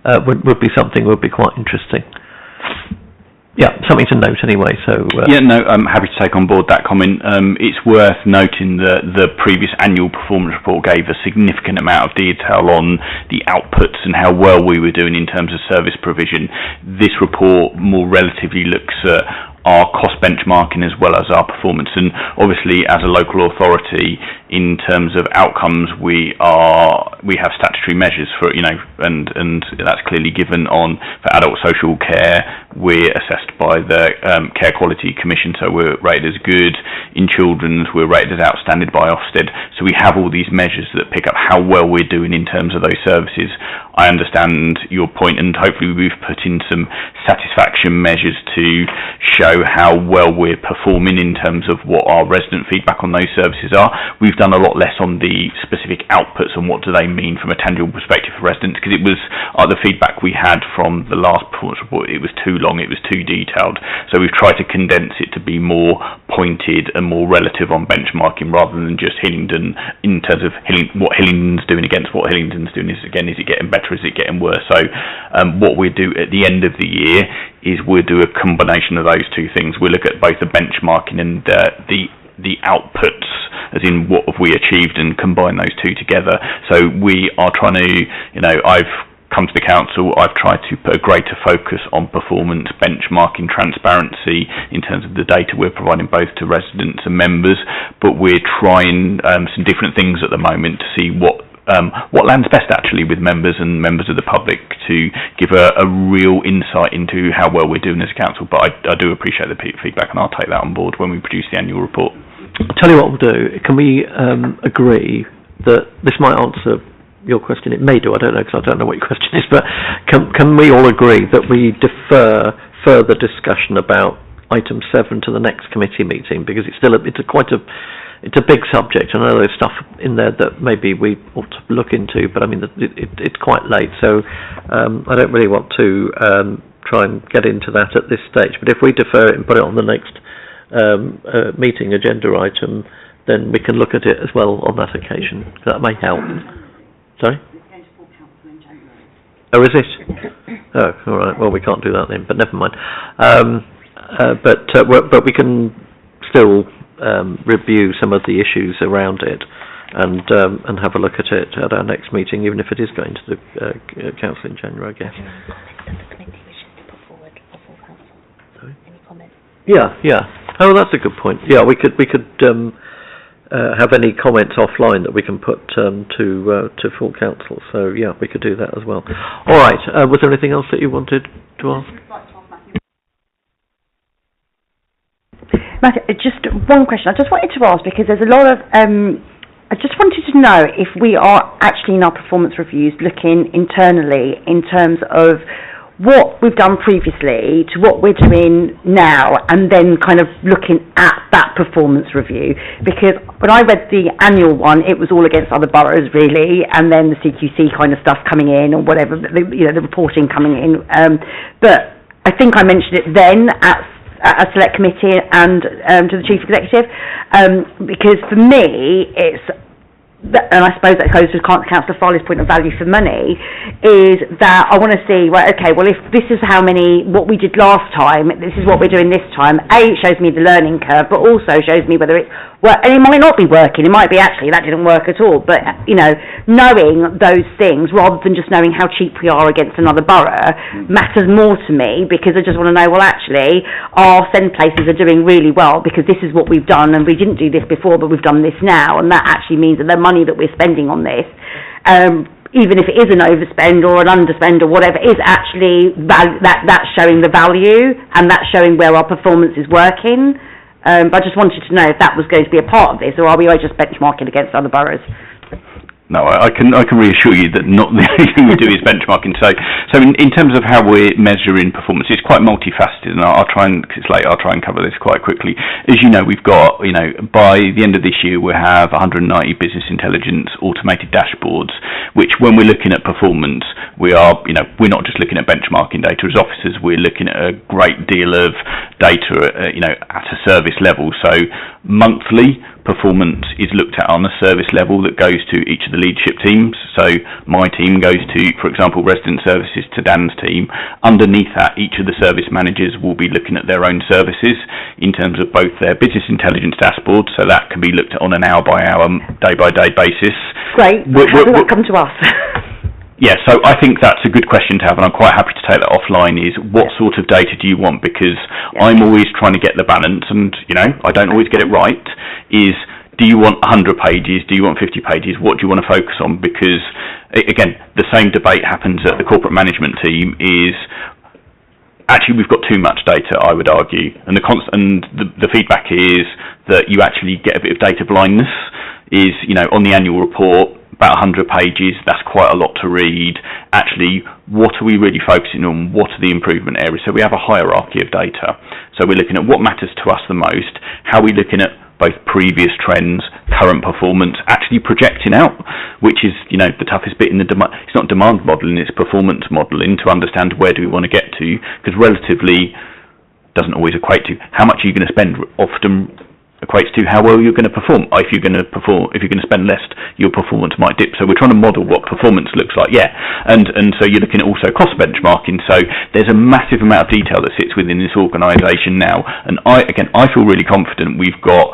would be something would be quite interesting. Yeah, something to note anyway. So I'm happy to take on board that comment. It's worth noting that the previous annual performance report gave a significant amount of detail on the outputs and how well we were doing in terms of service provision. This report more relatively looks at our cost benchmarking as well as our performance, and obviously as a local authority in terms of outcomes we have statutory measures for, and that's clearly given on. For adult social care we're assessed by the Care Quality Commission, so we're rated as good. In children's we're rated as outstanding by Ofsted, so we have all these measures that pick up how well we're doing in terms of those services. I understand your point, and hopefully we've put in some satisfaction measures to show how well we're performing in terms of what our resident feedback on those services are. We've done a lot less on the specific outputs and what do they mean from a tangible perspective for residents, because it was the feedback we had from the last performance report, it was too long, it was too detailed. So we've tried to condense it to be more pointed and more relative on benchmarking, rather than just Hillingdon in terms of what Hillingdon's doing against what Hillingdon's doing. Is it getting better? Is it getting worse? So what we do at the end of the year is we'll do a combination of those two things. We'll look at both the benchmarking and the outputs, as in what have we achieved, and combine those two together. So we are trying to, I've come to the council, I've tried to put a greater focus on performance, benchmarking, transparency in terms of the data we're providing both to residents and members, but we're trying some different things at the moment to see what lands best actually with members and members of the public to give a real insight into how well we're doing as a council. But I do appreciate the feedback, and I'll take that on board when we produce the annual report. I'll tell you what we'll do. Can we agree that this might answer your question? It may do, I don't know, because I don't know what your question is, but can we all agree that we defer further discussion about item 7 to the next committee meeting, because it's a big subject, and I know there's stuff in there that maybe we ought to look into, but I mean it's quite late, so I don't really want to try and get into that at this stage. But if we defer it and put it on the next meeting agenda item, then we can look at it as well on that occasion. That may help. Sorry? It's going to full council in January. Oh, is it? Oh, all right. Well, we can't do that then, but never mind. But we can still review some of the issues around it and have a look at it at our next meeting, even if it is going to the council in January, I guess. Any comments? Yeah. Oh, that's a good point. Yeah, we could have any comments offline that we can put to full council. So yeah, we could do that as well. All right. Was there anything else that you wanted to ask? Matthew, just one question. I just wanted to ask, because there's a lot of I just wanted to know if we are actually in our performance reviews looking internally in terms of what we've done previously to what we're doing now, and then kind of looking at that performance review. Because when I read the annual one, it was all against other boroughs really, and then the CQC kind of stuff coming in or whatever, the reporting coming in. But I think I mentioned it then at a select committee and to the chief executive, because for me it's, and I suppose that goes to Councillor Farley's point of value for money, is that I want to see, right, okay, well, if this is what we did last time, this is what we're doing this time, A, it shows me the learning curve, but also shows me whether it works, and it might not be working, it might be actually that didn't work at all, but, knowing those things, rather than just knowing how cheap we are against another borough, matters more to me, because I just want to know, well, actually, our send places are doing really well, because this is what we've done, and we didn't do this before, but we've done this now, and that actually means that the money that we're spending on this, even if it is an overspend or an underspend or whatever, is actually that's showing the value, and that's showing where our performance is working. But I just wanted to know if that was going to be a part of this, or are we just benchmarking against other boroughs? No, I can reassure you that not the only thing we do is benchmarking. So in terms of how we're measuring performance, it's quite multifaceted, and I'll try and, because it's late, I'll try and cover this quite quickly. As you know, we've got, by the end of this year, we'll have 190 business intelligence automated dashboards, which when we're looking at performance, we're not just looking at benchmarking data. As officers, we're looking at a great deal of data, at a service level. So monthly performance is looked at on a service level that goes to each of the leadership teams. So my team goes to, for example, resident services to Dan's team. Underneath that, each of the service managers will be looking at their own services in terms of both their business intelligence dashboard, so that can be looked at on an hour-by-hour, day-by-day basis. Great. How does that come to us? Yeah, so I think that's a good question to have, and I'm quite happy to take that offline, is what sort of data do you want? Because I'm always trying to get the balance, and, I don't always get it right, is do you want 100 pages, do you want 50 pages, what do you want to focus on? Because, again, the same debate happens at the corporate management team, is actually we've got too much data, I would argue, and the feedback is that you actually get a bit of data blindness, is, on the annual report, about 100 pages, that's quite a lot to read. Actually, what are we really focusing on? What are the improvement areas? So we have a hierarchy of data. So we're looking at what matters to us the most, how are we looking at both previous trends, current performance, actually projecting out, which is, the toughest bit in it's not demand modelling, it's performance modelling, to understand where do we want to get to, because relatively doesn't always equate to how much are you going to spend, often equates to how well you're going to perform. If you're going to spend less, your performance might dip. So we're trying to model what performance looks like, and so you're looking at also cost benchmarking. So there's a massive amount of detail that sits within this organisation now, and I feel really confident we've got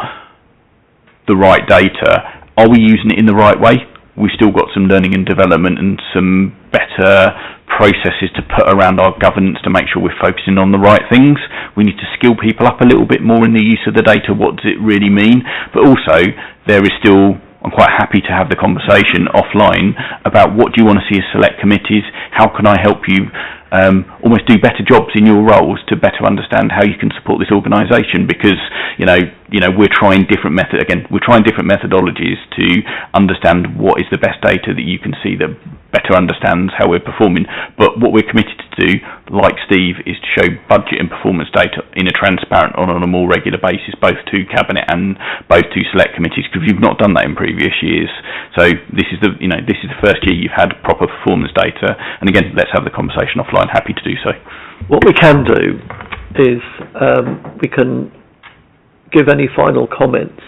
the right data. Are we using it in the right way? we've still got some learning and development and some better processes to put around our governance to make sure we're focusing on the right things. We need to skill people up a little bit more in the use of the data. What does it really mean? But also, there is still, I'm quite happy to have the conversation offline about what do you want to see as select committees, how can I help you almost do better jobs in your roles to better understand how you can support this organisation, because you know we're trying different methodologies to understand what is the best data that you can see that better understands how we're performing. But what we're committed to do, like Steve, is to show budget and performance data in a transparent on a more regular basis, both to cabinet and both to select committees, because you've not done that in previous years. So this is the first year you've had proper performance data, and again, let's have the conversation offline. Happy to do so. What we can do is we can give any final comments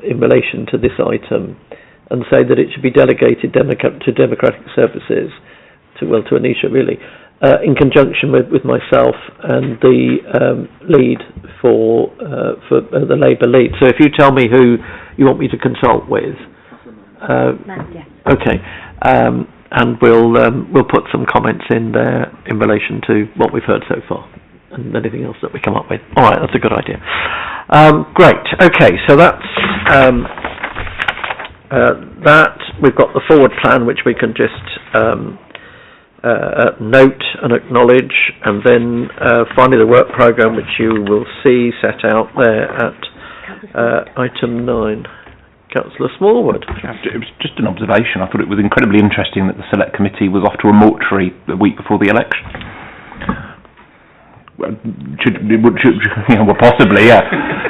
in relation to this item and say that it should be delegated to Democratic Services, to Anisha really, in conjunction with myself and the lead for the Labour lead. So if you tell me who you want me to consult with, okay. And we'll put some comments in there in relation to what we've heard so far and anything else that we come up with. All right, that's a good idea. Great. Okay, so that's that. We've got the forward plan, which we can just note and acknowledge, and then finally the work programme, which you will see set out there at item 9. Councillor Smallwood. It was just an observation. I thought it was incredibly interesting that the Select Committee was off to a mortuary the week before the election. Well, possibly, yeah.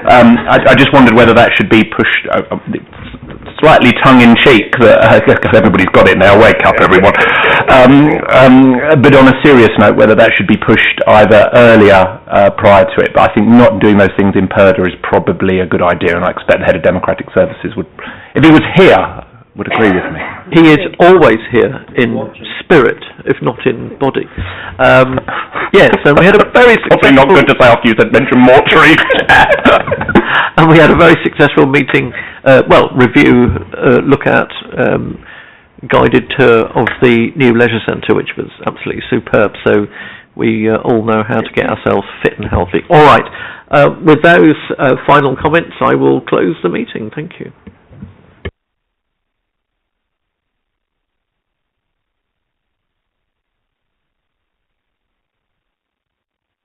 I just wondered whether that should be pushed, slightly tongue-in-cheek, because everybody's got it now, wake up everyone. But on a serious note, whether that should be pushed either earlier prior to it. But I think not doing those things in Purda is probably a good idea, and I expect the Head of Democratic Services would, if he was here, would agree with me. He is always here in spirit, if not in body. Yes, and we had a very successful... Probably not good to say after you said mention mortuary. And we had a very successful meeting, review, look at, guided tour of the new leisure centre, which was absolutely superb. So we all know how to get ourselves fit and healthy. All right, with those final comments, I will close the meeting. Thank you.